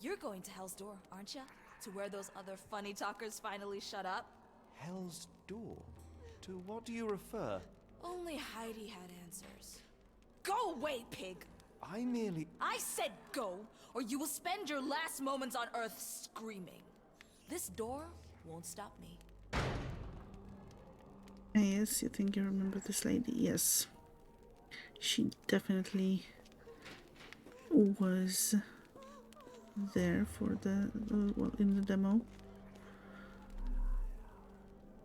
Speaker 16: You're going to Hell's Door, aren't you? To where those other funny talkers finally shut up?
Speaker 7: Hell's Door? To what do you refer?
Speaker 16: Only Heidi had answers. Go away, pig!
Speaker 7: I
Speaker 16: said go, or you will spend your last moments on Earth screaming. This door won't stop me.
Speaker 1: Yes, you think you remember this lady? Yes. She definitely was there for the, in the demo.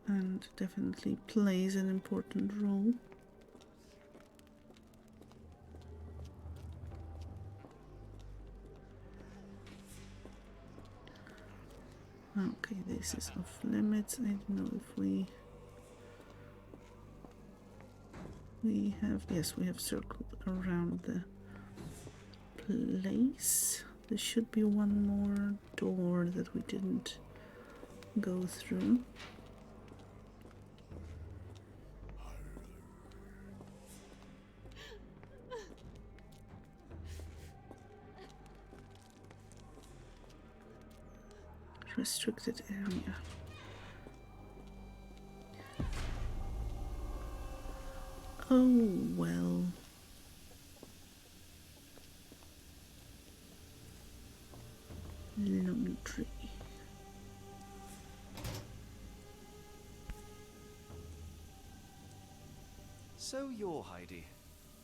Speaker 1: And definitely plays an important role. Okay, this is off limits. I don't know if we have, yes, we have circled around the place. There should be one more door that we didn't go through. Restricted area. Oh well. Laundry.
Speaker 7: So you're Heidi.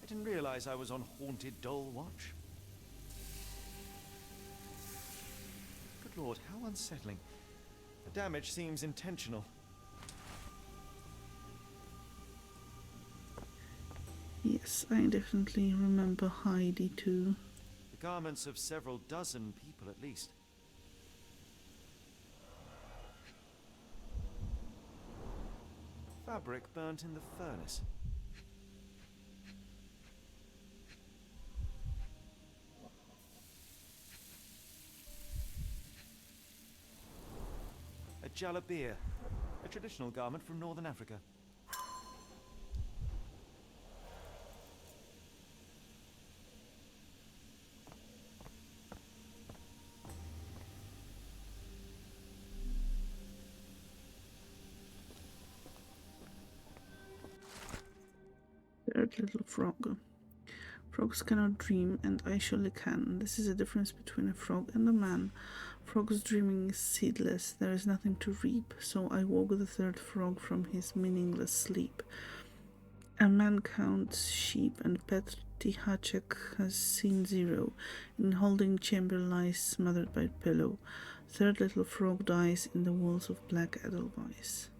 Speaker 7: I didn't realize I was on Haunted Doll Watch. Good lord, how unsettling. The damage seems intentional.
Speaker 1: Yes, I definitely remember Heidi too.
Speaker 7: The garments of several dozen people at least. Fabric burnt in the furnace. A jalabia, a traditional garment from northern Africa.
Speaker 1: Third little frog. Frogs cannot dream, and I surely can. This is a difference between a frog and a man. Frog's dreaming is seedless, there is nothing to reap, so I woke the third frog from his meaningless sleep. A man counts sheep, and Petri Hacek has seen zero. In holding chamber lies smothered by pillow. Third little frog dies in the walls of Black Edelweiss.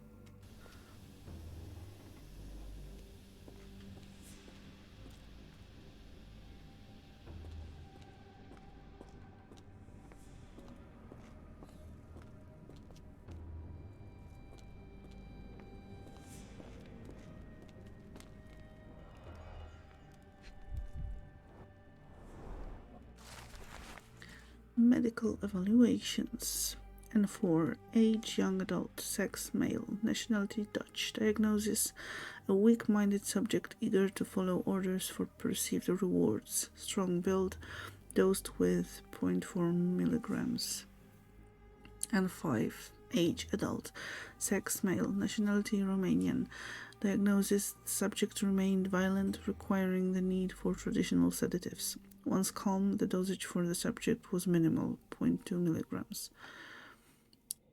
Speaker 1: Medical evaluations. N4, age young adult, sex male, nationality Dutch, diagnosis a weak-minded subject eager to follow orders for perceived rewards, strong build, dosed with 0.4 milligrams. N5, age adult, sex male, nationality Romanian, diagnosis subject remained violent, requiring the need for traditional sedatives. Once calm, the dosage for the subject was minimal, 0.2 milligrams.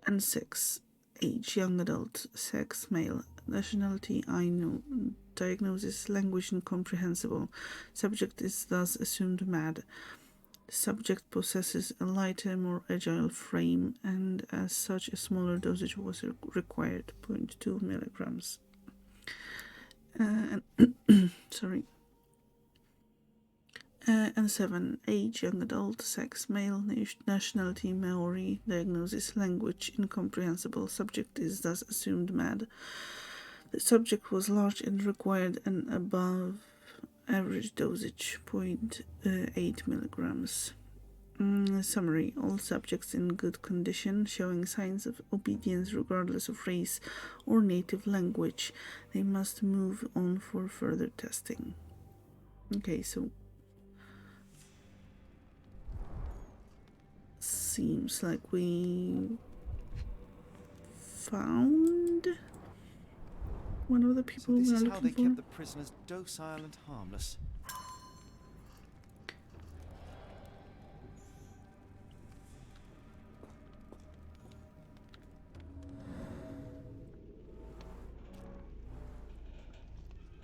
Speaker 1: N6, age young adult, sex male, nationality Ainu, diagnosis language incomprehensible, subject is thus assumed mad. Subject possesses a lighter, more agile frame, and as such a smaller dosage was required, 0.2 milligrams. And 7. Age, young adult, sex, male, nationality, Maori, diagnosis, language, incomprehensible, subject is thus assumed mad. The subject was large and required an above average dosage, 0.8 milligrams. Summary. All subjects in good condition, showing signs of obedience regardless of race or native language. They must move on for further testing. Okay, so seems like we found one of the people
Speaker 7: so this
Speaker 1: we are
Speaker 7: is
Speaker 1: looking
Speaker 7: how they
Speaker 1: for.
Speaker 7: kept the prisoners docile and harmless.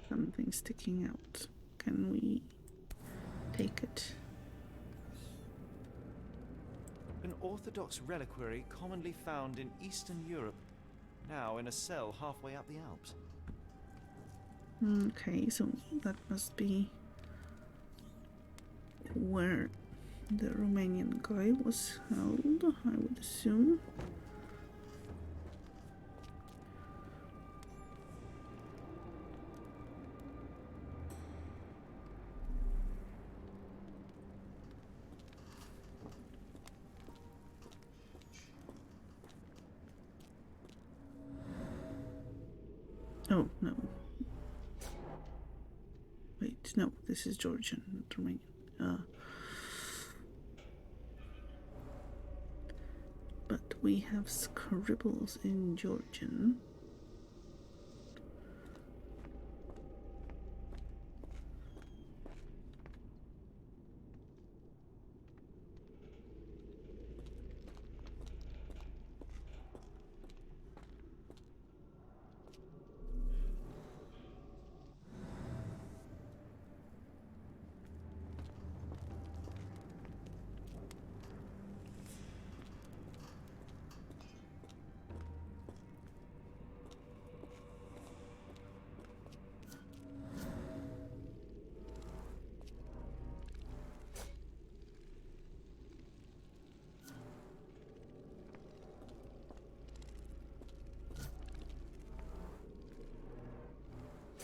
Speaker 1: Something sticking out. Can we take it?
Speaker 7: An orthodox reliquary commonly found in Eastern Europe, now in a cell halfway up the Alps.
Speaker 1: Okay, so that must be where the Romanian guy was held, I would assume. Oh, no. Wait, no, this is Georgian, not Romanian. But we have scribbles in Georgian.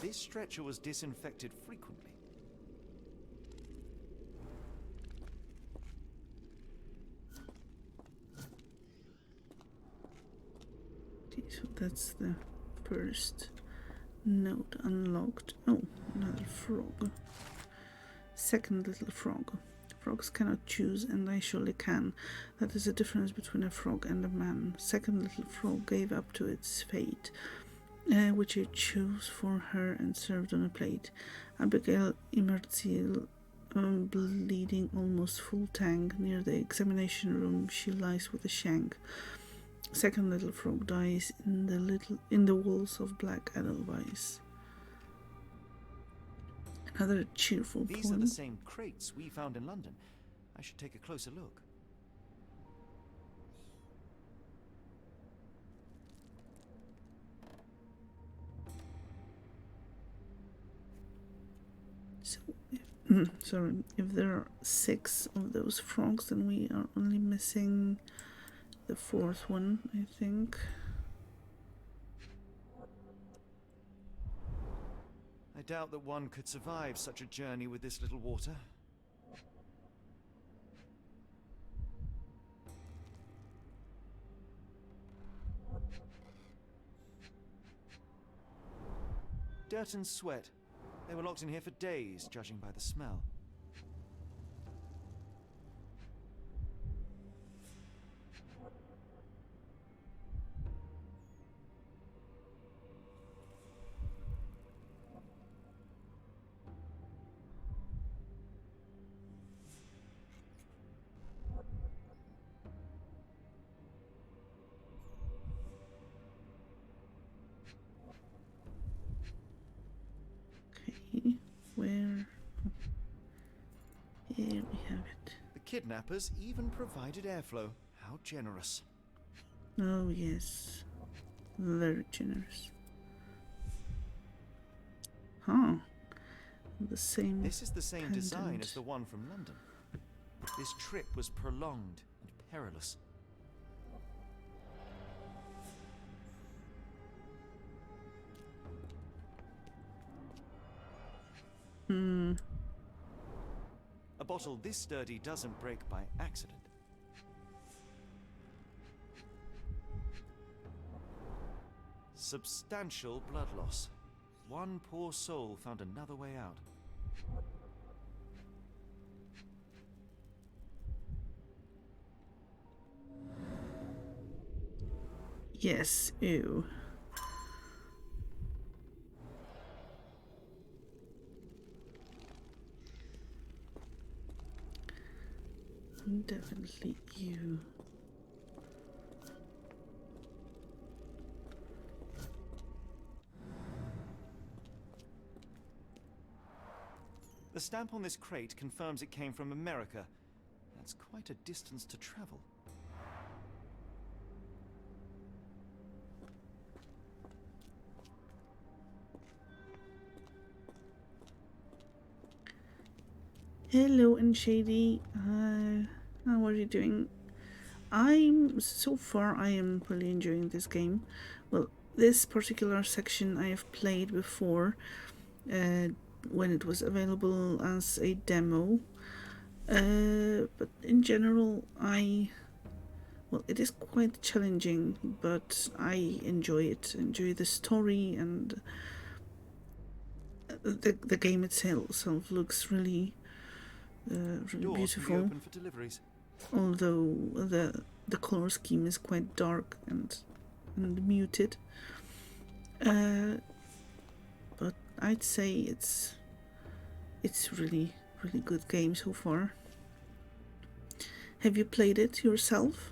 Speaker 7: This stretcher was disinfected frequently.
Speaker 1: So that's the first note unlocked. Oh, another frog. Second little frog. Frogs cannot choose, and I surely can. That is the difference between a frog and a man. Second little frog gave up to its fate, which it chose for her and served on a plate. Abigail Imerziel, bleeding almost full tank. Near the examination room, she lies with a shank. Second little frog dies in the walls of Black Edelweiss. Another cheerful
Speaker 7: These
Speaker 1: poem.
Speaker 7: are the same crates we found in London. I should take a closer look.
Speaker 1: So, sorry, if there are 6 of those frogs, then we are only missing the 4th one, I think.
Speaker 7: I doubt that one could survive such a journey with this little water. Dirt and sweat. They were locked in here for days, judging by the smell.
Speaker 1: Okay, where? Here we have it.
Speaker 7: The kidnappers even provided airflow. How generous.
Speaker 1: Oh, yes. Very generous. Huh. The same.
Speaker 7: This is the same design
Speaker 1: pendant.
Speaker 7: as the one from London. This trip was prolonged and perilous. A bottle this sturdy doesn't break by accident. Substantial blood loss. One poor soul found another way out.
Speaker 1: Yes, ew. Definitely ew.
Speaker 7: The stamp on this crate confirms it came from America. That's quite a distance to travel.
Speaker 1: Hello, and Shady. How are you doing? So far I am really enjoying this game. Well, this particular section I have played before, when it was available as a demo. But in general, well, it is quite challenging, but I enjoy it. Enjoy the story, and the game itself looks really really beautiful.
Speaker 7: Open for deliveries.
Speaker 1: Although the color scheme is quite dark and muted, but I'd say it's really good game so far. Have you played it yourself?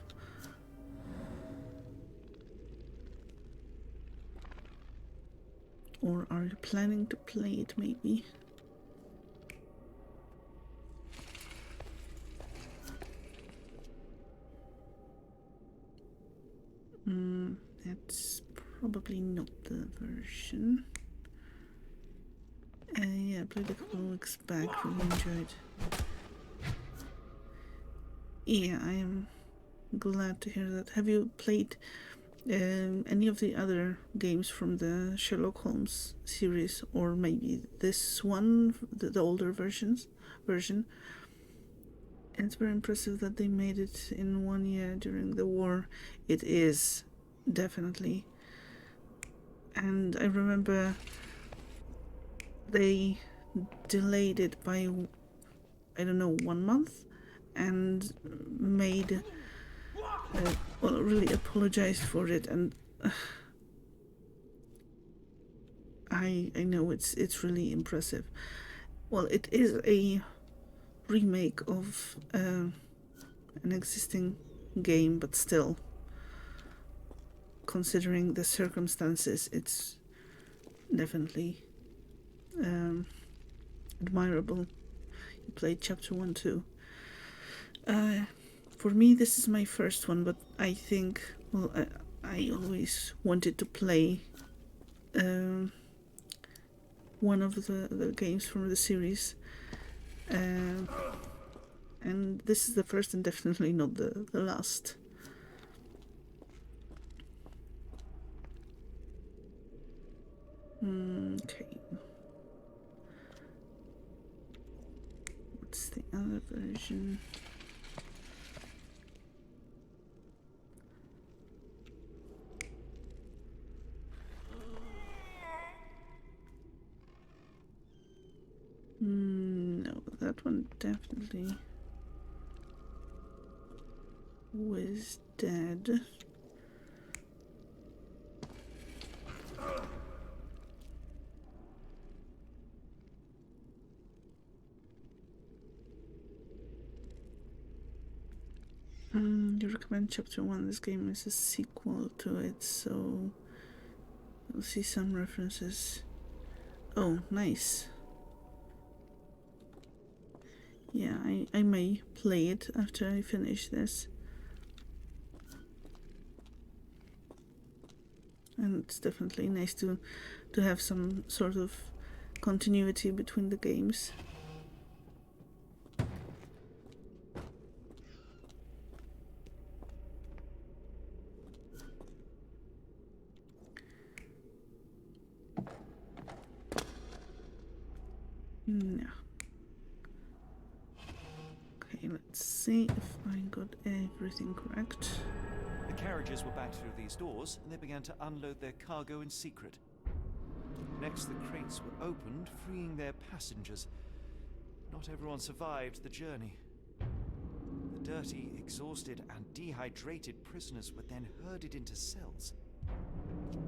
Speaker 1: Or are you planning to play it maybe? That's probably not the version. Yeah, I played a couple of weeks back, really enjoyed. Yeah, I am glad to hear that. Have you played any of the other games from the Sherlock Holmes series, or maybe this one, the older version? And it's very impressive that they made it in 1 year during the war. It is, definitely. And I remember they delayed it by, I don't know, 1 month, and made well, really apologized for it, and I know it's really impressive. Well, it is a remake of an existing game, but still, considering the circumstances, it's definitely admirable. You played chapter 1 too. For me, this is my first one, but I think, well, I always wanted to play one of the games from the series, and this is the first and definitely not the last. Okay. What's the other version? No, that one definitely was dead. You recommend chapter 1. This game is a sequel to it, so you'll see some references. Oh, nice. Yeah, I may play it after I finish this. And it's definitely nice to have some sort of continuity between the games. No. Okay, let's see if I got everything correct.
Speaker 7: The carriages were back through these doors, and they began to unload their cargo in secret. Next, the crates were opened, freeing their passengers. Not everyone survived the journey. The dirty, exhausted, and dehydrated prisoners were then herded into cells.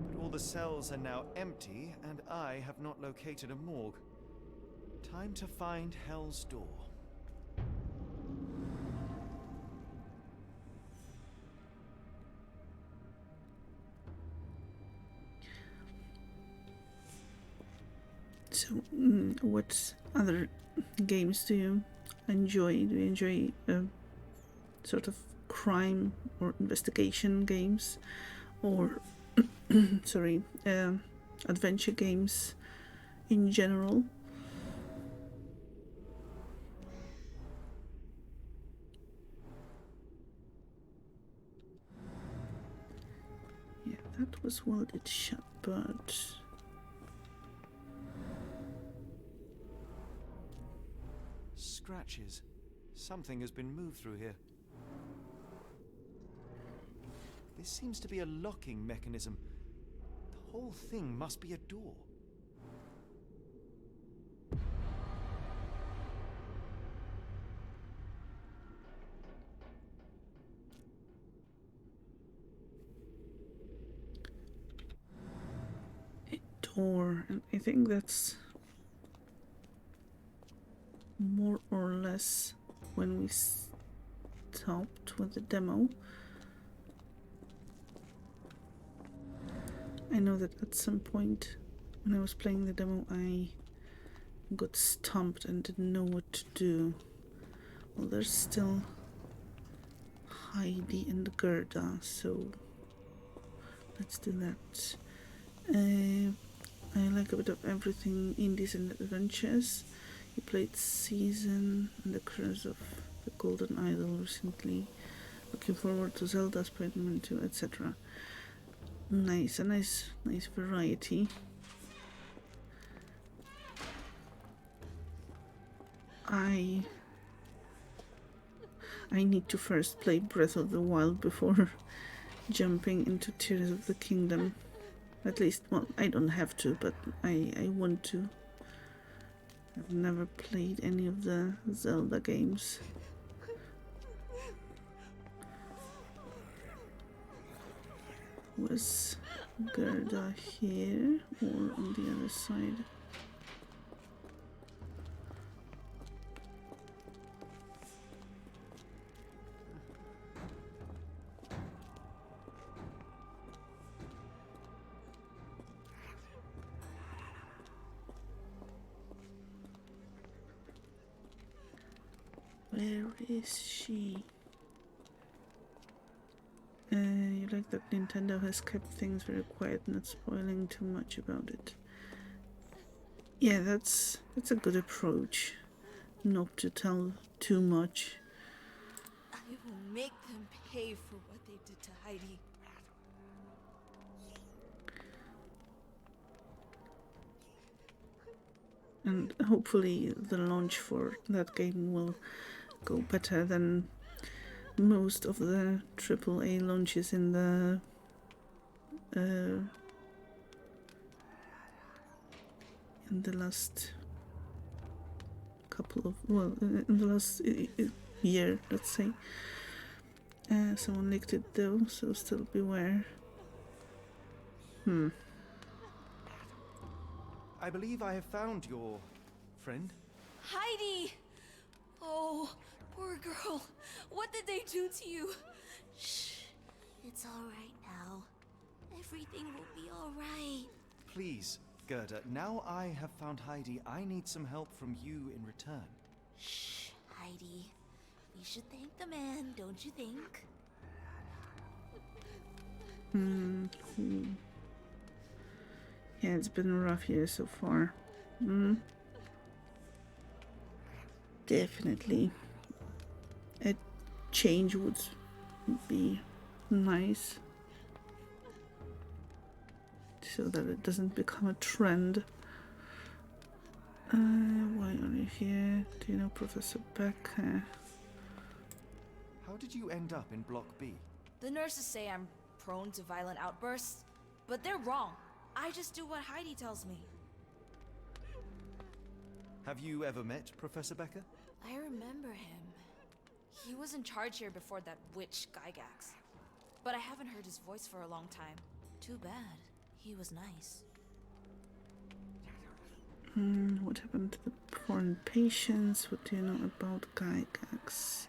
Speaker 7: But all the cells are now empty, and I have not located a morgue. Time to find Hell's Door.
Speaker 1: So, what other games do you enjoy? Do you enjoy sort of crime or investigation games, or sorry, adventure games in general? Yeah, that was welded shut, but
Speaker 7: Scratches. Something has been moved through here. This seems to be a locking mechanism. The whole thing must be a door.
Speaker 1: a door, and I think that's more or less when we stopped with the demo. I know that at some point when I was playing the demo I got stumped and didn't know what to do. Well, there's still Heidi and Gerda, so let's do that. I like a bit of everything, indies and adventures. You played Season and the Curse of the Golden Idol recently. Looking forward to Zelda, Spider-Man 2, etc. Nice, a nice variety. I need to first play Breath of the Wild before jumping into Tears of the Kingdom. At least, well, I don't have to, but I want to. I've never played any of the Zelda games. Was Gerda here or on the other side? Where is she? You like that Nintendo has kept things very quiet, not spoiling too much about it. Yeah, that's a good approach. Not to tell too much.
Speaker 16: I will make them pay for what they did to Heidi.
Speaker 1: And hopefully the launch for that game will go better than most of the AAA launches in the last couple of, well, in the last year, let's say. Someone leaked it though, so still beware.
Speaker 7: I believe I have found your friend.
Speaker 16: Heidi! Oh, poor girl. What did they do to you?
Speaker 17: Shh. It's all right now. Everything will be all right.
Speaker 7: Please, Gerda, now I have found Heidi, I need some help from you in return.
Speaker 17: Shh, Heidi. We should thank the man, don't you think?
Speaker 1: Yeah, it's been a rough year so far. Definitely a change would be nice, so that it doesn't become a trend. Why are you here? Do you know Professor Becker?
Speaker 7: How did you end up in Block B?
Speaker 16: The nurses say I'm prone to violent outbursts, but they're wrong. I just do what Heidi tells me.
Speaker 7: Have you ever met Professor Becker?
Speaker 16: I remember him. He was in charge here before that witch Gygax. But I haven't heard his voice for a long time. Too bad. He was nice.
Speaker 1: What happened to the foreign patients? What do you know about Gygax?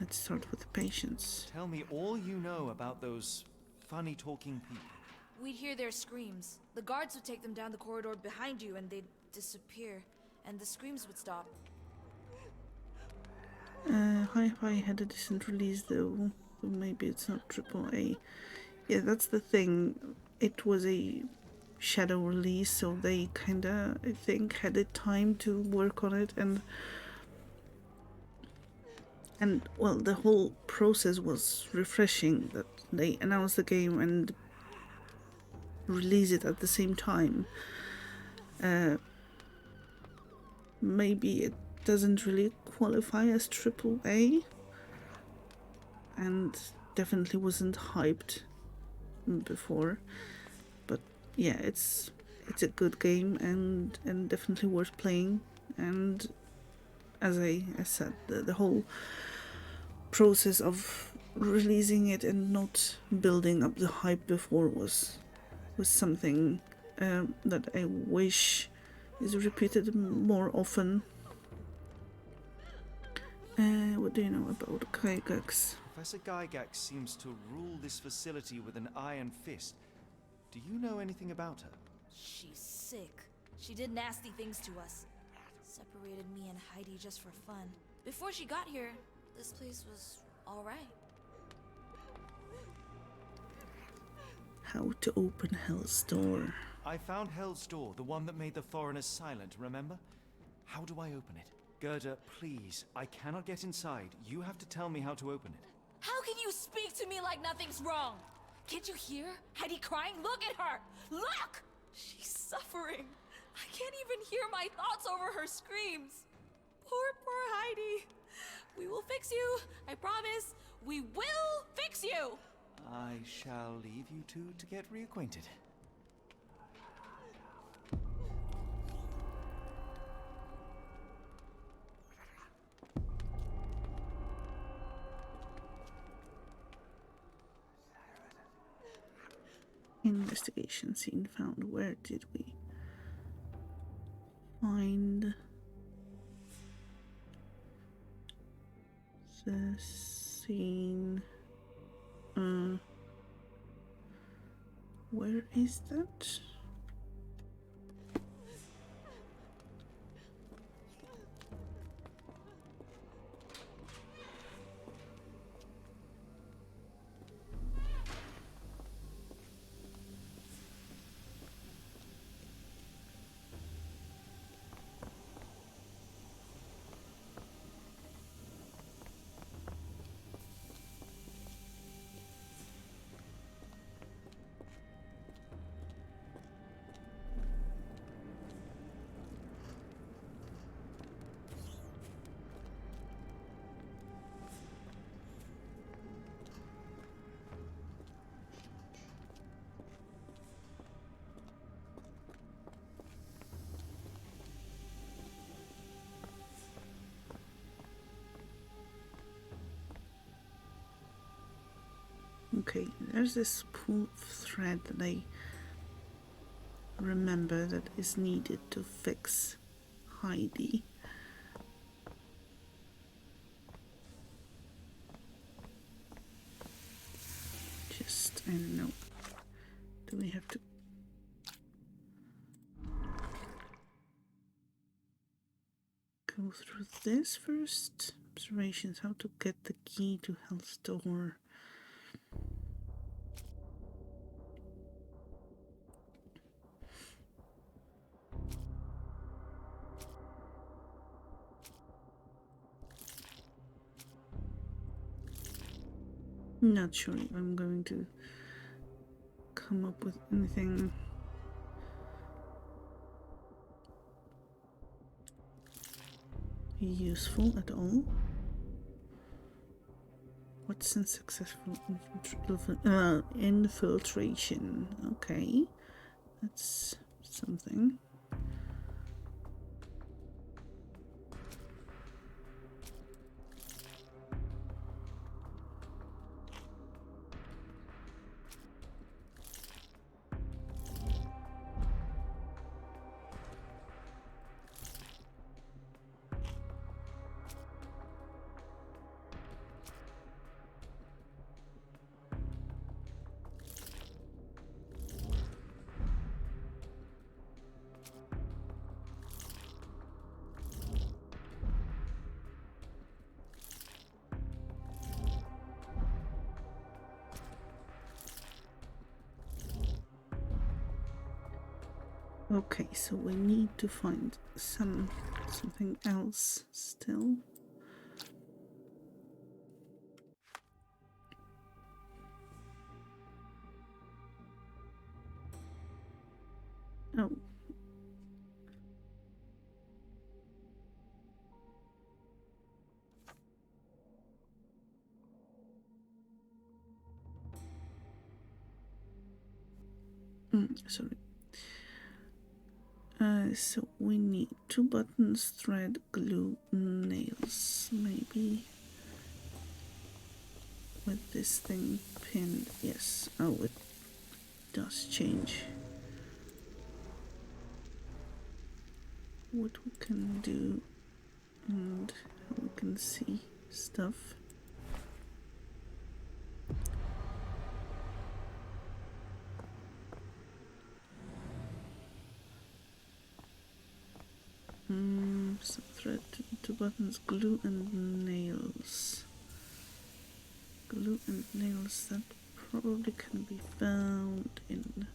Speaker 1: Let's start with the patients.
Speaker 7: Tell me all you know about those funny-talking people.
Speaker 16: We'd hear their screams. The guards would take them down the corridor behind you and they'd disappear. And the screams would stop.
Speaker 1: Hi-Fi had a decent release though. So maybe it's not AAA. Yeah, that's the thing. It was a shadow release, so they kinda, I think, had the time to work on it, and well, the whole process was refreshing that they announced the game and release it at the same time. Maybe it doesn't really qualify as AAA, and definitely wasn't hyped before, but yeah, it's a good game and definitely worth playing. And as I said, the whole process of releasing it and not building up the hype before was something that I wish is repeated more often. What do you know about Gygax?
Speaker 7: Professor Gygax seems to rule this facility with an iron fist. Do you know anything about her?
Speaker 16: She's sick. She did nasty things to us. Separated me and Heidi just for fun. Before she got here, this place was alright.
Speaker 1: How to open Hell's Door.
Speaker 7: I found Hell's Door, the one that made the foreigners silent, remember? How do I open it? Gerda, please, I cannot get inside. You have to tell me how to open it.
Speaker 16: How can you speak to me like nothing's wrong? Can't you hear Heidi crying? Look at her! Look! She's suffering. I can't even hear my thoughts over her screams. Poor Heidi. We will fix you. I promise. We will fix you.
Speaker 7: I shall leave you two to get reacquainted.
Speaker 1: Investigation scene found. Where did we find the scene? Where is that? Okay, there's this pull thread that I remember that is needed to fix Heidi. Just, I don't know. Do we have to go through this first? Observations, how to get the key to Hell's Door. Not sure if I'm going to come up with anything useful at all. What's unsuccessful infiltration? Okay, that's something. Okay, so we need to find something else still. Oh. Sorry. So we need 2 buttons, thread, glue, nails. Maybe with this thing pinned. Yes. Oh, it does change what we can do and how we can see stuff. So thread, 2 buttons, glue and nails. Glue and nails that probably can be found in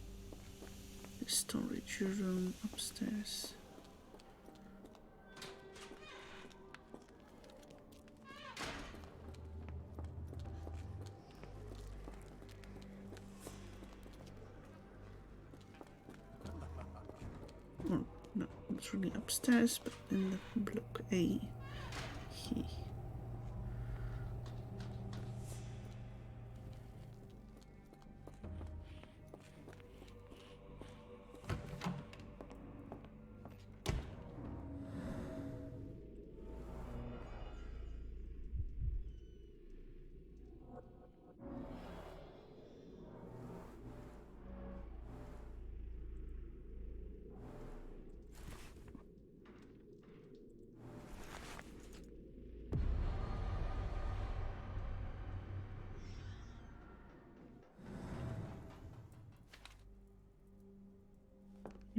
Speaker 1: the storage room upstairs. Well, no, it's really upstairs, but in the block A. Here.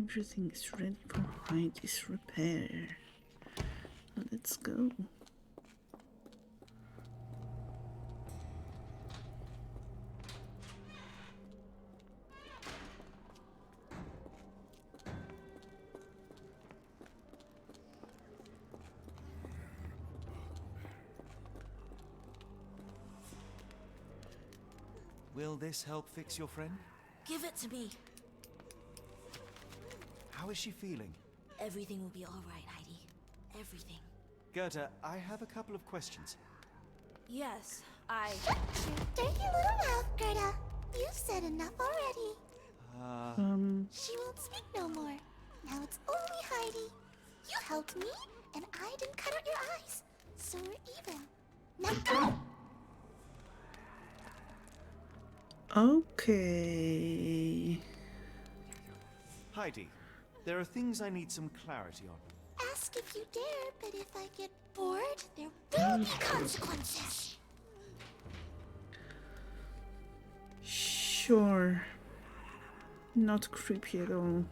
Speaker 1: Everything is ready for Heidi's repair. Let's go.
Speaker 7: Will this help fix your friend?
Speaker 16: Give it to me.
Speaker 7: How is she feeling?
Speaker 16: Everything will be all right, Heidi. Everything.
Speaker 7: Goethe, I have a couple of questions.
Speaker 16: Yes,
Speaker 17: Dirty little mouth, Gerda. You've said enough already. She won't speak no more. Now it's only Heidi. You helped me, and I didn't cut out your eyes. So we're even. Now go!
Speaker 1: Okay.
Speaker 7: Heidi, there are things I need some clarity on.
Speaker 17: Ask if you dare, but if I get bored, there will be consequences.
Speaker 1: Sure. Not creepy at all.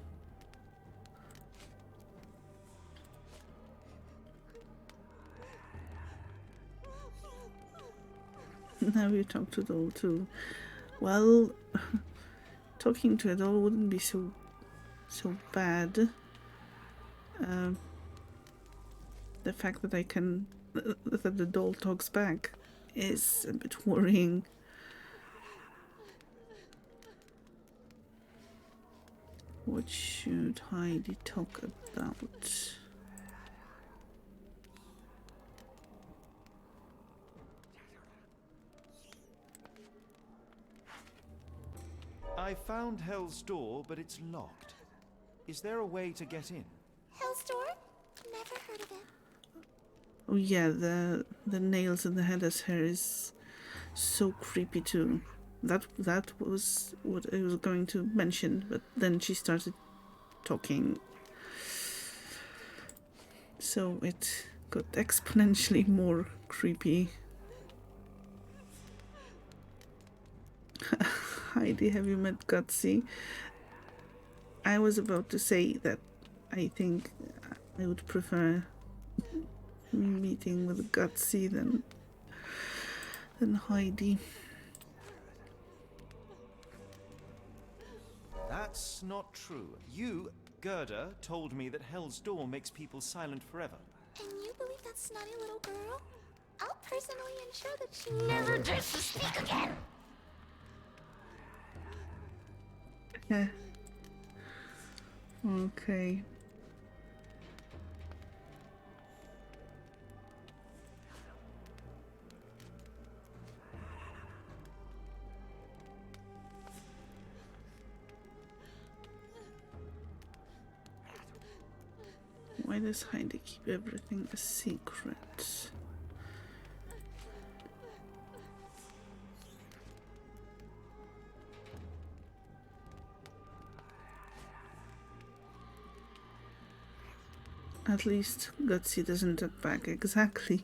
Speaker 1: Now you talk to doll too. Well, talking to a doll wouldn't be so bad. The fact that that the doll talks back is a bit worrying. What should Heidi talk about?
Speaker 7: I found Hell's Door, but it's locked. Is there a way to get in?
Speaker 17: Hell's Door? Never heard of it.
Speaker 1: Oh yeah, the nails in the headless hair is so creepy too. That was what I was going to mention, but then she started talking. So it got exponentially more creepy. Heidi, have you met Gutsy? I was about to say that I think I would prefer meeting with Gutsy than Heidi.
Speaker 7: That's not true. You, Gerda, told me that Hell's Door makes people silent forever.
Speaker 17: And you believe that snotty little girl? I'll personally ensure that she never dares to speak again!
Speaker 1: Yeah. Okay. Why does Heidi keep everything a secret? At least Gutsy doesn't talk back exactly.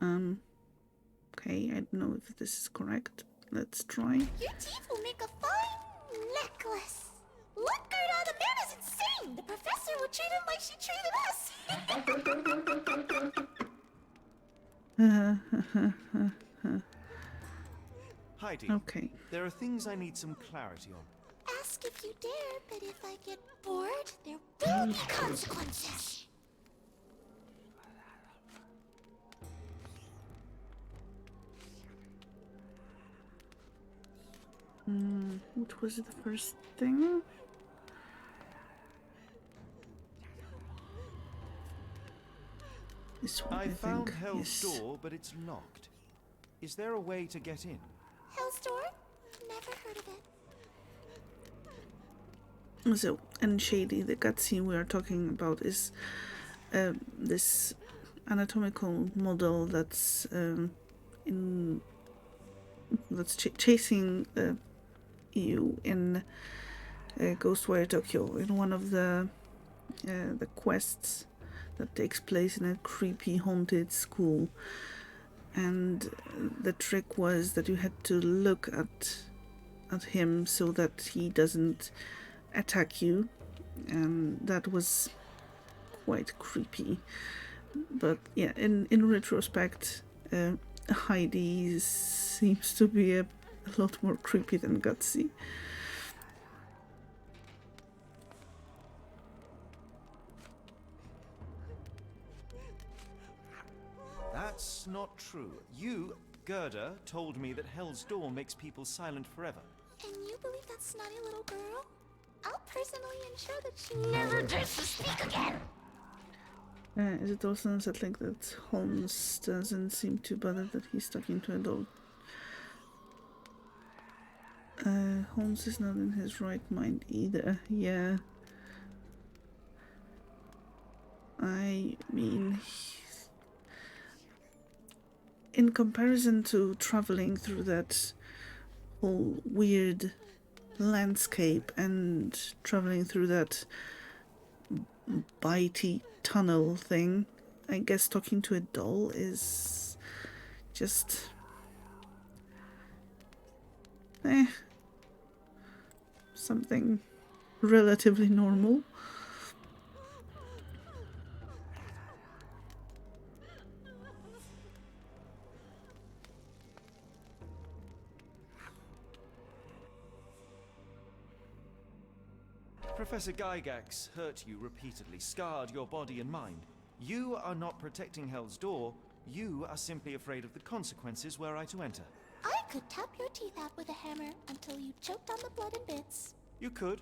Speaker 1: Okay, I don't know if this is correct. Let's try.
Speaker 17: Your teeth will make a fine necklace. Look, Gerda, the man is insane! The professor would treat him like she treated us!
Speaker 7: Heidi,
Speaker 1: okay.
Speaker 7: There are things I need some clarity on.
Speaker 17: Ask if you dare, but if I get bored, there will be consequences.
Speaker 1: What was the first thing? This one, I
Speaker 7: found
Speaker 1: think.
Speaker 7: Hell's
Speaker 1: Yes.
Speaker 7: Door, but it's locked. Is there a way to get in?
Speaker 17: Hell's Door? Never heard of it.
Speaker 1: So, and Shady, the cutscene we are talking about is this anatomical model that's chasing you in Ghostwire Tokyo in one of the quests that takes place in a creepy haunted school. And the trick was that you had to look at him so that he doesn't attack you, and that was quite creepy. But yeah, in retrospect, Heidi seems to be a lot more creepy than Gutsy.
Speaker 7: That's not true. You, Gerda, told me that Hell's Door makes people silent forever.
Speaker 17: And you believe that snotty little girl? I'll personally ensure that she never dares to speak again!
Speaker 1: Is it also unsettling that Holmes doesn't seem too bothered that he's talking to a dog? Holmes is not in his right mind either. Yeah. I mean, in comparison to traveling through that whole weird landscape and traveling through that bitey tunnel thing, I guess talking to a doll is just something relatively normal.
Speaker 7: Professor Gygax hurt you repeatedly, scarred your body and mind. You are not protecting Hell's Door. You are simply afraid of the consequences were I to enter.
Speaker 17: I could tap your teeth out with a hammer until you choked on the blood and bits.
Speaker 7: You could.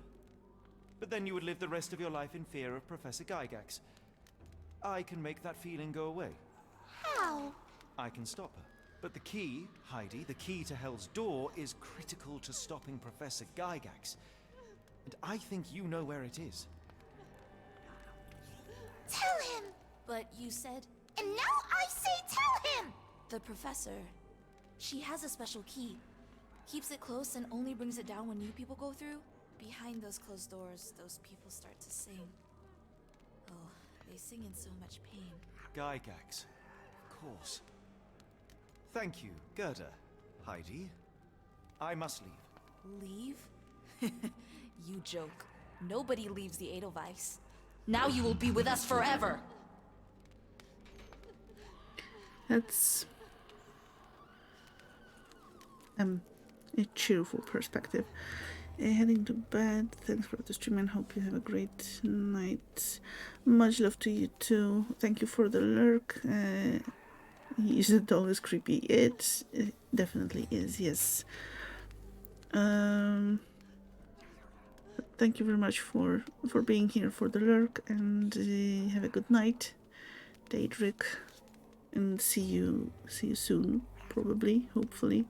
Speaker 7: But then you would live the rest of your life in fear of Professor Gygax. I can make that feeling go away.
Speaker 17: How?
Speaker 7: I can stop her. But the key, Heidi, the key to Hell's Door is critical to stopping Professor Gygax. And I think you know where it is.
Speaker 17: Tell him!
Speaker 16: But you said...
Speaker 17: And now I say tell him!
Speaker 16: The professor... She has a special key. Keeps it close and only brings it down when new people go through. Behind those closed doors, those people start to sing. Oh, they sing in so much pain.
Speaker 7: Gygax. Of course. Thank you, Gerda. Heidi. I must leave.
Speaker 16: Leave? You joke. Nobody leaves the Edelweiss. Now you will be with us forever!
Speaker 1: That's a cheerful perspective. Heading to bed. Thanks for the stream and hope you have a great night. Much love to you too. Thank you for the lurk. Is it always creepy? It definitely is, yes. Thank you very much for being here for the lurk, and have a good night, Daedric, and see you soon, probably, hopefully.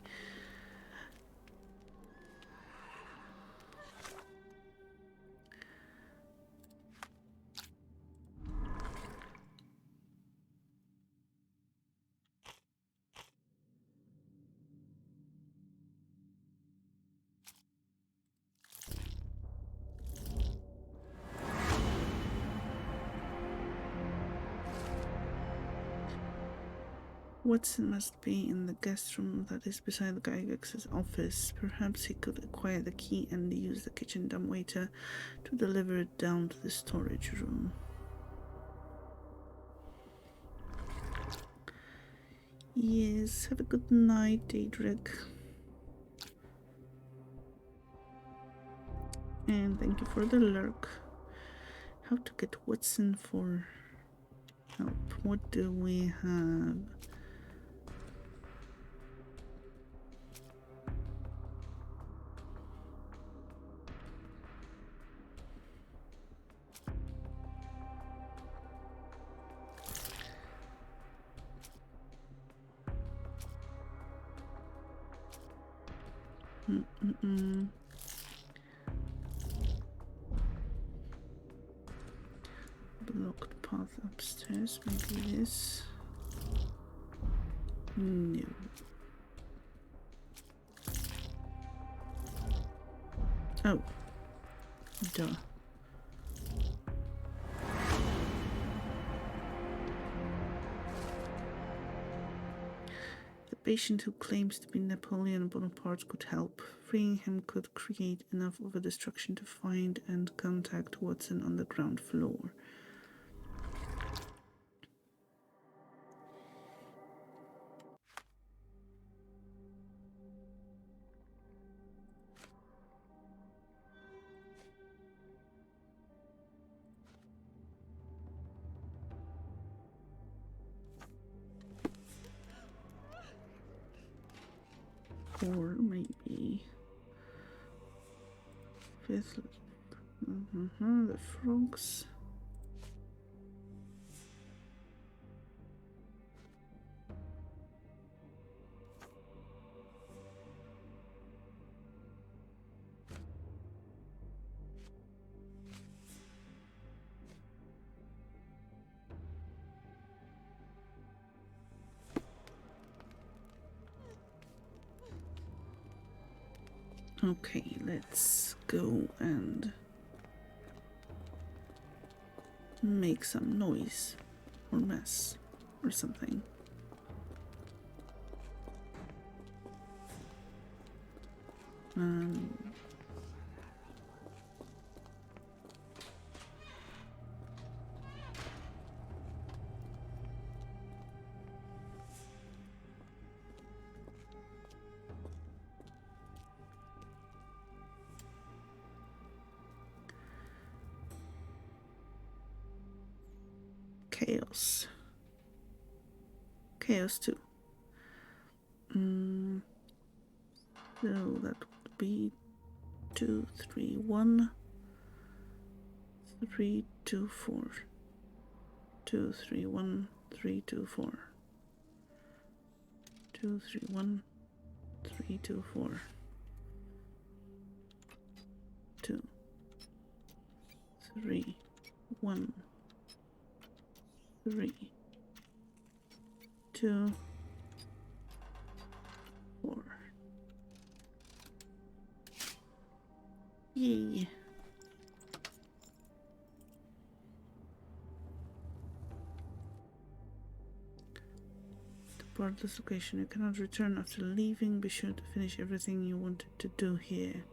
Speaker 1: Watson must be in the guest room that is beside Gygax's office. Perhaps he could acquire the key and use the kitchen dumbwaiter to deliver it down to the storage room. Yes, have a good night, Daedric. And thank you for the lurk. How to get Watson for help? What do we have? Blocked path upstairs, maybe this. No. Oh. Duh. The patient who claims to be Napoleon Bonaparte could help. Freeing him could create enough of a distraction to find and contact Watson on the ground floor. Or maybe fifth. The frogs. Okay, let's go and make some noise or mess or something. Chaos. Chaos too. So that would be 2, 3, 1, 3, 2, 4. 2, 3, 1, 3, 2, 4. 2, 3, 1, 3, 2, 4. 2, 3, 1, 3, 2, 4. Yay. Depart this location. You cannot return after leaving. Be sure to finish everything you wanted to do here.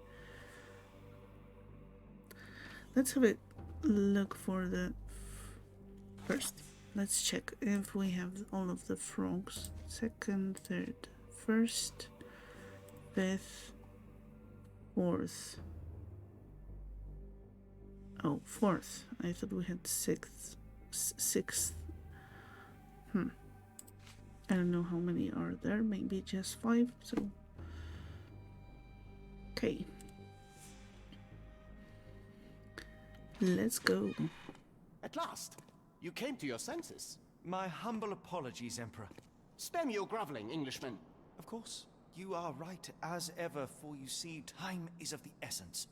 Speaker 1: Let's have a look for the first. Let's check if we have all of the frogs. Second, third, first, fifth, fourth. Oh, fourth. I thought we had sixth. Sixth. I don't know how many are there. Maybe just 5. So, okay. Let's go.
Speaker 14: At last, you came to your senses.
Speaker 7: My humble apologies, Emperor.
Speaker 14: Spare me your groveling, Englishman.
Speaker 7: Of course, you are right as ever, for you see, time is of the essence.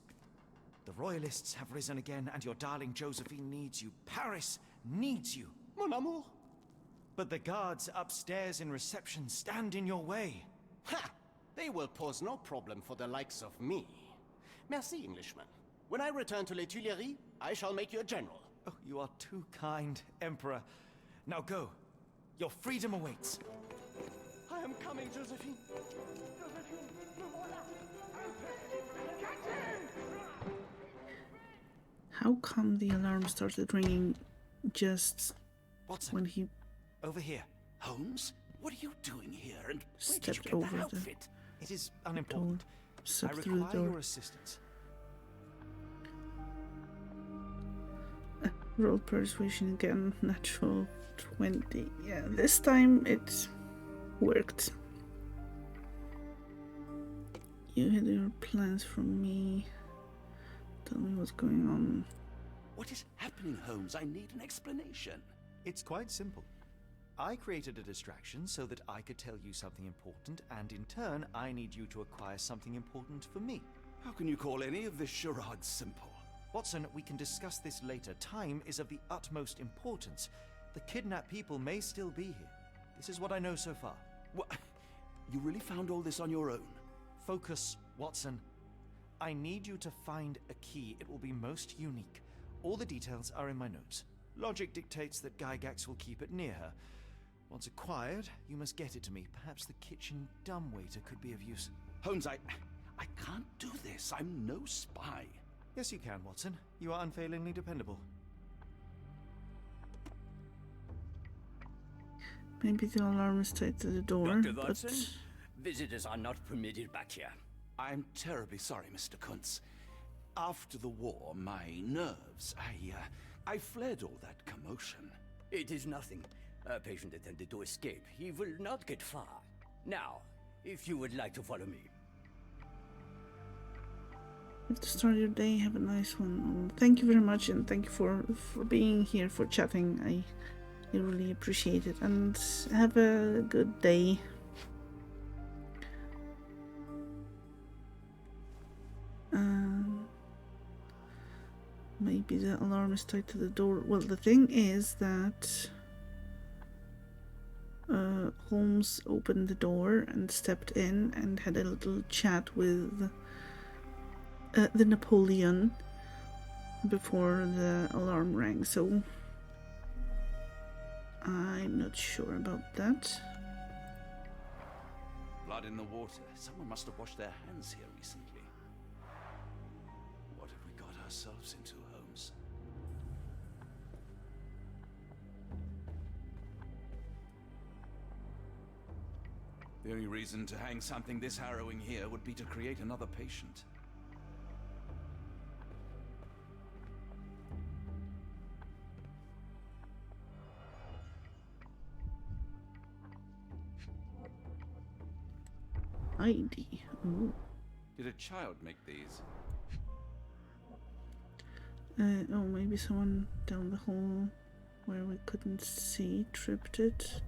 Speaker 7: The royalists have risen again, and your darling Josephine needs you. Paris needs you.
Speaker 14: Mon amour.
Speaker 7: But the guards upstairs in reception stand in your way.
Speaker 14: Ha! They will pose no problem for the likes of me. Merci, Englishman. When I return to Les Tuileries, I shall make you a general.
Speaker 7: Oh, you are too kind, Emperor. Now go. Your freedom awaits.
Speaker 14: I am coming, Josephine. Josephine, me voilà.
Speaker 1: How come the alarm started ringing just
Speaker 7: Watson,
Speaker 1: when he
Speaker 7: over here?
Speaker 2: Holmes? What are you doing here? And where did you
Speaker 1: stepped
Speaker 2: get
Speaker 1: over
Speaker 2: that
Speaker 1: the
Speaker 2: outfit?
Speaker 7: It is unimportant. I
Speaker 1: stepped through the
Speaker 7: require
Speaker 1: door?
Speaker 7: your assistance.
Speaker 1: Roll persuasion again, natural 20. Yeah, this time it worked. You hid your plans from me. Tell me what's going on.
Speaker 2: What is happening, Holmes? I need an explanation.
Speaker 7: It's quite simple. I created a distraction so that I could tell you something important, and in turn, I need you to acquire something important for me.
Speaker 2: How can you call any of this charade simple?
Speaker 7: Watson, we can discuss this later. Time is of the utmost importance. The kidnapped people may still be here. This is what I know so far.
Speaker 2: What? You really found all this on your own?
Speaker 7: Focus, Watson. I need you to find a key. It will be most unique. All the details are in my notes. Logic dictates that Gygax will keep it near her. Once acquired, you must get it to me. Perhaps the kitchen dumbwaiter could be of use.
Speaker 2: Holmes, I can't do this. I'm no spy.
Speaker 7: Yes, you can, Watson. You are unfailingly dependable.
Speaker 1: Maybe the alarm is tied to the door,
Speaker 11: Dr.
Speaker 1: but
Speaker 11: Watson, visitors are not permitted back here.
Speaker 2: I'm terribly sorry, Mr. Kuntz. After the war, my nerves, I fled all that commotion.
Speaker 11: It is nothing. A patient attempted to escape. He will not get far. Now, if you would like to follow me.
Speaker 1: if to start your day, have a nice one. Thank you very much, and thank you for being here, for chatting. I really appreciate it, and have a good day. Maybe the alarm is tied to the door. Well, the thing is that Holmes opened the door and stepped in and had a little chat with the Napoleon before the alarm rang, so I'm not sure about that.
Speaker 2: Blood in the water. Someone must have washed their hands here recently. What have we got ourselves into, Holmes? The only reason to hang something this harrowing here would be to create another patient.
Speaker 1: Heidi. Ooh.
Speaker 2: Did a child make these?
Speaker 1: Oh, maybe someone down the hall where we couldn't see tripped it.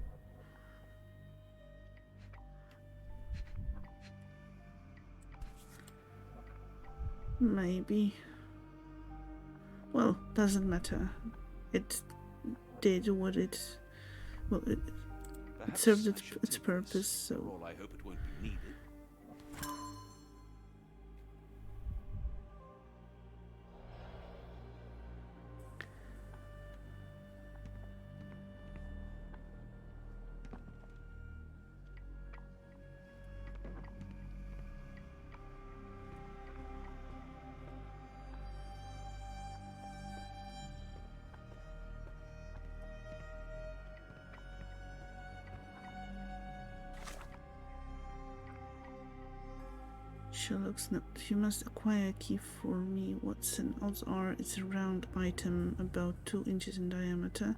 Speaker 1: Maybe. Well, doesn't matter. It did what it... Well, it served its purpose, so...
Speaker 2: For all I hope it won't be needed.
Speaker 1: Sherlock's note. You must acquire a key for me, Watson. Odds are it's a round item about 2 inches in diameter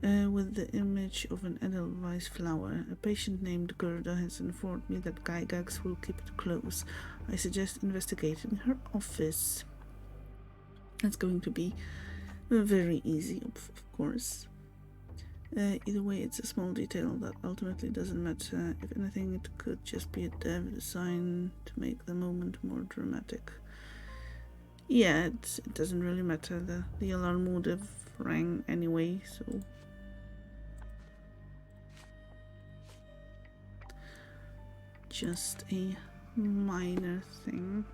Speaker 1: with the image of an Edelweiss flower. A patient named Gerda has informed me that Gygax will keep it close. I suggest investigating her office. That's going to be very easy, of course. Either way, it's a small detail that ultimately doesn't matter. If anything, it could just be a dev design to make the moment more dramatic. Yeah, it doesn't really matter. The alarm would have rang anyway, so... Just a minor thing.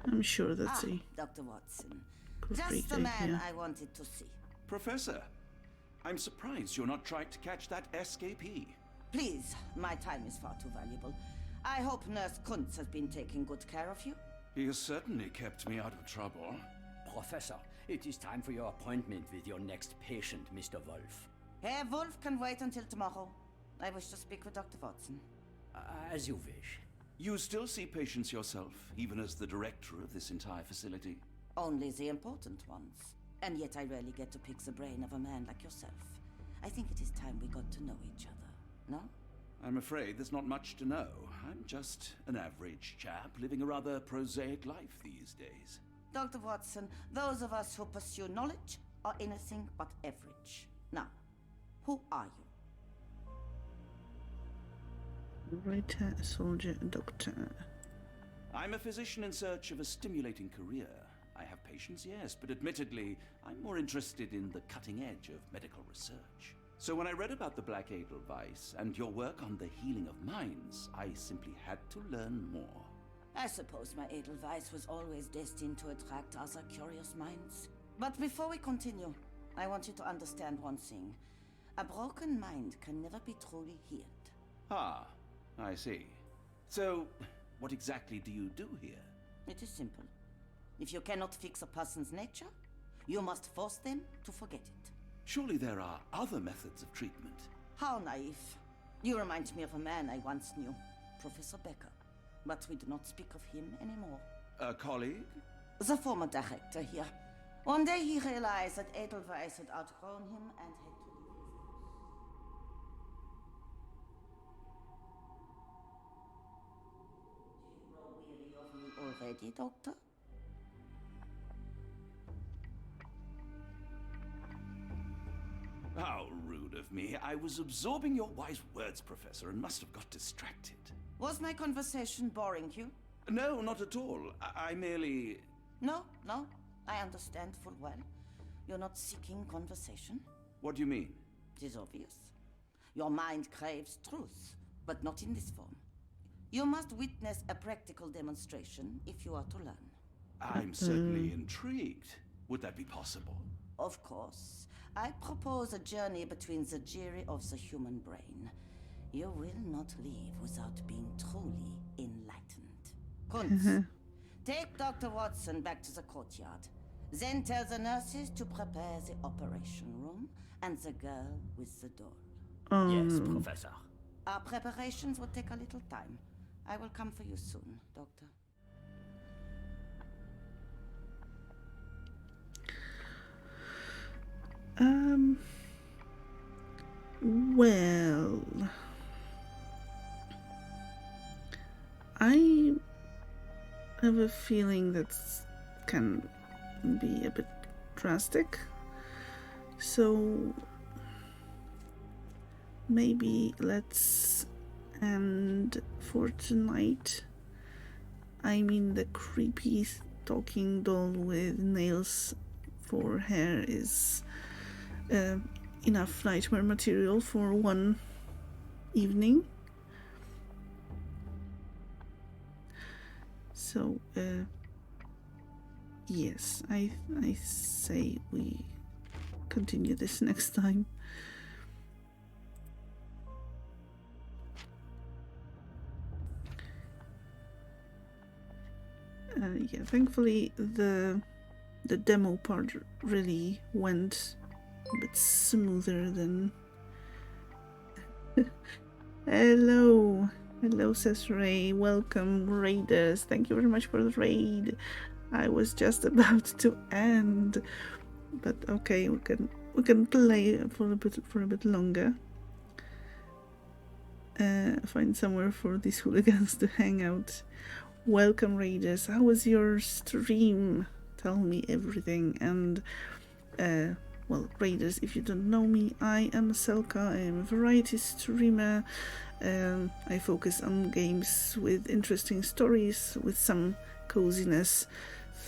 Speaker 1: I'm sure that's a...
Speaker 13: Dr. Watson.
Speaker 1: Great
Speaker 13: Just the man
Speaker 1: idea.
Speaker 13: I wanted to see.
Speaker 2: Professor, I'm surprised you're not trying to catch that escapee.
Speaker 13: Please, my time is far too valuable. I hope Nurse Kuntz has been taking good care of you.
Speaker 2: He has certainly kept me out of trouble.
Speaker 11: Professor, it is time for your appointment with your next patient, Mr. Wolf.
Speaker 13: Herr Wolf can wait until tomorrow. I wish to speak with Dr. Watson.
Speaker 11: As you wish.
Speaker 2: You still see patients yourself, even as the director of this entire facility?
Speaker 13: Only the important ones. And yet I rarely get to pick the brain of a man like yourself. I think it is time we got to know each other, no?
Speaker 2: I'm afraid there's not much to know. I'm just an average chap living a rather prosaic life these days.
Speaker 13: Dr. Watson, those of us who pursue knowledge are anything but average. Now, who are you?
Speaker 1: Writer, soldier, doctor.
Speaker 2: I'm a physician in search of a stimulating career. I have patients, yes, but admittedly, I'm more interested in the cutting edge of medical research. So when I read about the Black Edelweiss and your work on the healing of minds, I simply had to learn more.
Speaker 13: I suppose my Edelweiss was always destined to attract other curious minds. But before we continue, I want you to understand one thing. A broken mind can never be truly healed.
Speaker 2: Ah, I see. So, what exactly do you do here?
Speaker 13: It is simple. If you cannot fix a person's nature, you must force them to forget it.
Speaker 2: Surely there are other methods of treatment.
Speaker 13: How naive. You remind me of a man I once knew, Professor Becker. But we do not speak of him anymore.
Speaker 2: A colleague?
Speaker 13: The former director here. One day he realized that Edelweiss had outgrown him and had to leave his post. Do you grow weary of me already, Doctor?
Speaker 2: How rude of me. I was absorbing your wise words, Professor, and must have got distracted.
Speaker 13: Was my conversation boring you?
Speaker 2: No, not at all. I merely...
Speaker 13: No, I understand full well. You're not seeking conversation.
Speaker 2: What do you mean?
Speaker 13: It is obvious. Your mind craves truth, but not in this form. You must witness a practical demonstration if you are to learn.
Speaker 2: I'm certainly intrigued. Would that be possible?
Speaker 13: Of course. I propose a journey between the jury of the human brain. You will not leave without being truly enlightened. Kuntz, take Dr. Watson back to the courtyard. Then tell the nurses to prepare the operation room and the girl with the doll.
Speaker 11: Yes, Professor.
Speaker 13: Our preparations will take a little time. I will come for you soon, Doctor.
Speaker 1: Well, I have a feeling that can be a bit drastic, so maybe let's end for tonight. I mean, the creepy talking doll with nails for hair is enough nightmare material for one evening. So, yes, I say we continue this next time. Yeah, thankfully the demo part really went a bit smoother than... Hello, says Ray. Welcome, raiders. Thank you very much for the raid. I was just about to end, but okay, we can play for a bit longer. Find somewhere for these hooligans to hang out. Welcome, raiders. How was your stream? Tell me everything. And well, raiders, if you don't know me, I am Selka. I am a variety streamer. I focus on games with interesting stories, with some coziness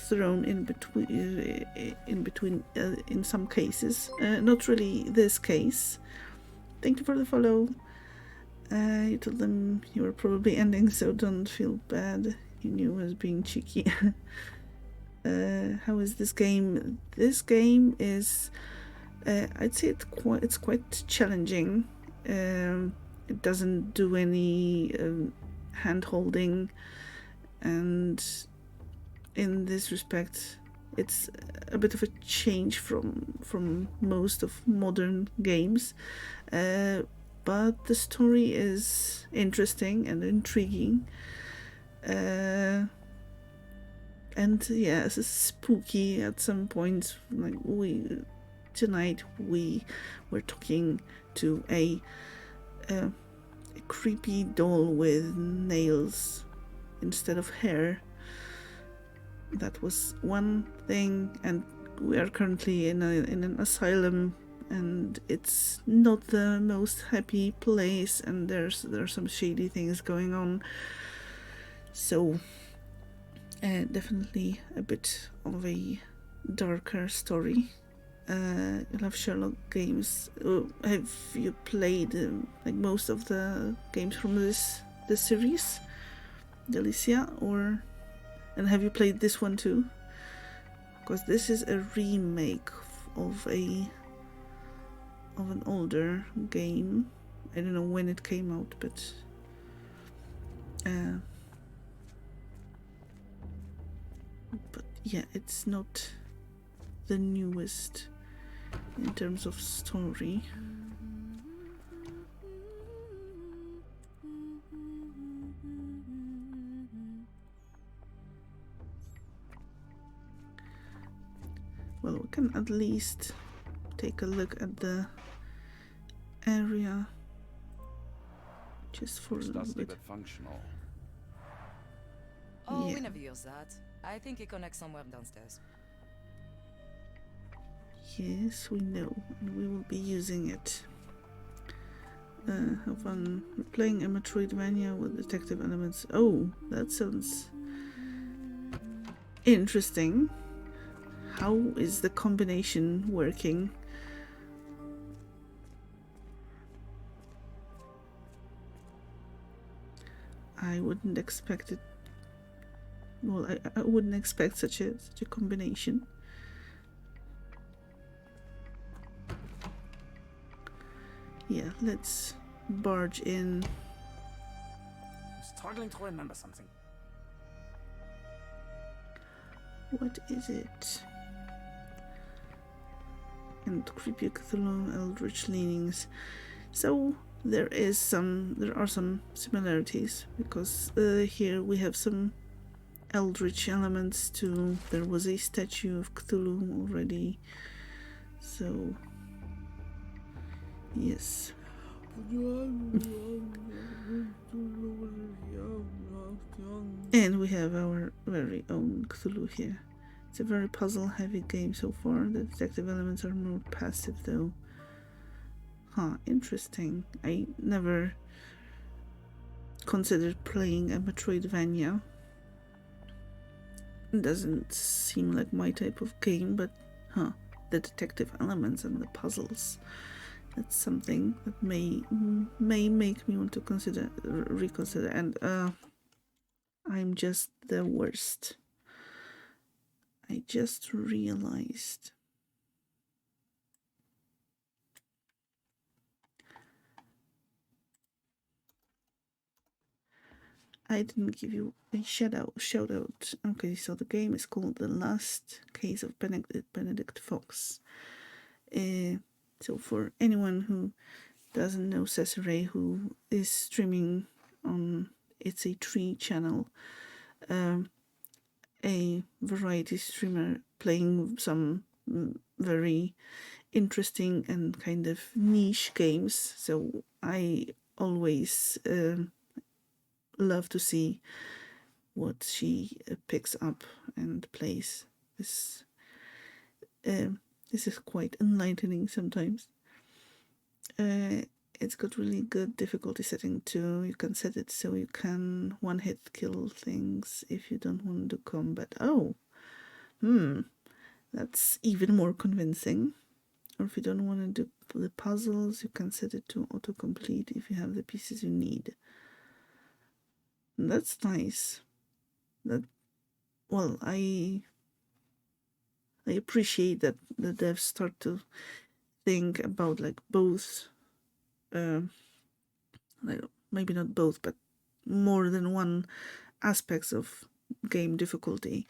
Speaker 1: thrown in between in some cases. Not really this case. Thank you for the follow. You told them you were probably ending, so don't feel bad. You knew I was being cheeky. How is this game? This game is, I'd say it's quite challenging. It doesn't do any hand holding, and in this respect, it's a bit of a change from most of modern games. But the story is interesting and intriguing. And yeah, it's spooky at some point. Like tonight we were talking to a creepy doll with nails instead of hair. That was one thing, and we are currently in an asylum, and it's not the most happy place, and there's some shady things going on. So definitely a bit of a darker story. I love Sherlock games. Have you played like most of the games from this series, Delicia, and have you played this one too? Because this is a remake of an older game. I don't know when it came out, but yeah, it's not the newest in terms of story. Well, we can at least take a look at the area just for a little bit.
Speaker 2: But functional.
Speaker 18: Oh,
Speaker 1: Yeah.
Speaker 18: we never use that. I think it connects somewhere downstairs.
Speaker 1: Yes, we know, and we will be using it. Have fun playing a Metroidvania with detective elements. Oh, that sounds interesting. How is the combination working? I wouldn't expect it. Well, I wouldn't expect such a combination. Yeah, let's barge in.
Speaker 6: I'm struggling to remember something.
Speaker 1: What is it? and creepy Cthulhu eldritch leanings. So there are some similarities, because here we have some eldritch elements too. There was a statue of Cthulhu already, so yes. And we have our very own Cthulhu here. It's a very puzzle-heavy game so far. The detective elements are more passive though. Huh, interesting. I never considered playing a Metroidvania. It doesn't seem like my type of game, but the detective elements and the puzzles, that's something that may make me want to reconsider. And I'm just the worst. I just realized I didn't give you a shout out. Okay, so the game is called The Last Case of Benedict Fox. So for anyone who doesn't know Cesare, who is streaming on It's a Tree channel, a variety streamer playing some very interesting and kind of niche games. So I always love to see what she picks up and plays. This is quite enlightening sometimes. It's got really good difficulty setting too. You can set it so you can one-hit kill things if you don't want to do combat. That's even more convincing. Or if you don't want to do the puzzles, you can set it to autocomplete if you have the pieces you need. That's nice. I appreciate that the devs start to think about like both, maybe not both, but more than one aspects of game difficulty.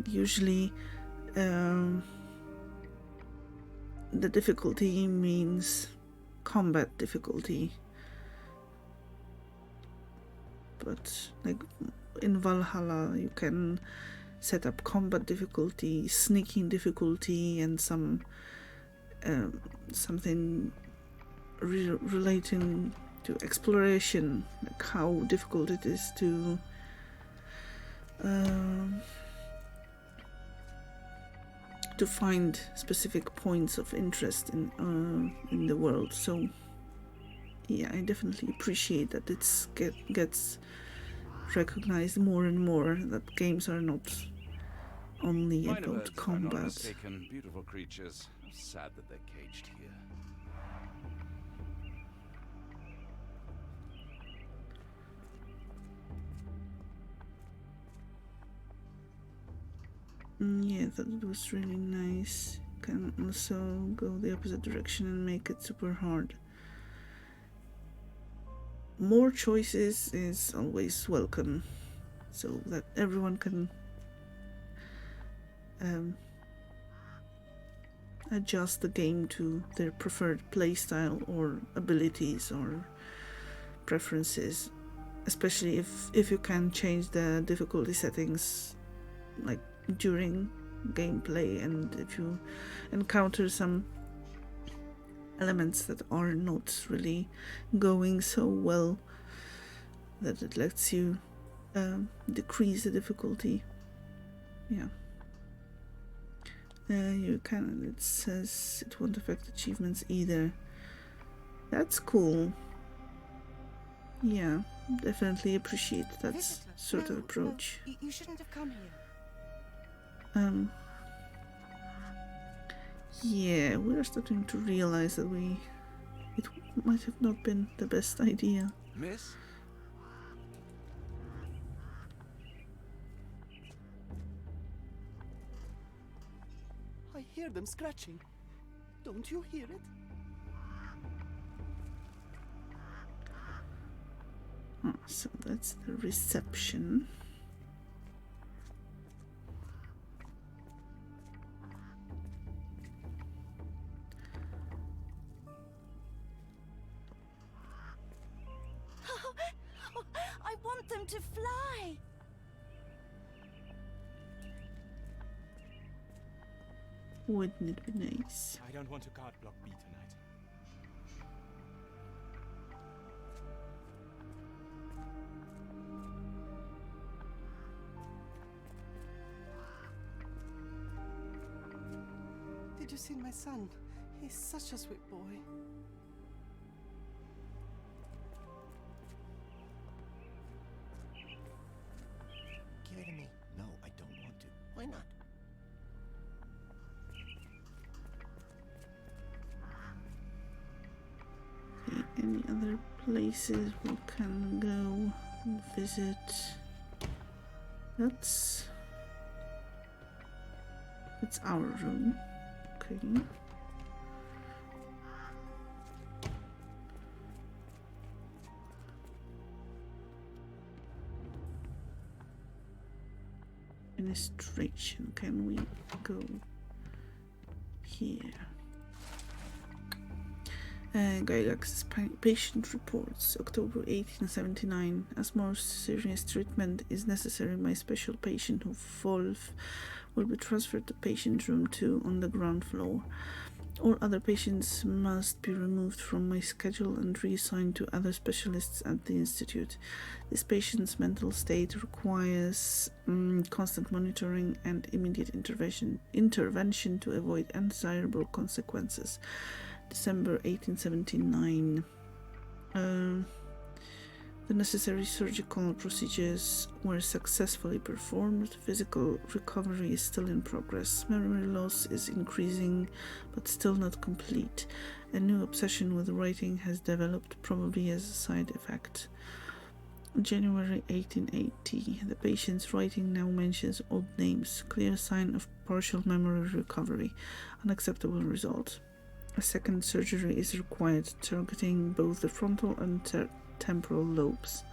Speaker 1: Usually, the difficulty means combat difficulty, but like in Valhalla, you can set up combat difficulty, sneaking difficulty, and something relating to exploration, like how difficult it is to find specific points of interest in the world. So yeah, I definitely appreciate that it gets recognized more and more, that games are not only about combat.
Speaker 2: Beautiful creatures. Sad that they're caged here.
Speaker 1: Yeah, that was really nice. Can also go the opposite direction and make it super hard. More choices is always welcome, so that everyone can adjust the game to their preferred playstyle or abilities or preferences, especially if you can change the difficulty settings like during gameplay, and if you encounter some elements that are not really going so well, that it lets you decrease the difficulty. You can, it says it won't affect achievements either. That's cool. Yeah, definitely appreciate that sort of approach.
Speaker 10: No, you shouldn't have come here.
Speaker 1: Yeah, we're starting to realize that it might have not been the best idea.
Speaker 2: Miss?
Speaker 14: I hear them scratching. Don't you hear it?
Speaker 1: So that's the reception.
Speaker 15: them to fly.
Speaker 1: Wouldn't it be nice?
Speaker 6: I don't want to card block B tonight.
Speaker 19: Did you see my son? He's such a sweet boy.
Speaker 14: Give it to me. No, I don't want to. Why not?
Speaker 1: Okay, any other places we can go and visit? That's our room. Okay. Administration. Can we go here? Gygax's patient reports, October 1879. As more serious treatment is necessary, my special patient, Wolf, will be transferred to patient room 2 on the ground floor. All other patients must be removed from my schedule and reassigned to other specialists at the institute. This patient's mental state requires constant monitoring and immediate intervention to avoid undesirable consequences. December 1879. The necessary surgical procedures were successfully performed. Physical recovery is still in progress. Memory loss is increasing, but still not complete. A new obsession with writing has developed, probably as a side effect. January 1880. The patient's writing now mentions odd names. Clear sign of partial memory recovery. Unacceptable result. A second surgery is required, targeting both the frontal and temporal lobes.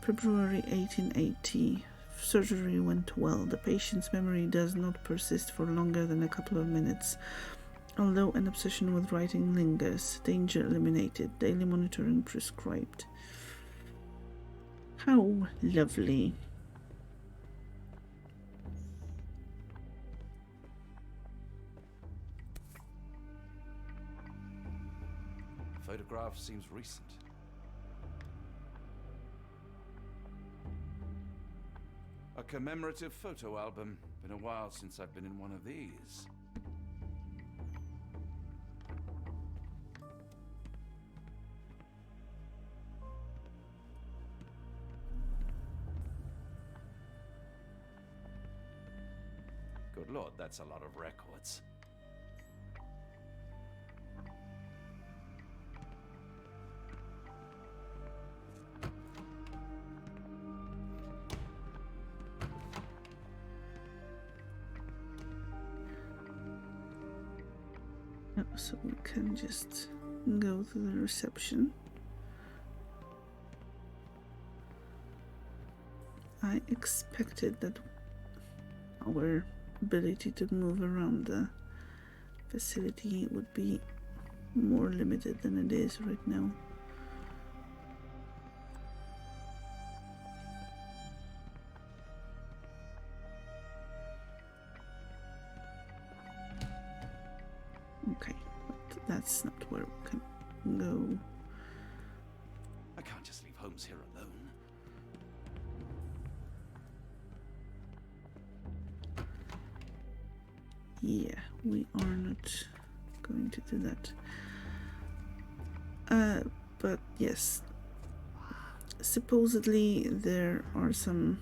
Speaker 1: February 1880. Surgery went well. The patient's memory does not persist for longer than a couple of minutes. Although an obsession with writing lingers, danger eliminated. Daily monitoring prescribed. How lovely.
Speaker 2: Photograph seems recent. A commemorative photo album. Been a while since I've been in one of these. Good Lord, that's a lot of records.
Speaker 1: So we can just go to the reception. I expected that our ability to move around the facility would be more limited than it is right now. Okay, but that's not where we can go.
Speaker 2: I can't just leave Holmes here alone.
Speaker 1: Yeah, we are not going to do that. But yes, supposedly there are some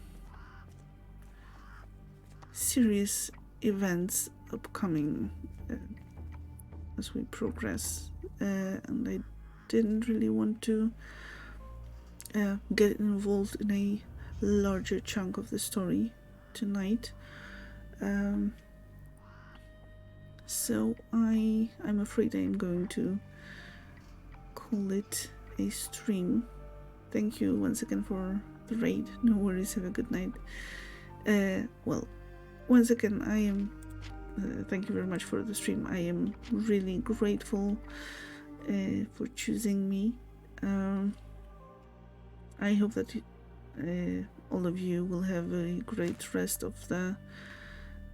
Speaker 1: serious events upcoming as we progress, and I didn't really want to get involved in a larger chunk of the story tonight. So I'm afraid I'm going to call it a stream. Thank you once again for the raid. No worries, have a good night. Well, once again, I am thank you very much for the stream. I am really grateful for choosing me. I hope that all of you will have a great rest of the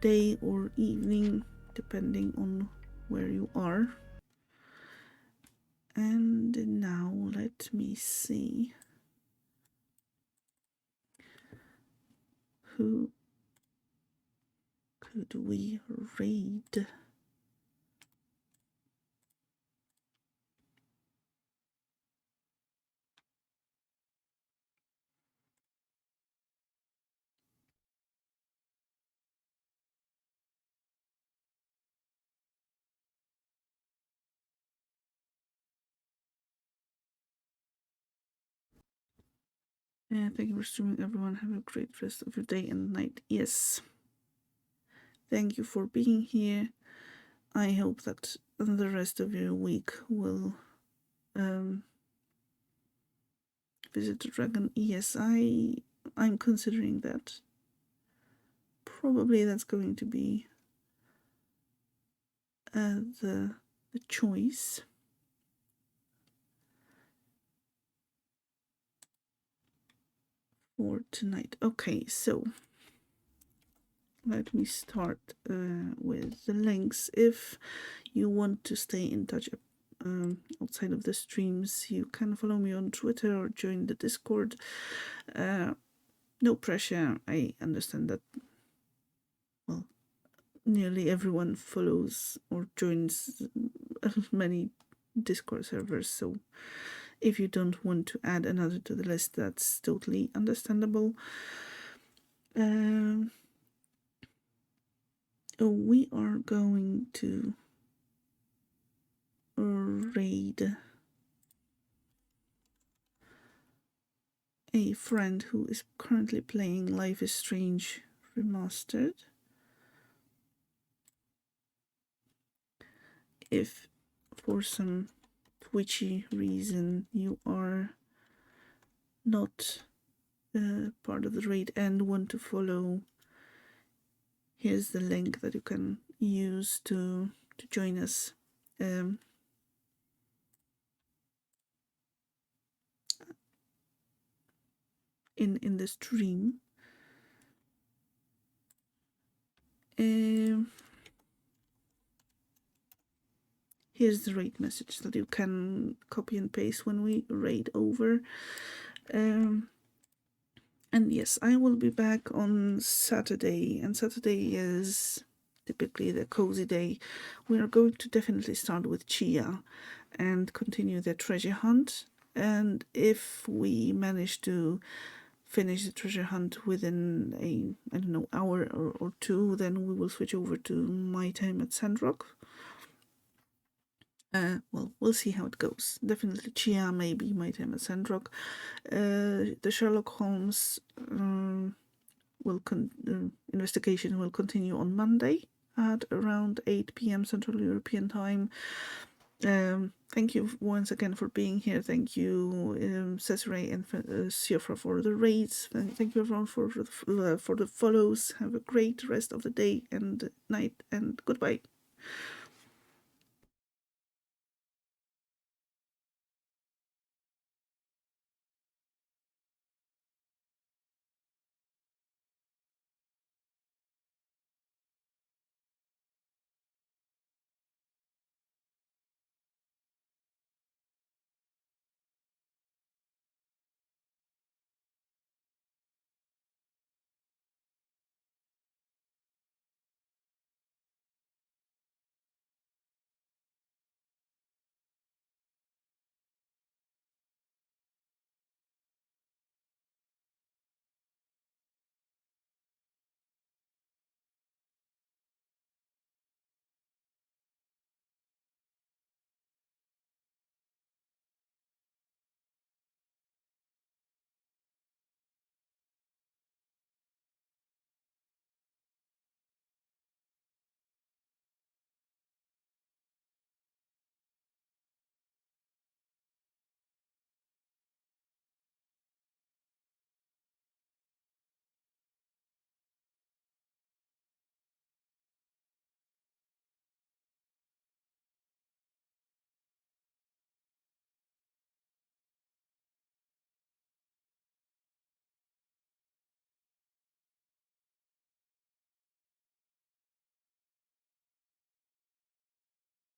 Speaker 1: day or evening, depending on where you are. And now let me see who could we raid. Thank you for streaming, everyone. Have a great rest of your day and night. Yes. Thank you for being here. I hope that the rest of your week will visit the dragon. Yes, I'm considering that. Probably that's going to be the choice. For tonight. Okay, so let me start with the links. If you want to stay in touch outside of the streams, you can follow me on Twitter or join the Discord. No pressure. I understand that, well, nearly everyone follows or joins many Discord servers, so if you don't want to add another to the list, that's totally understandable. We are going to raid a friend who is currently playing Life is Strange Remastered. If for some twitchy reason you are not part of the raid and want to follow, here's the link that you can use to join us. In the stream. Here's the raid message that you can copy and paste when we raid over. And yes, I will be back on Saturday, and Saturday is typically the cozy day. We are going to definitely start with Chia and continue the treasure hunt. And if we manage to finish the treasure hunt within a, I don't know, hour or two, then we will switch over to My Time at Sandrock. Well, we'll see how it goes. Definitely Chia, maybe My Time at Sandrock. The Sherlock Holmes investigation will continue on Monday at around 8 p.m. Central European Time. Thank you once again for being here. Thank you, Cesare and Siofra for the raids. Thank you everyone for the follows. Have a great rest of the day and night, and goodbye.